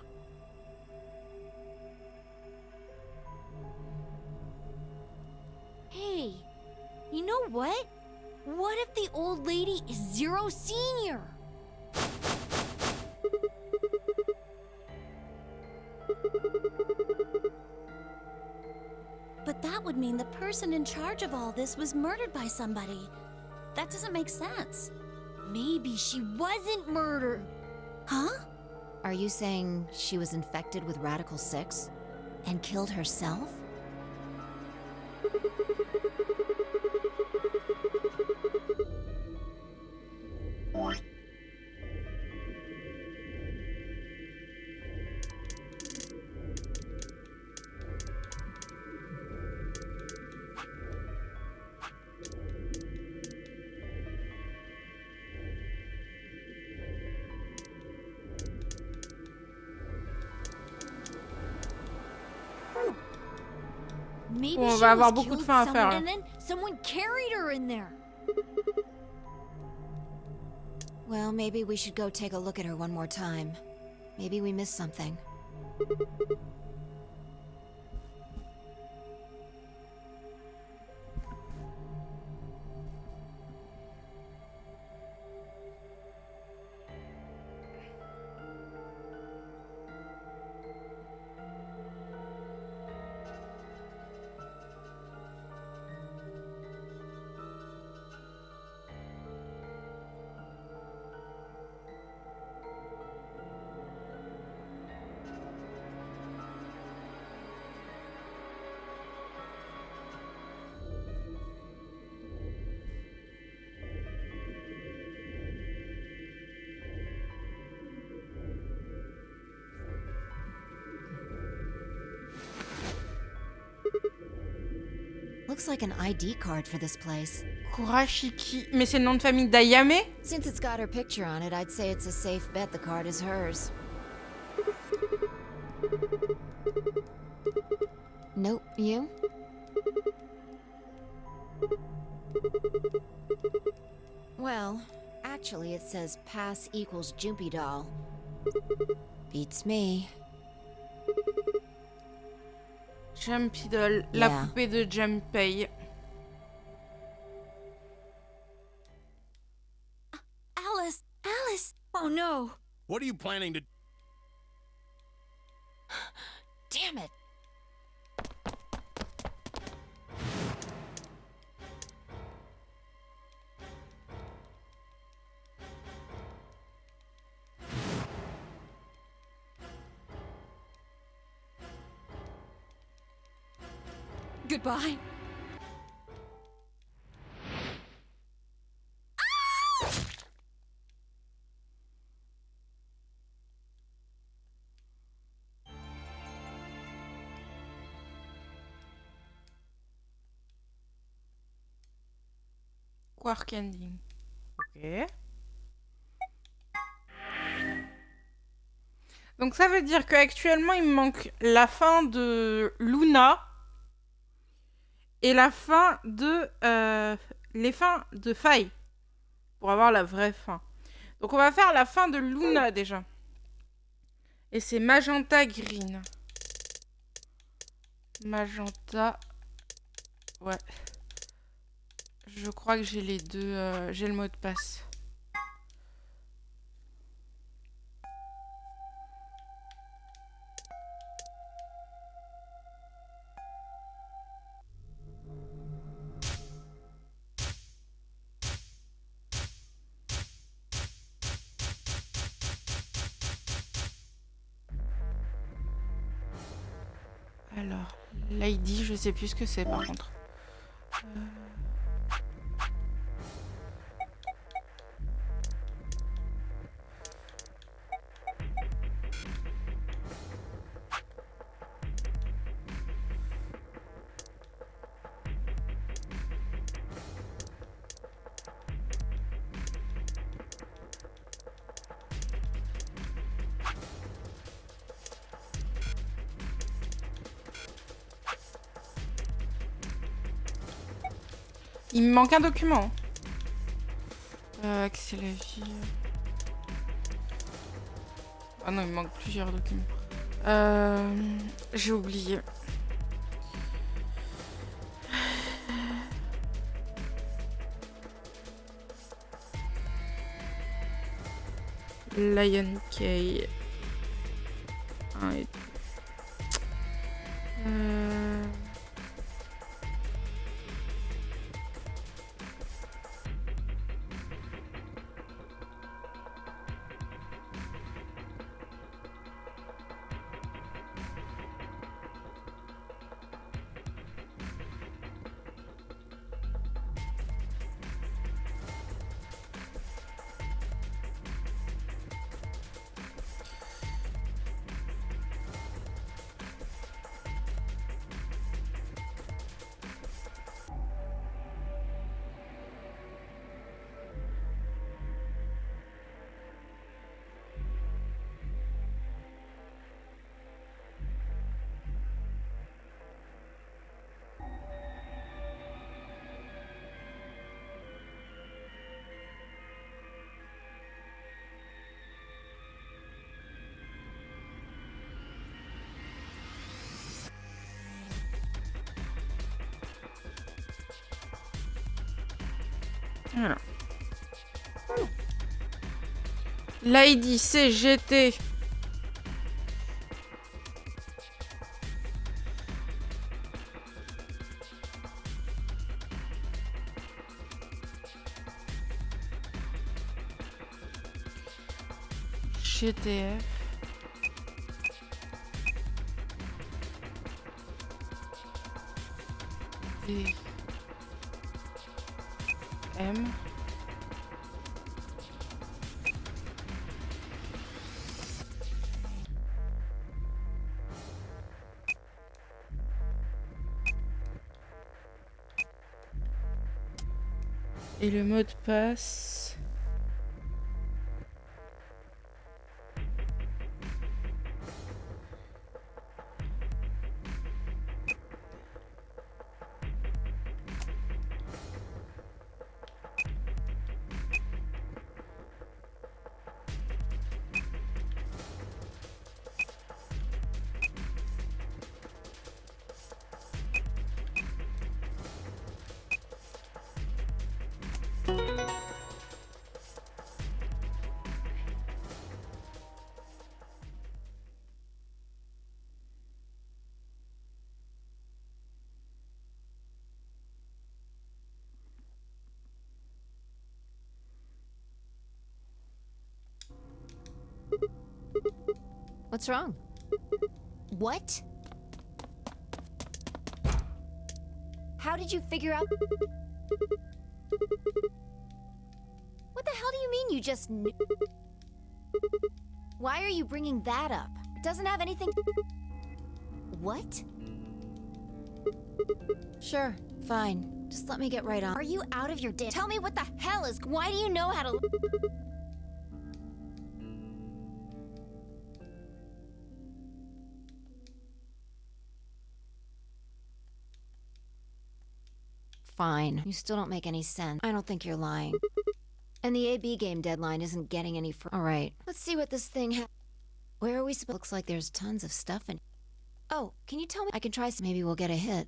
Hey, you know what? What if the old lady is Zero Senior? But that would mean the person in charge of all this was murdered by somebody. That doesn't make sense. Maybe she wasn't murdered. Huh? Are you saying she was infected with Radical 6 and killed herself? Maybe On she va avoir was beaucoup de killed fins à someone, faire, là. and then someone carried her in there. Well, maybe we should go take a look at her one more time. Maybe we missed something. Looks like an ID card for this place. Kurashiki. Mais c'est le nom de famille d'Ayame? Since it's got her picture on it, I'd say it's a safe bet the card is hers. Nope, you? Well, actually it says pass equals Jumpy doll. Beats me. Jumpy Doll, la Yeah. poupée de Junpei. Alice! Alice! Oh no! What are you planning to... Damn it! Goodbye. Quark ending. Ok. Donc ça veut dire qu'actuellement, il me manque la fin de Luna et la fin de... les fins de Faye. Pour avoir la vraie fin. Donc on va faire la fin de Luna déjà. Et c'est magenta green. Magenta... Ouais. Je crois que j'ai les deux... j'ai le mot de passe. Alors, Lady, je sais plus ce que c'est par contre. Il me manque un document. Que c'est la vie. Ah non, il me manque plusieurs documents. J'ai oublié. Lion K. 1 et 2. Voilà. L'ID c'est GT. GTF. D. M. Et le mot de passe. What's wrong? What? How did you figure out? What the hell do you mean you just knew? Why are you bringing that up? It doesn't have anything... What? Sure, fine. Just let me get right on. Are you out of your dick? Tell me what the hell is. Why do you know how to. Fine. You still don't make any sense. I don't think you're lying. And the AB game deadline isn't getting any All right, let's see what this thing Where are we supposed? Looks like there's tons of stuff in. Oh, can you tell me? I can try some. Maybe we'll get a hit.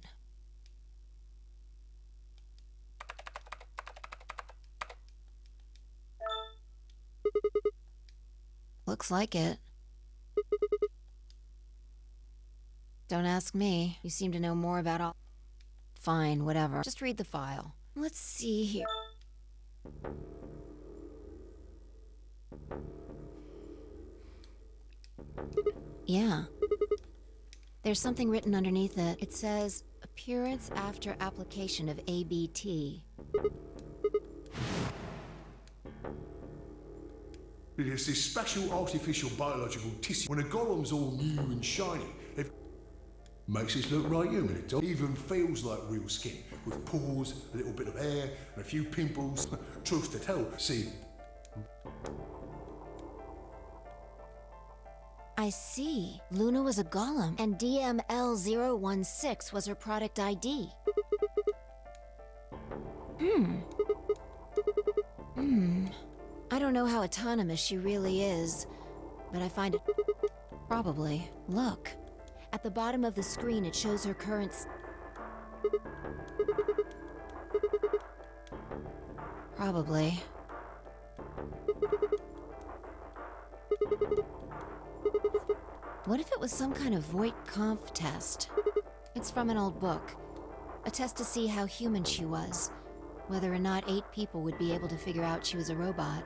Looks like it. Don't ask me. You seem to know more about all. Fine, whatever. Just read the file. Let's see here. Yeah. There's something written underneath it. It says, appearance after application of ABT. It's this special artificial biological tissue. When a golem's all new and shiny, it makes it look right human. It even feels like real skin, with pores, a little bit of hair, and a few pimples. Truth to tell, see. I see. Luna was a golem, and DML016 was her product ID. I don't know how autonomous she really is, but I find it... Probably. Look. At the bottom of the screen, it shows her current... Probably. What if it was some kind of Voight-Kampff test? It's from an old book. A test to see how human she was. Whether or not 8 people would be able to figure out she was a robot.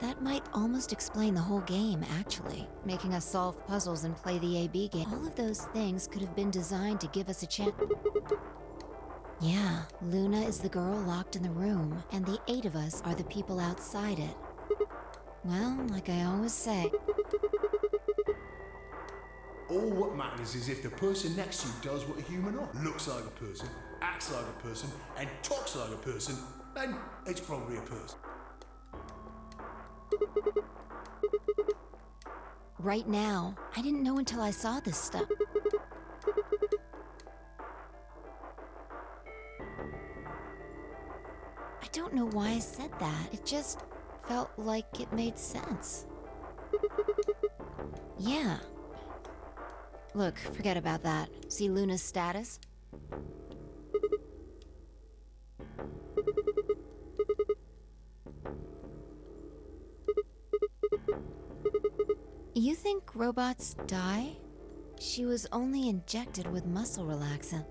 That might almost explain the whole game, actually. Making us solve puzzles and play the AB game. All of those things could have been designed to give us a chance. Yeah, Luna is the girl locked in the room, and the 8 of us are the people outside it. Well, like I always say... All what matters is if the person next to you does what a human ought. Looks like a person, acts like a person, and talks like a person, then it's probably a person. Right now, I didn't know until I saw this stuff. I don't know why I said that. It just felt like it made sense. Yeah. Look, forget about that. See Luna's status? You think robots die? She was only injected with muscle relaxant.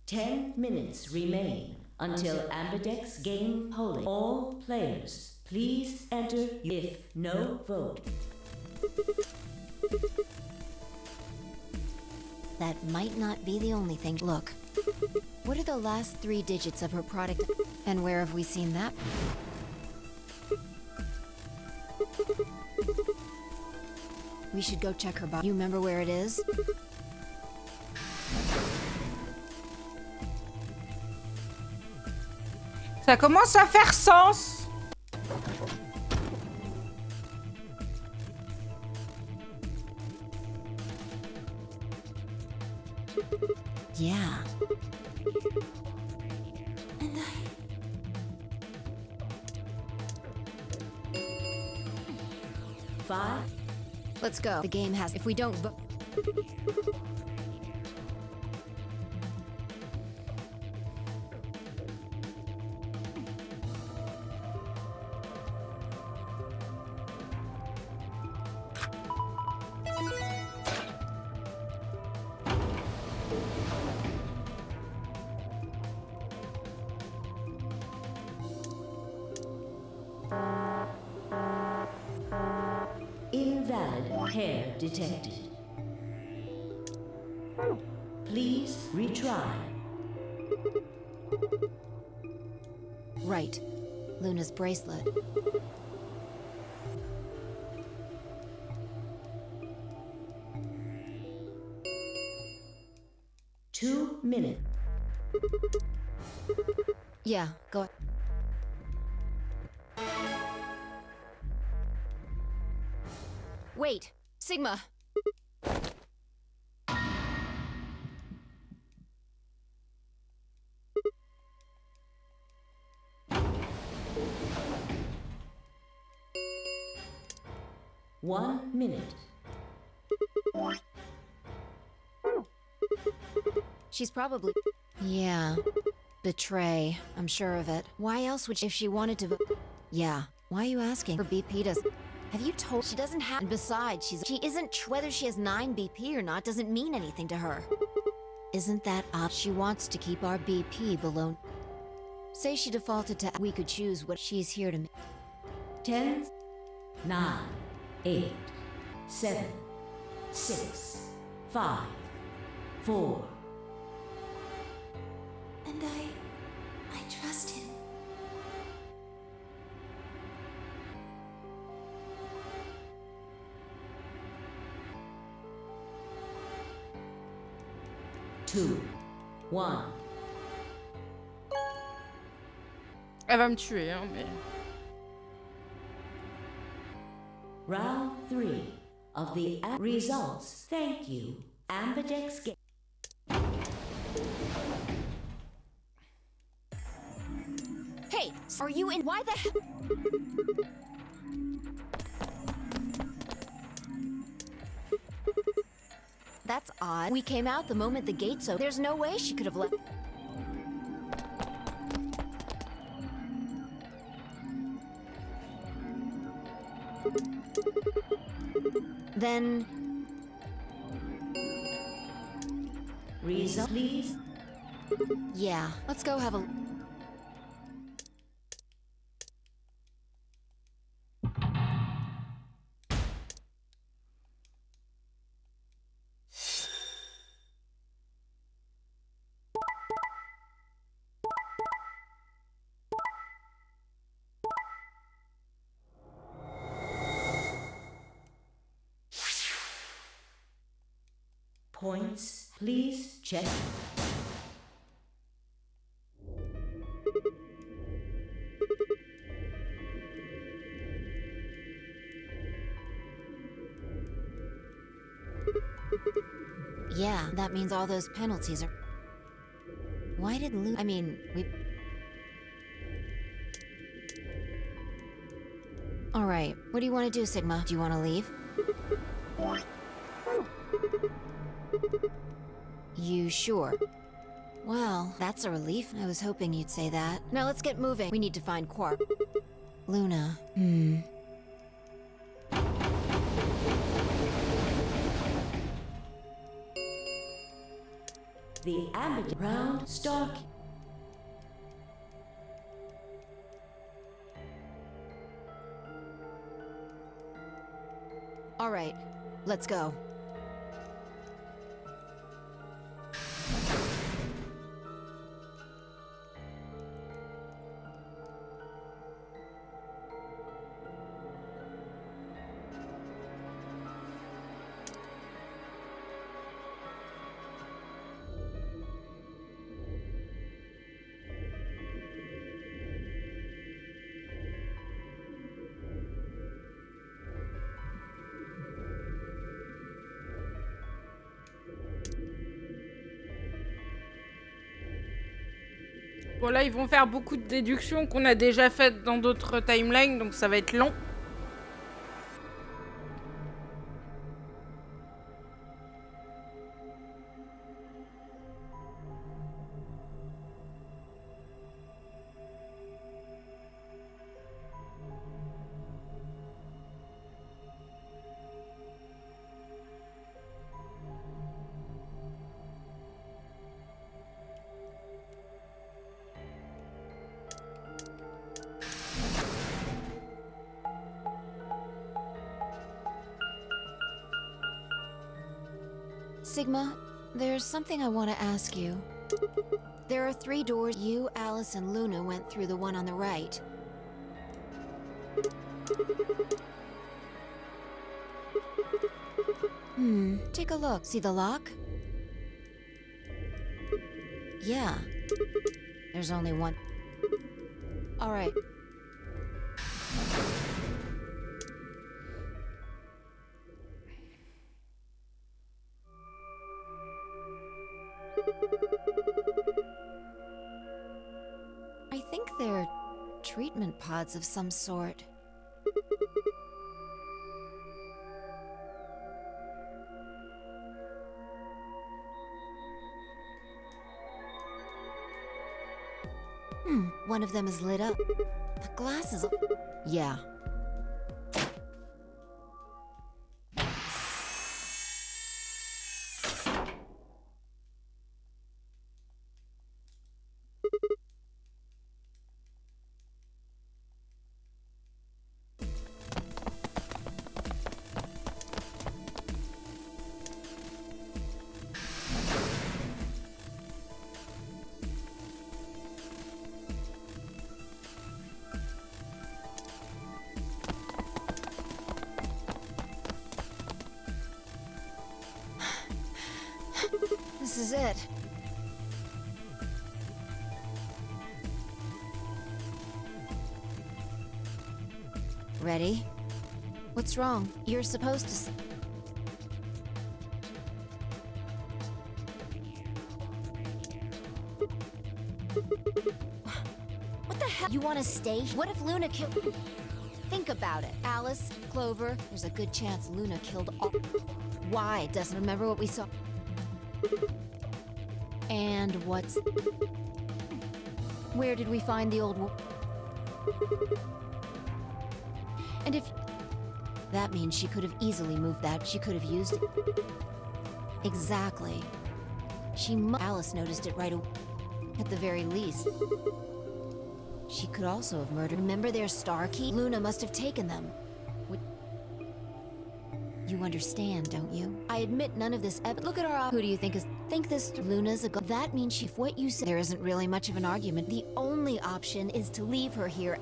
10 minutes remain until Ambidex game polling. All players, please enter if no vote. That might not be the only thing. Look, what are the last 3 digits of her product, and where have we seen that? We should go check her box. You remember where it is? Ça commence à faire sens. Yeah. And Five. Let's go. The game has... If we don't vote... Invalid hair detected. Please retry. Right. Luna's bracelet. minute. Yeah, go. Wait, Sigma. One minute. She's probably... Yeah. Betray. I'm sure of it. Why else would she, if she wanted to... Yeah. Why are you asking? Her BP does... Have you told... She doesn't have... And besides, she isn't... Whether she has 9 BP or not doesn't mean anything to her. Isn't that odd? She wants to keep our BP below... Say she defaulted to... We could choose what she's here to... 10, 9, 8, 7, 6, 5, 4. And I trust him. Two, 1. Elle va me tuer, hein, mais... Round 3 of the results. Thank you. Ambidex game. Hey, are you in... Why the hell... That's odd. We came out the moment the gates opened. There's no way she could have left... Then... Result, please. Yeah, let's go have a... Points, please check. Yeah, that means all those penalties are... Why did Lou... I mean, we... Alright, what do you want to do, Sigma? Do you want to leave? You sure? Well, that's a relief. I was hoping you'd say that. Now let's get moving. We need to find Quark. Luna. The ambient round start. Alright, let's go. Bon là ils vont faire beaucoup de déductions qu'on a déjà faites dans d'autres timelines, donc ça va être long. Sigma, there's something I want to ask you. There are 3 doors. You, Alice, and Luna went through the one on the right. Take a look. See the lock? Yeah. There's only one. All right. I think they're treatment pods of some sort. One of them is lit up. The glass is... Yeah. This is it. Ready? What's wrong? You're supposed to... What the hell? You want to stay? What if Luna killed... Think about it. Alice, Clover, there's a good chance Luna killed all... Why? Doesn't remember what we saw. And what's... Where did we find the old... And if... That means she could have easily moved that. She could have used it. Exactly. Alice noticed it right away. At the very least. She could also have murdered... Remember their star key? Luna must have taken them. You understand, don't you? I admit none of this look at our... Who do you think is... Think this through. Luna's a... That means she... What you said... There isn't really much of an argument. The only option is to leave her here.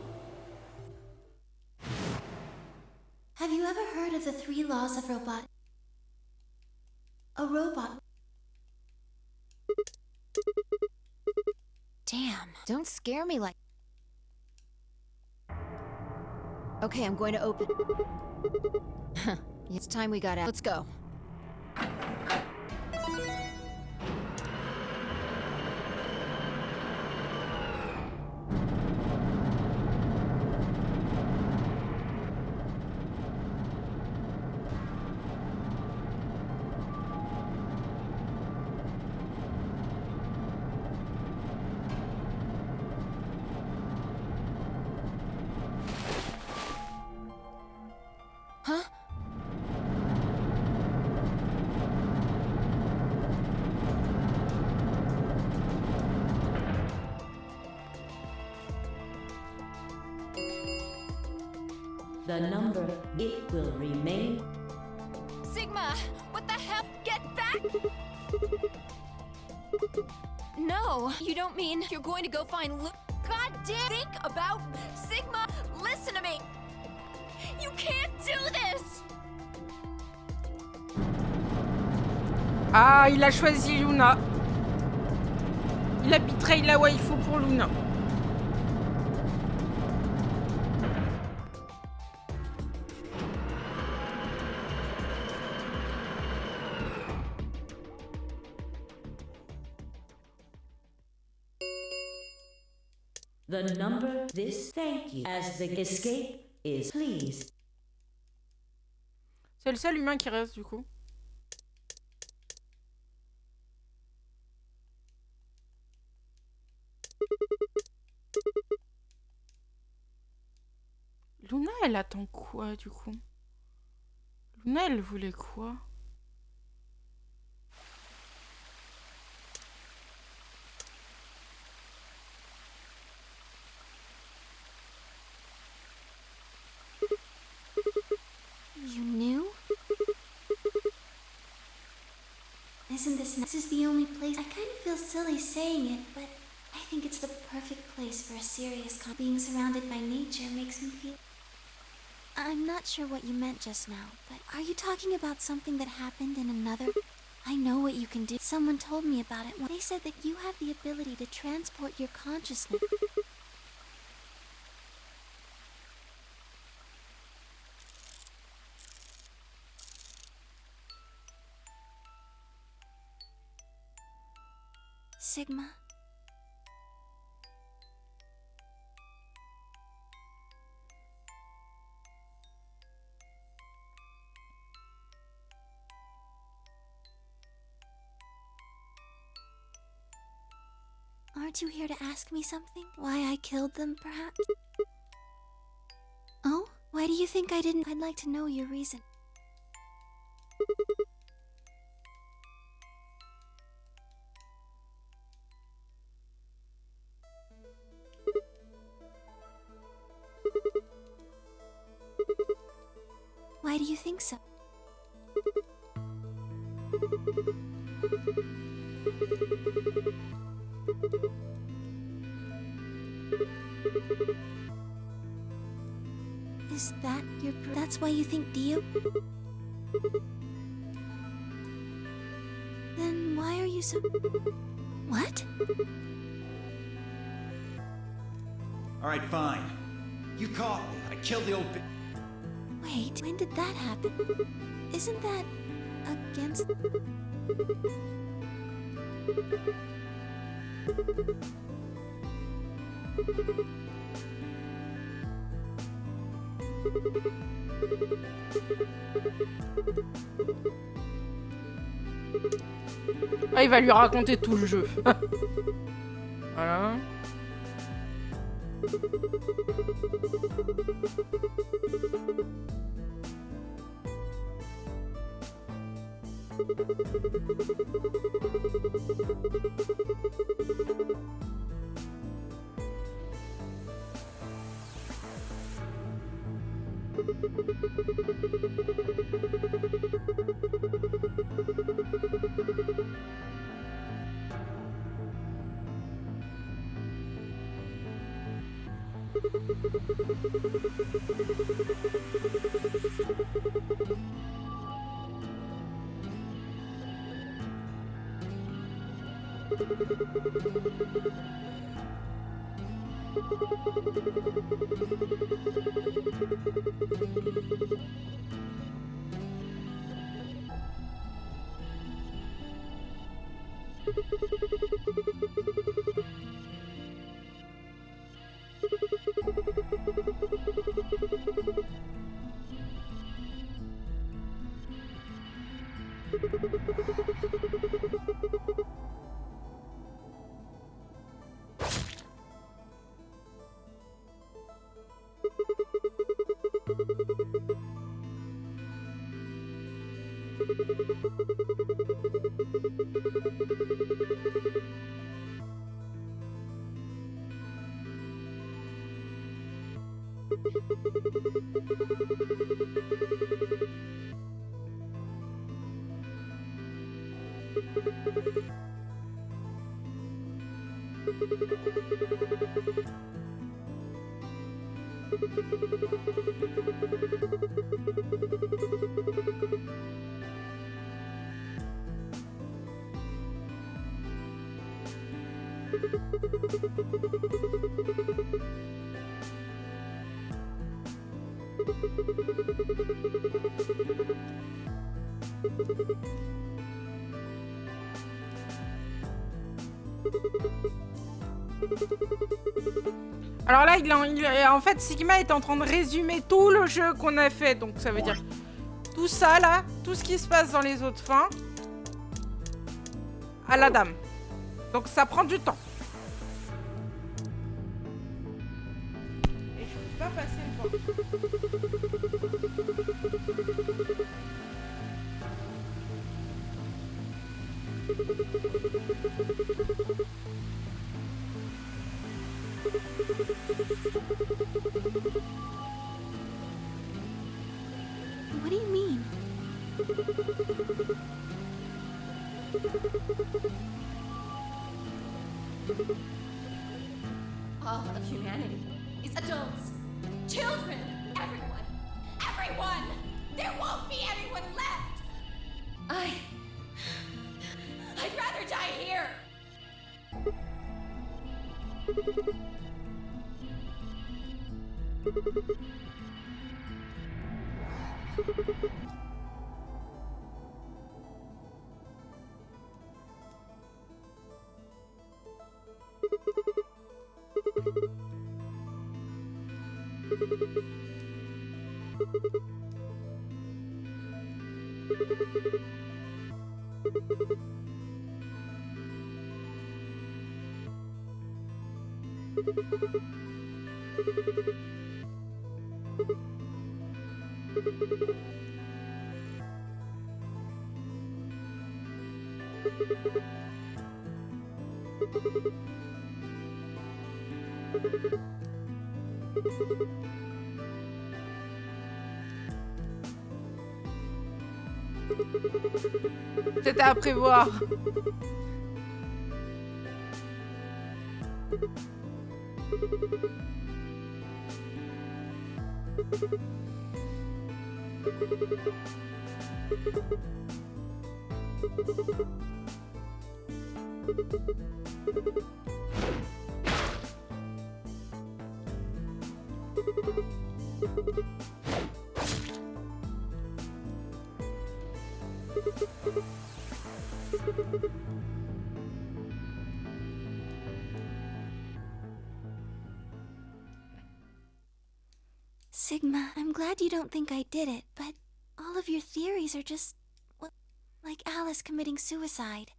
Have you ever heard of the 3 laws of robot? A robot... Damn. Don't scare me like... Okay, I'm going to open... It's time we got out. Let's go. Huh? The number, it will remain. Sigma! What the hell? Get back! No, you don't mean you're going to go find Luke. God damn! Think about Sigma! Listen to me! You can't do this! Ah, il a choisi Luna. Il a betray la waifu pour Luna. The number, this, thank you. As the escape is please. C'est le seul humain qui reste du coup. Luna, elle attend quoi du coup? Luna, elle voulait quoi? You knew? Isn't this is the only place... I kind of feel silly saying it, but I think it's the perfect place for a serious Being surrounded by nature makes me feel... I'm not sure what you meant just now, but are you talking about something that happened in another... I know what you can do. Someone told me about it. They said that you have the ability to transport your consciousness. Sigma. Aren't you here to ask me something? Why I killed them, perhaps? Oh? Why do you think I didn't? I'd like to know your reason. Why do you think so? Is that your that's why you think Dio? Then why are you so... What? Alright, fine. You caught me. I killed the old bitch. Wait, when did that happen? Isn't that against... Ah, il va lui raconter tout le jeu. Voilà. Alors là, en fait, Sigma est en train de résumer tout le jeu qu'on a fait. Donc ça veut dire tout ça là, tout ce qui se passe dans les autres fins, à la dame. Donc ça prend du temps. Et je peux pas passer le temps. What do you mean? All of humanity is adults, children, everyone. Everyone! There won't be anyone left! C'était à prévoir. Sigma, I'm glad you don't think I did it, but all of your theories are just, well, like Alice committing suicide.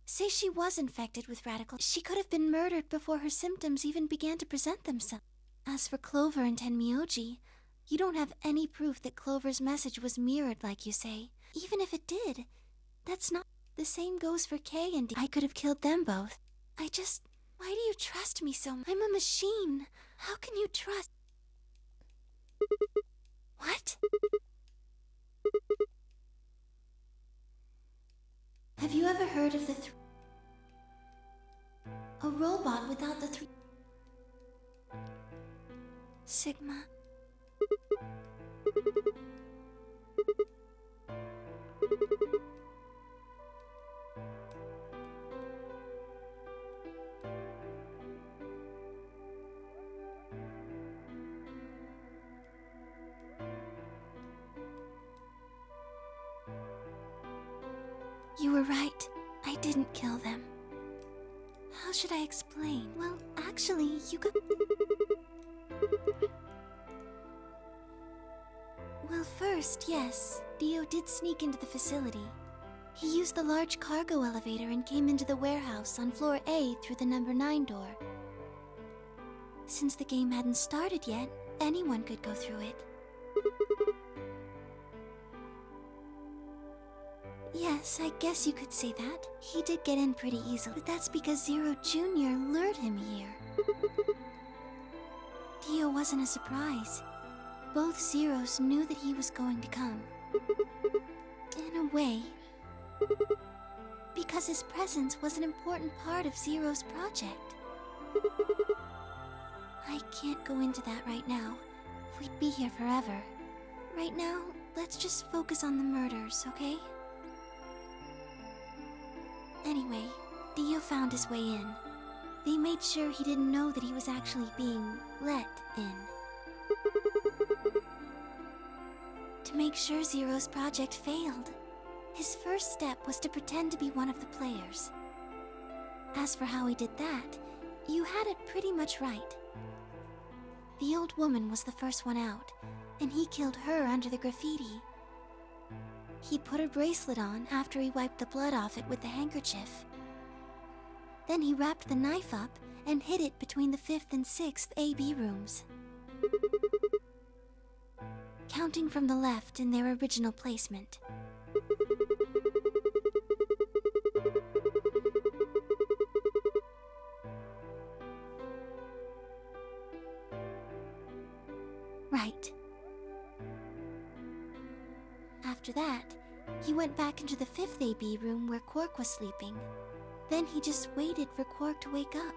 Say she was infected with radical. She could have been murdered before her symptoms even began to present themselves. As for Clover and Tenmyoji, you don't have any proof that Clover's message was mirrored like you say. Even if it did, that's not... The same goes for Kay and D. I could have killed them both. Why do you trust me so much? I'm a machine. How can you trust... What? Have you ever heard of the a robot without the Sigma? You were right. I didn't kill them. How should I explain? Well, actually, you could... Well, first, yes, Dio did sneak into the facility. He used the large cargo elevator and came into the warehouse on floor A through the number 9 door. Since the game hadn't started yet, anyone could go through it. Yes, I guess you could say that. He did get in pretty easily, but that's because Zero Jr. lured him here. Dio wasn't a surprise. Both Zeros knew that he was going to come. In a way. Because his presence was an important part of Zero's project. I can't go into that right now. We'd be here forever. Right now, let's just focus on the murders, okay? Anyway, Dio found his way in. They made sure he didn't know that he was actually being let in. To make sure Zero's project failed, his first step was to pretend to be one of the players. As for how he did that, you had it pretty much right. The old woman was the first one out, and he killed her under the graffiti. He put her bracelet on after he wiped the blood off it with the handkerchief. Then he wrapped the knife up and hid it between the 5th and 6th AB rooms. Counting from the left in their original placement. Right. After that, he went back into the 5th AB room where Quark was sleeping. Then he just waited for Quark to wake up.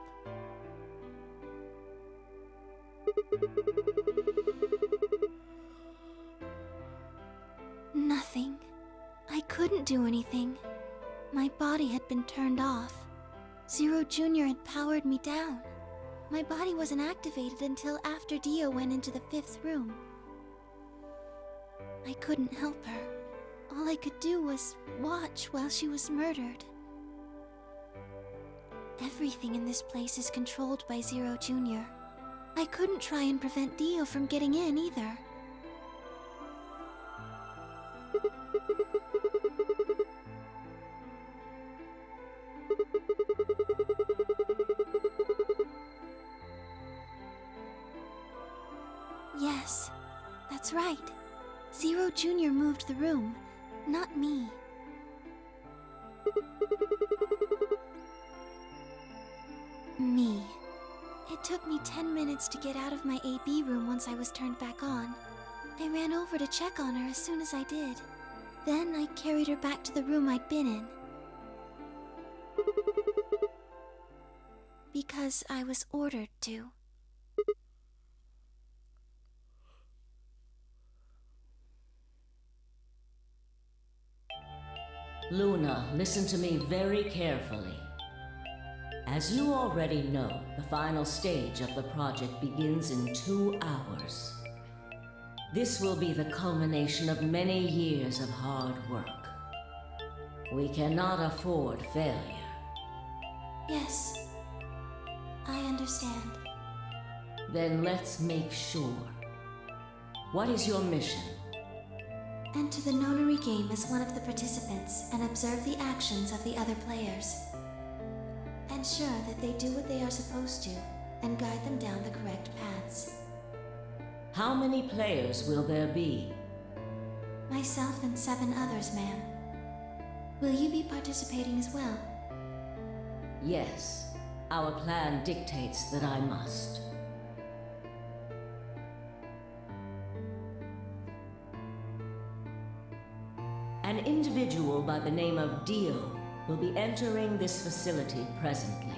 Nothing. I couldn't do anything. My body had been turned off. Zero Jr. had powered me down. My body wasn't activated until after Dio went into the 5th room. I couldn't help her. All I could do was watch while she was murdered. Everything in this place is controlled by Zero Jr. I couldn't try and prevent Dio from getting in either. Yes, that's right. Zero Jr. moved the room, not me. Me. It took me 10 minutes to get out of my AB room once I was turned back on. I ran over to check on her as soon as I did. Then I carried her back to the room I'd been in. Because I was ordered to. Luna, listen to me very carefully. As you already know, the final stage of the project begins in 2 hours. This will be the culmination of many years of hard work. We cannot afford failure. Yes, I understand. Then let's make sure. What is your mission? Enter the nonary game as one of the participants and observe the actions of the other players. Ensure that they do what they are supposed to and guide them down the correct paths. How many players will there be? Myself and 7 others, ma'am. Will you be participating as well? Yes. Our plan dictates that I must. An individual by the name of Dio will be entering this facility presently.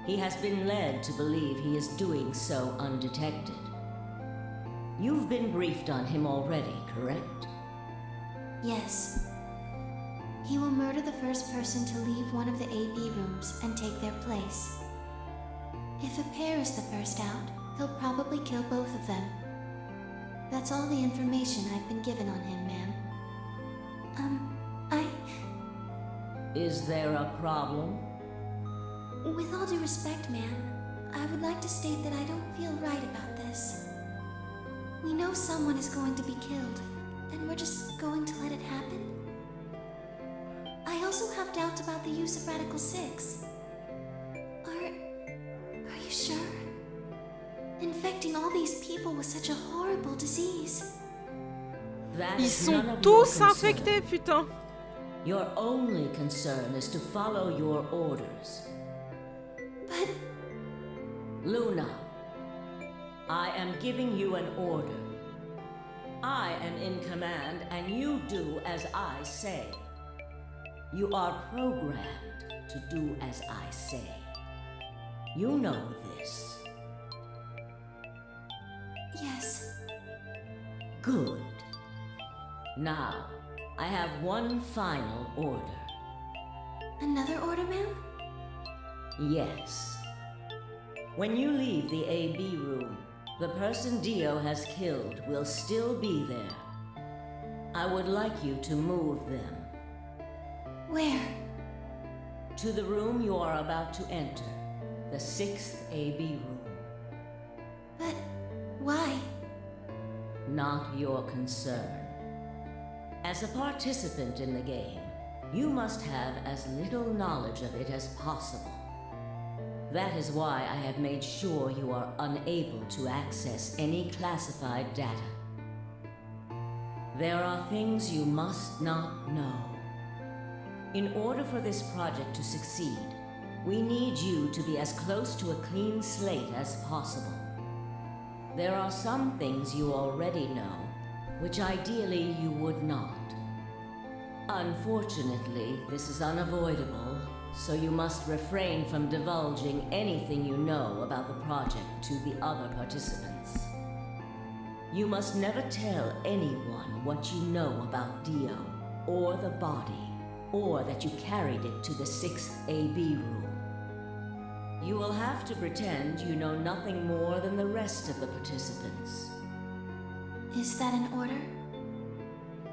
He has been led to believe he is doing so undetected. You've been briefed on him already, correct? Yes. He will murder the first person to leave one of the AB rooms and take their place. If a pair is the first out, he'll probably kill both of them. That's all the information I've been given on him, ma'am. Is there a problem? With all due respect, ma'am, I would like to state that I don't feel right about this. We know someone is going to be killed, and we're just going to let it happen? I also have doubts about the use of Radical 6. Are you sure? Infecting all these people with such a horrible disease. Ils sont tous infectés, putain. Your only concern is to follow your orders. But... Luna, I am giving you an order. I am in command, and you do as I say. You are programmed to do as I say. You know this. Yes. Good. Now, I have one final order. Another order, ma'am? Yes. When you leave the AB room, the person Dio has killed will still be there. I would like you to move them. Where? To the room you are about to enter, the 6th AB room. But why? Not your concern. As a participant in the game, you must have as little knowledge of it as possible. That is why I have made sure you are unable to access any classified data. There are things you must not know. In order for this project to succeed, we need you to be as close to a clean slate as possible. There are some things you already know, which ideally you would not. Unfortunately, this is unavoidable, so you must refrain from divulging anything you know about the project to the other participants. You must never tell anyone what you know about Dio, or the body, or that you carried it to the 6th AB room. You will have to pretend you know nothing more than the rest of the participants. Is that an order?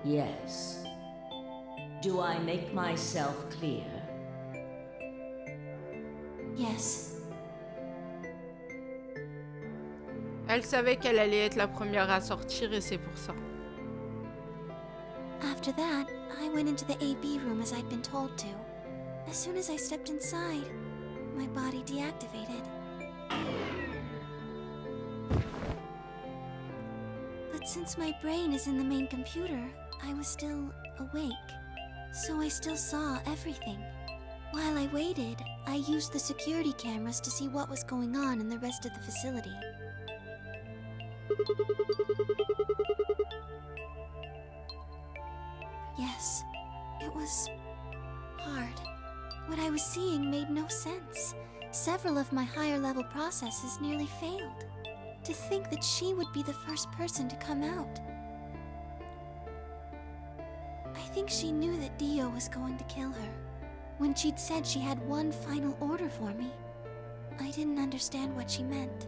Yes. Do I make myself clear? Yes. Elle savait qu'elle allait être la première à sortir et c'est pour ça. After that, I went into the AB room as I'd been told to. As soon as I stepped inside, my body deactivated. But since my brain is in the main computer, I was still awake. So I still saw everything. While I waited, I used the security cameras to see what was going on in the rest of the facility. Yes, it was hard. What I was seeing made no sense. Several of my higher level processes nearly failed. To think that she would be the first person to come out. I think she knew that Dio was going to kill her. When she'd said she had one final order for me, I didn't understand what she meant.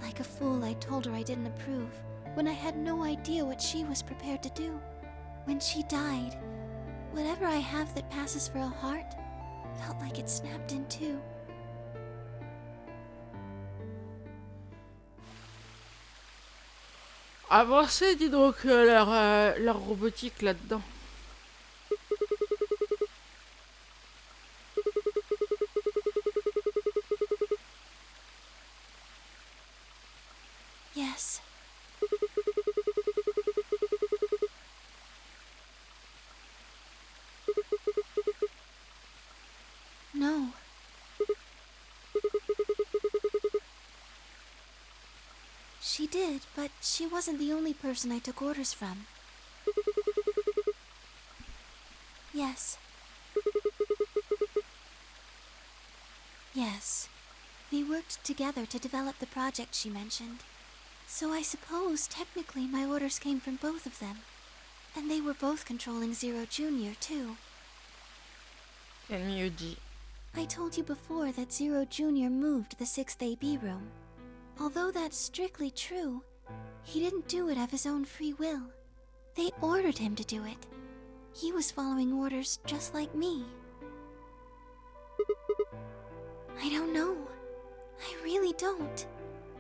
Like a fool, I told her I didn't approve, when I had no idea what she was prepared to do. When she died, whatever I have that passes for a heart felt like it snapped in two. Avancez, dis donc, leur robotique là-dedans. Yes. No. She did, but she wasn't the only person I took orders from. Yes. Yes. We worked together to develop the project she mentioned. So I suppose technically my orders came from both of them. And they were both controlling Zero Jr. too. Quel mieux dit. I told you before that Zero Jr. moved the 6th AB room. Although that's strictly true, he didn't do it of his own free will. They ordered him to do it. He was following orders just like me. I don't know. I really don't.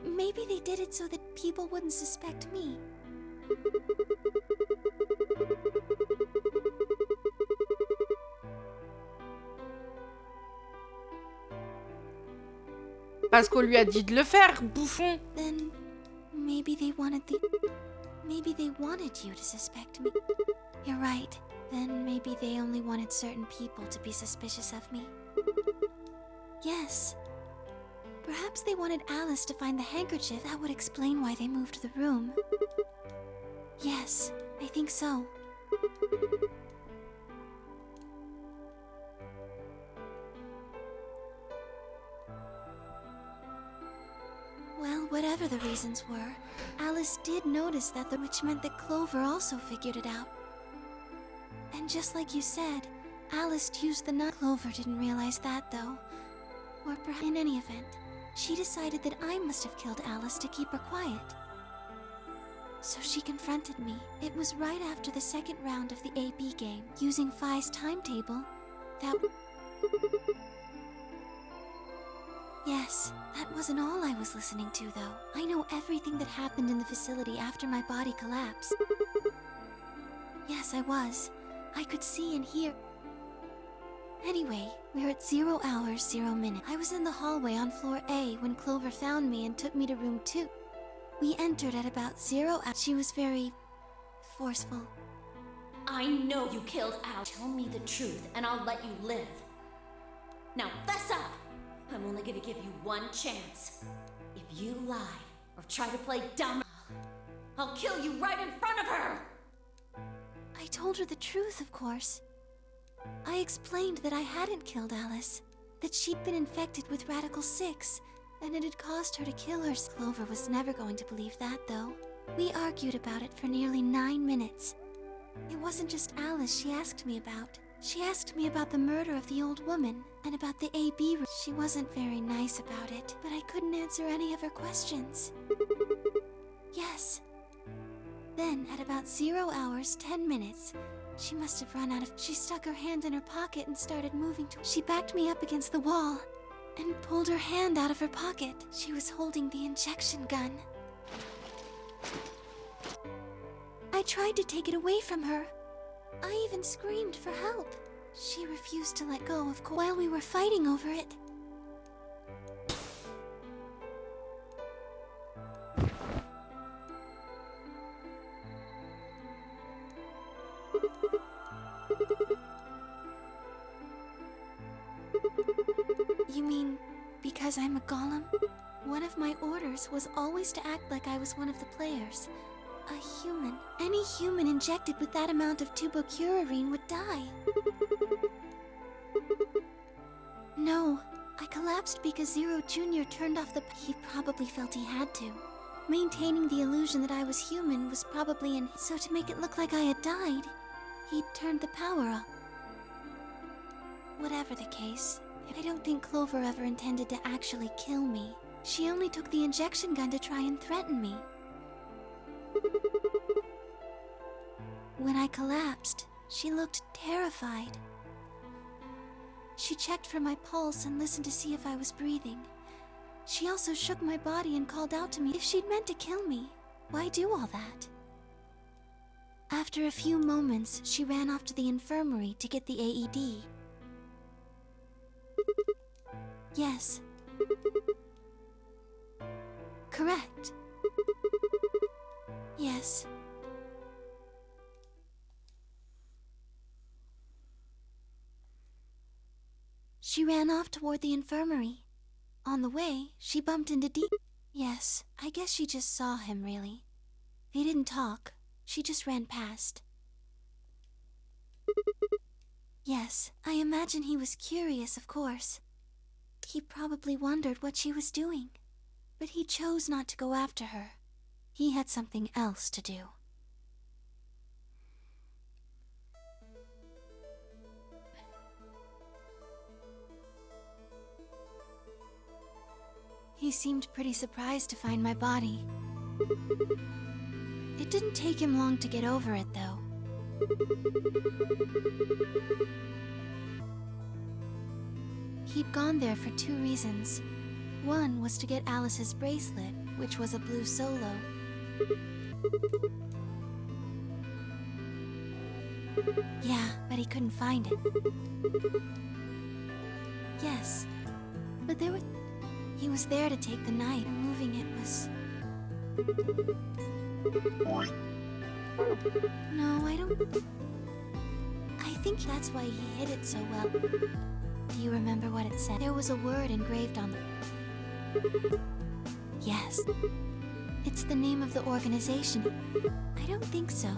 Maybe they did it so that people wouldn't suspect me. Parce qu'on lui a dit de le faire, bouffon. Then maybe they wanted you to suspect me. You're right. Then maybe they only wanted certain people to be suspicious of me. Yes. Perhaps they wanted Alice to find the handkerchief. That would explain why they moved the room. Yes, I think so. Well, whatever the reasons were, Alice did notice that which meant that Clover also figured it out. And just like you said, Alice used the knife. Clover didn't realize that, though. Or perhaps in any event, she decided that I must have killed Alice to keep her quiet. So she confronted me. It was right after the second round of the AB game, using Phi's timetable, that... Yes, that wasn't all I was listening to, though. I know everything that happened in the facility after my body collapsed. Yes, I was. I could see and hear... Anyway, we're at 0 hours, 0 minutes. I was in the hallway on floor A when Clover found me and took me to room 2. We entered at about 0 hours. She was very... forceful. I know you killed Al. Tell me the truth, and I'll let you live. Now, fess up! I'm only gonna give you one chance. If you lie, or try to play dumb, I'll kill you right in front of her! I told her the truth, of course. I explained that I hadn't killed Alice, that she'd been infected with Radical 6, and it had caused her to kill her. Clover was never going to believe that, though. We argued about it for nearly 9 minutes. It wasn't just Alice she asked me about. She asked me about the murder of the old woman and about the AB room. She wasn't very nice about it, but I couldn't answer any of her questions. Yes. Then, at about 0 hours, 10 minutes, she must have run out of... She stuck her hand in her pocket and started moving to... She backed me up against the wall and pulled her hand out of her pocket. She was holding the injection gun. I tried to take it away from her. I even screamed for help. She refused to let go, of course, while we were fighting over it. You mean because I'm a golem? One of my orders was always to act like I was one of the players. A human. Any human injected with that amount of tubocurarine would die. No, I collapsed because Zero Jr. turned off the... He probably felt he had to. Maintaining the illusion that I was human was probably in... So to make it look like I had died, he turned the power off. Whatever the case, I don't think Clover ever intended to actually kill me. She only took the injection gun to try and threaten me. When I collapsed, she looked terrified. She checked for my pulse and listened to see if I was breathing. She also shook my body and called out to me. If she'd meant to kill me, why do all that? After a few moments, she ran off to the infirmary to get the AED. Yes. Correct. Yes. She ran off toward the infirmary. On the way, she bumped into D. Yes, I guess she just saw him, really. They didn't talk. She just ran past. Yes, I imagine he was curious, of course. He probably wondered what she was doing. But he chose not to go after her. He had something else to do. He seemed pretty surprised to find my body. It didn't take him long to get over it, though. He'd gone there for 2 reasons. One was to get Alice's bracelet, which was a blue solo. Yeah, but he couldn't find it. Yes, but there were... He was there to take the knife. Removing it was... No, I don't... I think that's why he hid it so well. Do you remember what it said? There was a word engraved on the... Yes. It's the name of the organization. I don't think so.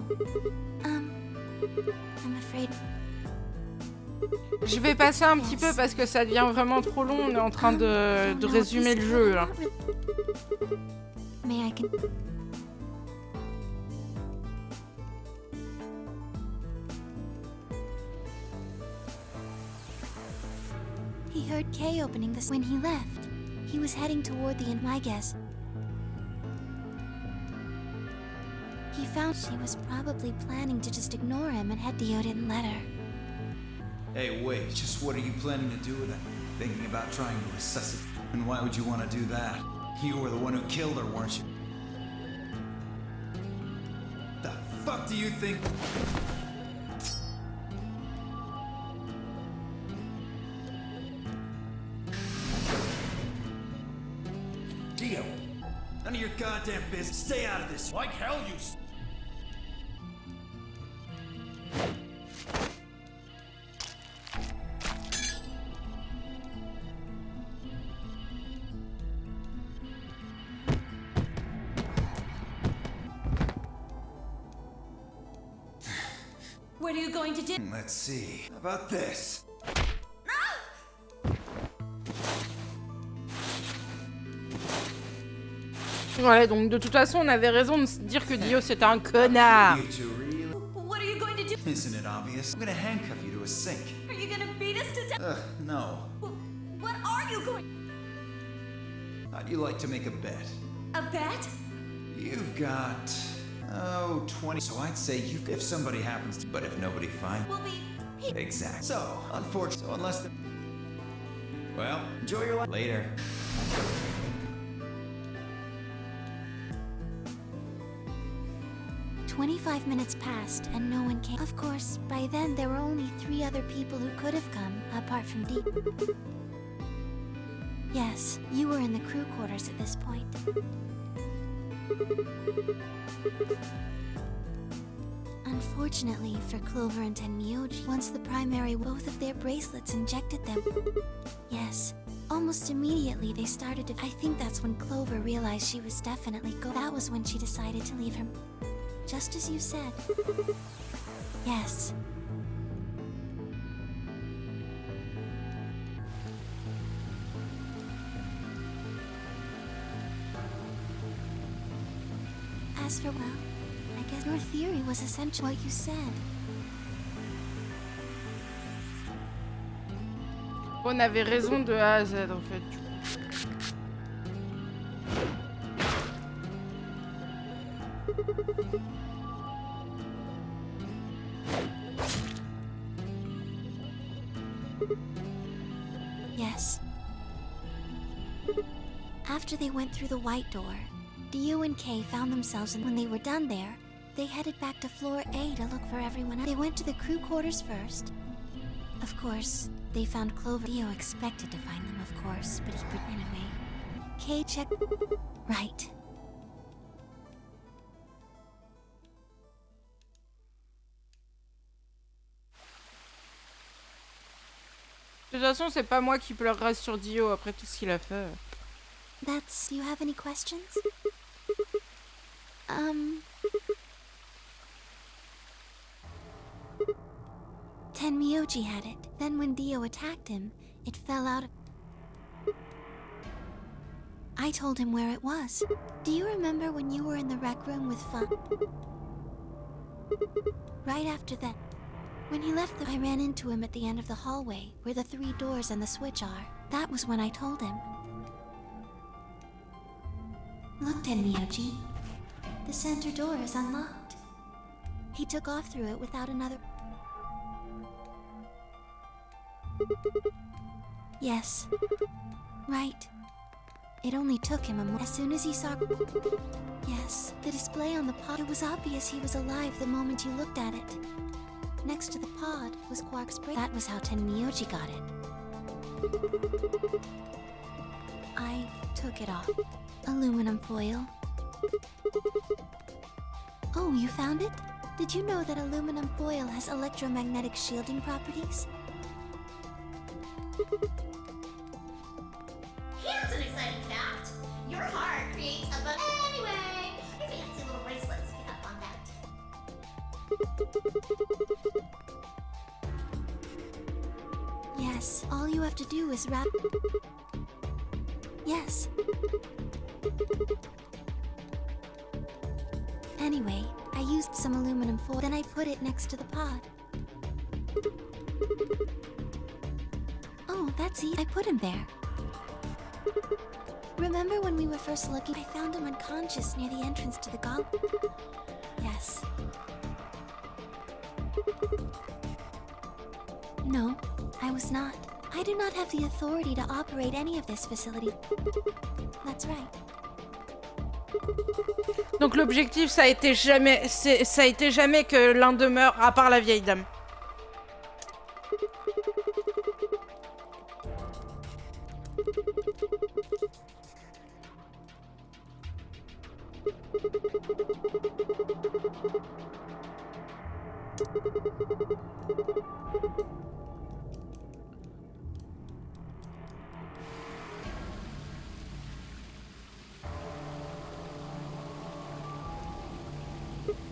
I'm afraid... Je vais passer un petit peu parce que ça devient vraiment trop long. On est en train de résumer le jeu, là. May I can... He heard Kay opening this when he left. He was heading toward the end, my guess. He found she was probably planning to just ignore him and Dio didn't let her. Hey, wait, just what are you planning to do with it? Thinking about trying to resuscitate? And why would you want to do that? You were the one who killed her, weren't you? The fuck do you think? Dio! None of your goddamn business. Stay out of this. Like hell, you... What are you going to do? Let's see. How about this? Ouais, donc de toute façon, on avait raison de se dire que Dio c'était un connard. What are you going to do? Isn't it obvious? I'm gonna handcuff you to a sink. Are you gonna beat us to death? Ugh, no. What are you going? How'd you like to make a bet? A bet? You've got... 20. So I'd say if somebody happens to... But if nobody finds... We'll be... Exactly. So, unfortunately, so unless the... Well, enjoy your life. Later. "25 minutes passed and no one came. Of course, by then there were only 3 other people who could have come, apart from Dee. Yes, you were in the crew quarters at this point. Unfortunately for Clover and Tenmyoji, once the primary, both of their bracelets injected them. Yes, almost immediately they started to... I think that's when Clover realized she was definitely That was when she decided to leave him. Just as you said. Yes. As for, well, I guess your theory was essential what you said. On avait raison de A à Z en fait. Yes. After they went through the white door, Dio and Kay found themselves, and when they were done there, they headed back to floor A to look for everyone else. They went to the crew quarters first. Of course, they found Clover. Dio expected to find them, of course, but anyway. Kay checked... Right. De toute façon, c'est pas moi qui pleurera sur Dio après tout ce qu'il a fait. That's... You have any questions? Tenmyoji had it. Then when Dio attacked him, it fell out of... I told him where it was. Do you remember when you were in the rec room with Fun? Right after that, when he left, I ran into him at the end of the hallway, where the 3 doors and the switch are. That was when I told him. Look, Tenmyoji. The center door is unlocked. He took off through it without another... Yes. Right. It only took him a moment. As soon as he saw... Yes, the display on the pod... It was obvious he was alive the moment you looked at it. Next to the pod was Quark's bracelet. That was how Tenmyoji got it. I took it off. Aluminum foil. Oh, you found it? Did you know that aluminum foil has electromagnetic shielding properties? Here's an exciting fact. Your heart creates a buzz. Anyway, your fancy little bracelets pick up on that. Yes, all you have to do is wrap... Yes. Anyway, I used some aluminum foil, then I put it next to the pod. Oh, that's easy. I put him there. Remember when we were first looking? I found him unconscious near the entrance to the goblet. Yes. No, I was not. I do not have the authority to operate any of this facility. That's right. Donc l'objectif, ça a été jamais que l'un demeure, à part la vieille dame.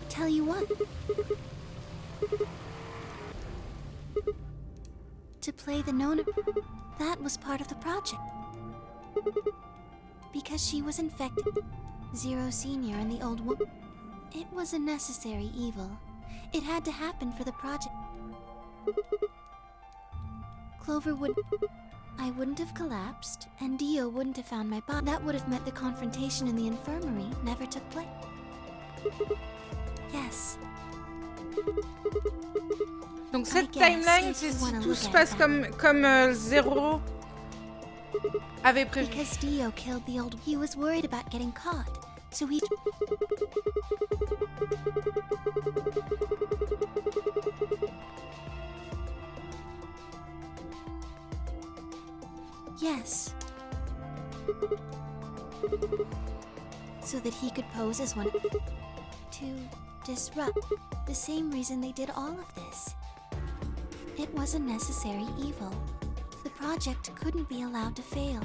Tell you what. To play the Nona, that was part of the project. Because she was infected. Zero Senior and the old woman. It was a necessary evil. It had to happen for the project. Clover would... I wouldn't have collapsed, and Dio wouldn't have found my body. That would have meant the confrontation in the infirmary never took place. Yes. Donc cette timeline, c'est si tout se passe comme Zero avait prévu. Because Dio killed the old... He was worried about getting caught, so he... Yes. So that he could pose as one... To disrupt. The same reason they did all of this. It was a necessary evil. The project couldn't be allowed to fail.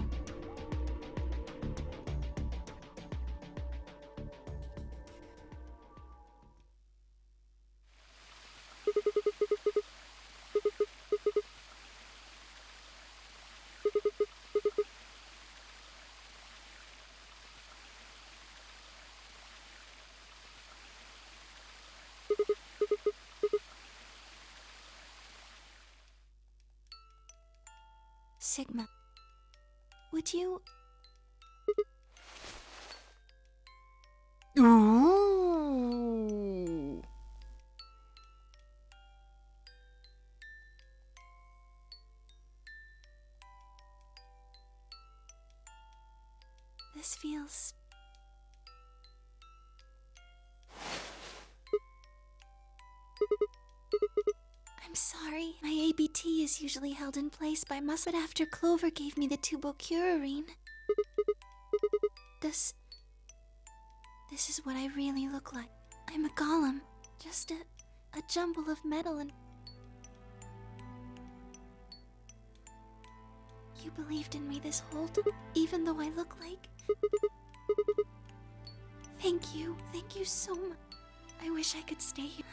Sigma, would you... Ooh. This feels... I'm sorry. My ABT is usually held in place by muscle, but after Clover gave me the tubocurarine... This is what I really look like. I'm a golem. Just a jumble of metal and... You believed in me this whole time, even though I look like... Thank you. Thank you so much. I wish I could stay here.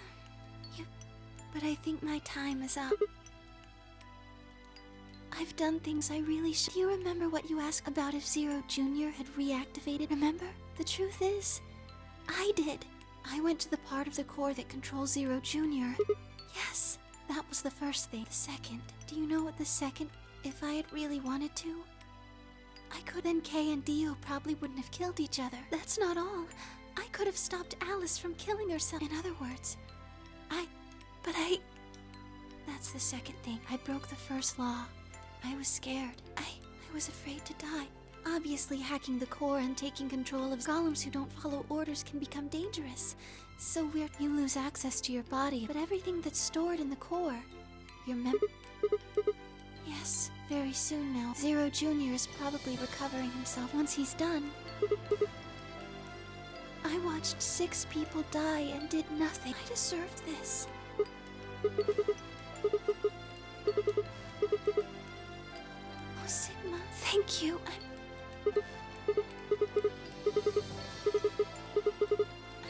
But I think my time is up. I've done things I really should. Do you remember what you asked about if Zero Jr. had reactivated? Remember? The truth is, I did. I went to the part of the core that controls Zero Jr. Yes, that was the first thing. The second. Do you know what the second? If I had really wanted to, I could. Then Kay and Dio probably wouldn't have killed each other. That's not all. I could have stopped Alice from killing herself. In other words, That's the second thing. I broke the first law. I was scared. I was afraid to die. Obviously, hacking the core and taking control of golems who don't follow orders can become dangerous. So weird. You lose access to your body, but everything that's stored in the core, your Yes, very soon now. Zero Jr. is probably recovering himself. Once he's done, I watched 6 people die and did nothing. I deserved this. Oh, Sigma, thank you. I'm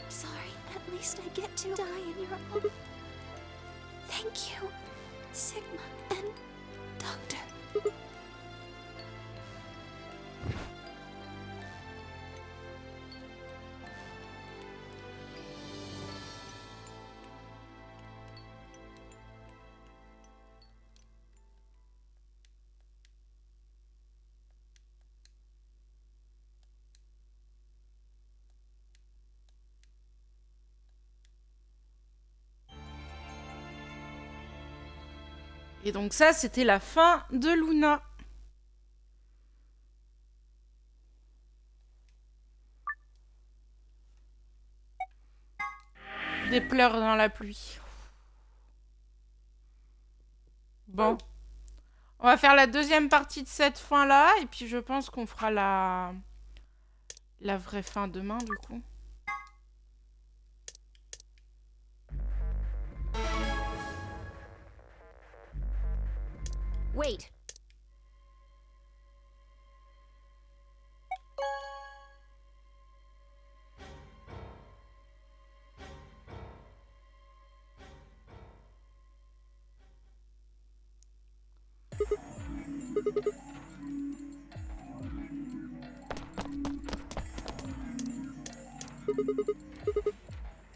sorry. At least I get to die in your home. Thank you, Sigma and Doctor. Et donc ça, c'était la fin de Luna. Des pleurs dans la pluie. Bon. On va faire la deuxième partie de cette fin-là. Et puis je pense qu'on fera la vraie fin demain, du coup. Wait.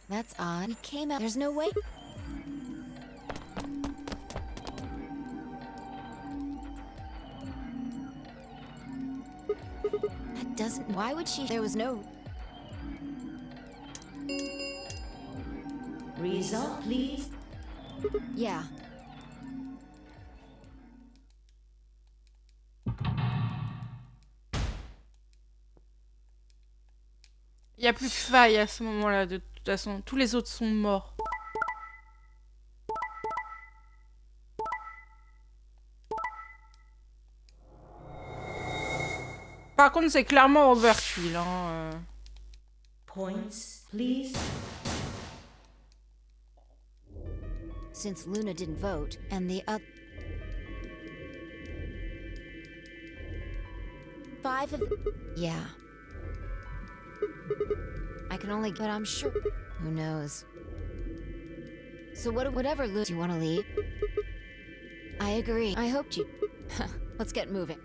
That's odd. We came out. There's no way. That doesn't. Why would she? There was no. Result, please. Yeah. Il n'y a plus de faille à ce moment-là, de toute façon. Tous les autres sont morts. Par contre, c'est clairement overkill. Points, please. Since Luna didn't vote, and the other... 5 of... Yeah. I can only... But I'm sure... Who knows? So whatever Luna... Do you want to leave? I agree. I hoped you... Let's get moving.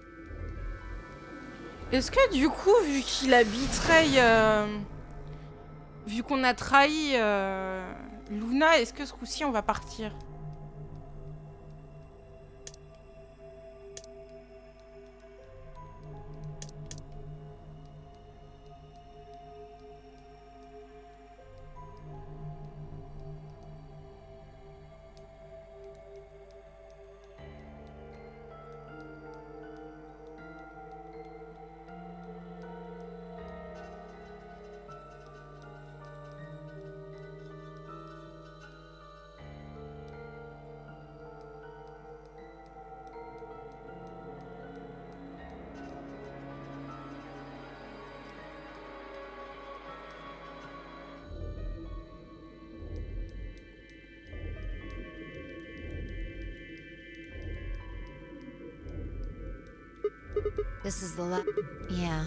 Est-ce que du coup, vu qu'il a betray... vu qu'on a trahi Luna, est-ce que ce coup-ci on va partir? This is the Yeah.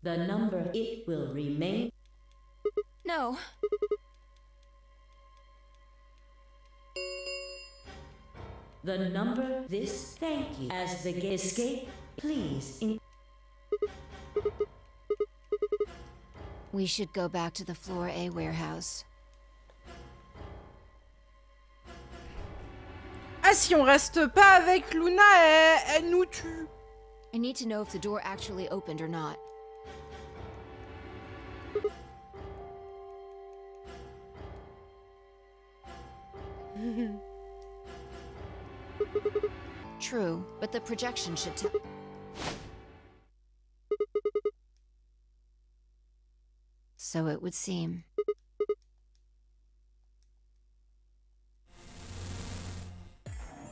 The number it will remain. No. The number this thank you. As the escape, please. We should go back to the Floor A warehouse. Ah, si on reste pas avec Luna, elle nous tue. I need to know if the door actually opened or not. True, but the projection should tell. So it would seem.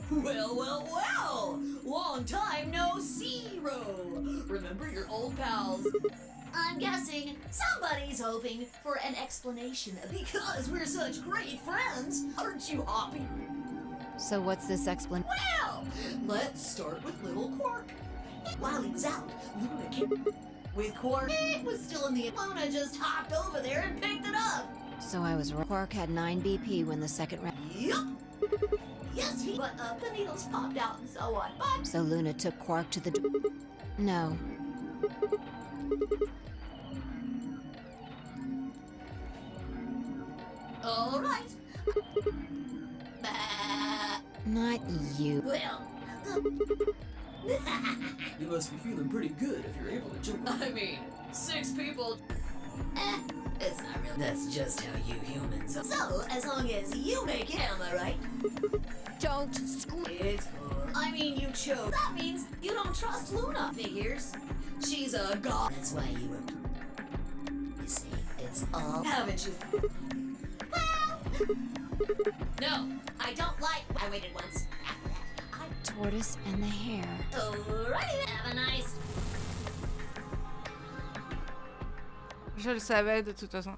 Well, well, well! Long time no see-ro! Remember your old pals? I'm guessing somebody's hoping for an explanation because we're such great friends. Aren't you, Hoppy? So what's this explanation? Well, let's start with little Quark. While he was out, Luna came with Quark. It was still in the... Luna just hopped over there and picked it up. So I was wrong. Quark had 9 BP when the second round. Yup. Yes, but the needles popped out and so on. But So Luna took Quark to the door. No. all right. Not you. Well, You must be feeling pretty good if you're able to jump. I mean, 6 people. It's not really. That's just how you humans are. So, as long as you make it, am I right? Don't scream. It's cool. I mean, you chose. That means you don't trust Luna. Figures. She's a god. That's why you were. You see, it's all. Haven't you? Well. No, I don't like. I waited once. After that, Tortoise and the hare. Alrighty, have a nice. Je le savais de toute façon.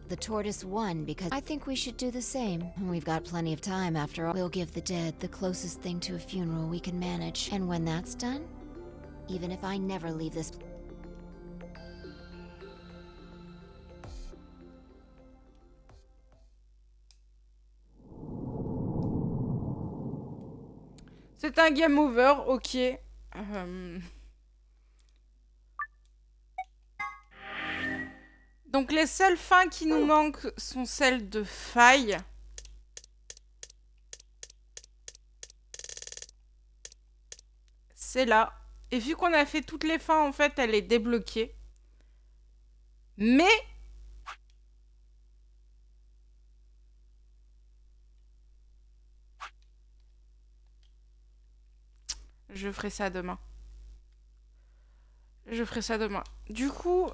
The tortoise won because I think we should do the same. We've got plenty of time after all. We'll give the dead the closest thing to a funeral we can manage. And when that's done, even if I never leave this... C'est un game over, ok. Donc les seules fins qui nous manquent sont celles de faille. C'est là. Et vu qu'on a fait toutes les fins, en fait, elle est débloquée. Mais... je ferai ça demain. Je ferai ça demain. Du coup,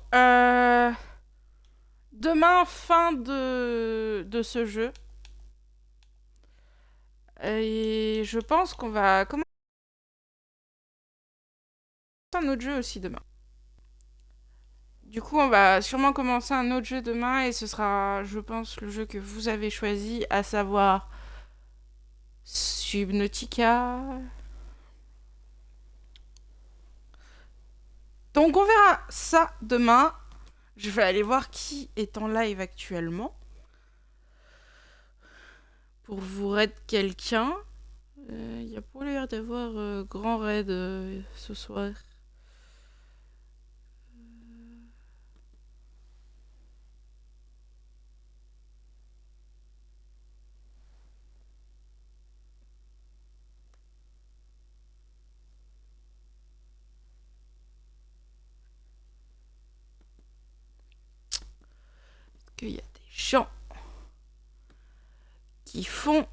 demain, fin de ce jeu. Et je pense qu'on va commencer un autre jeu aussi demain. Du coup, on va sûrement commencer un autre jeu demain et ce sera, je pense, le jeu que vous avez choisi, à savoir Subnautica. Donc on verra ça demain. Je vais aller voir qui est en live actuellement. Pour vous raid quelqu'un. Il n'y a pas l'air d'avoir grand raid ce soir. Qu'il y a des gens qui font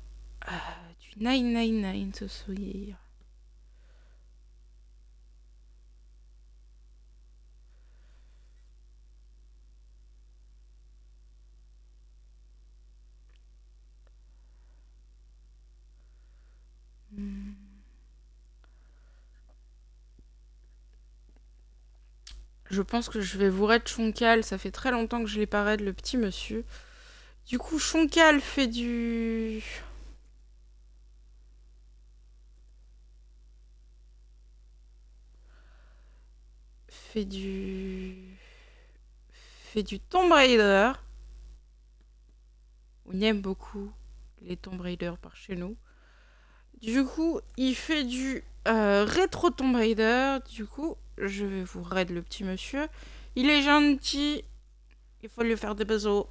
du 999 ce soir. Je pense que je vais vous raid Chonkal. Ça fait très longtemps que je l'ai pas raid, le petit monsieur. Du coup, Chonkal fait du... fait du Tomb Raider. On aime beaucoup les Tomb Raider par chez nous. Du coup, il fait du rétro Tomb Raider. Du coup, je vais vous raid le petit monsieur. Il est gentil. Il faut lui faire des bisous.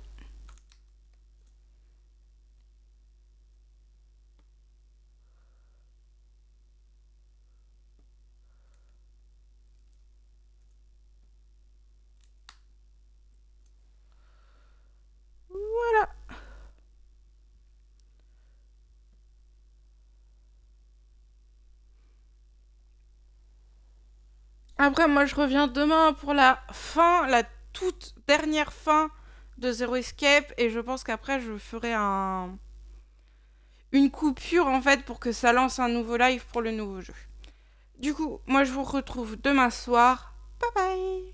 Voilà. Après, moi, je reviens demain pour la fin, la toute dernière fin de Zero Escape. Et je pense qu'après, je ferai une coupure, en fait, pour que ça lance un nouveau live pour le nouveau jeu. Du coup, moi, je vous retrouve demain soir. Bye bye!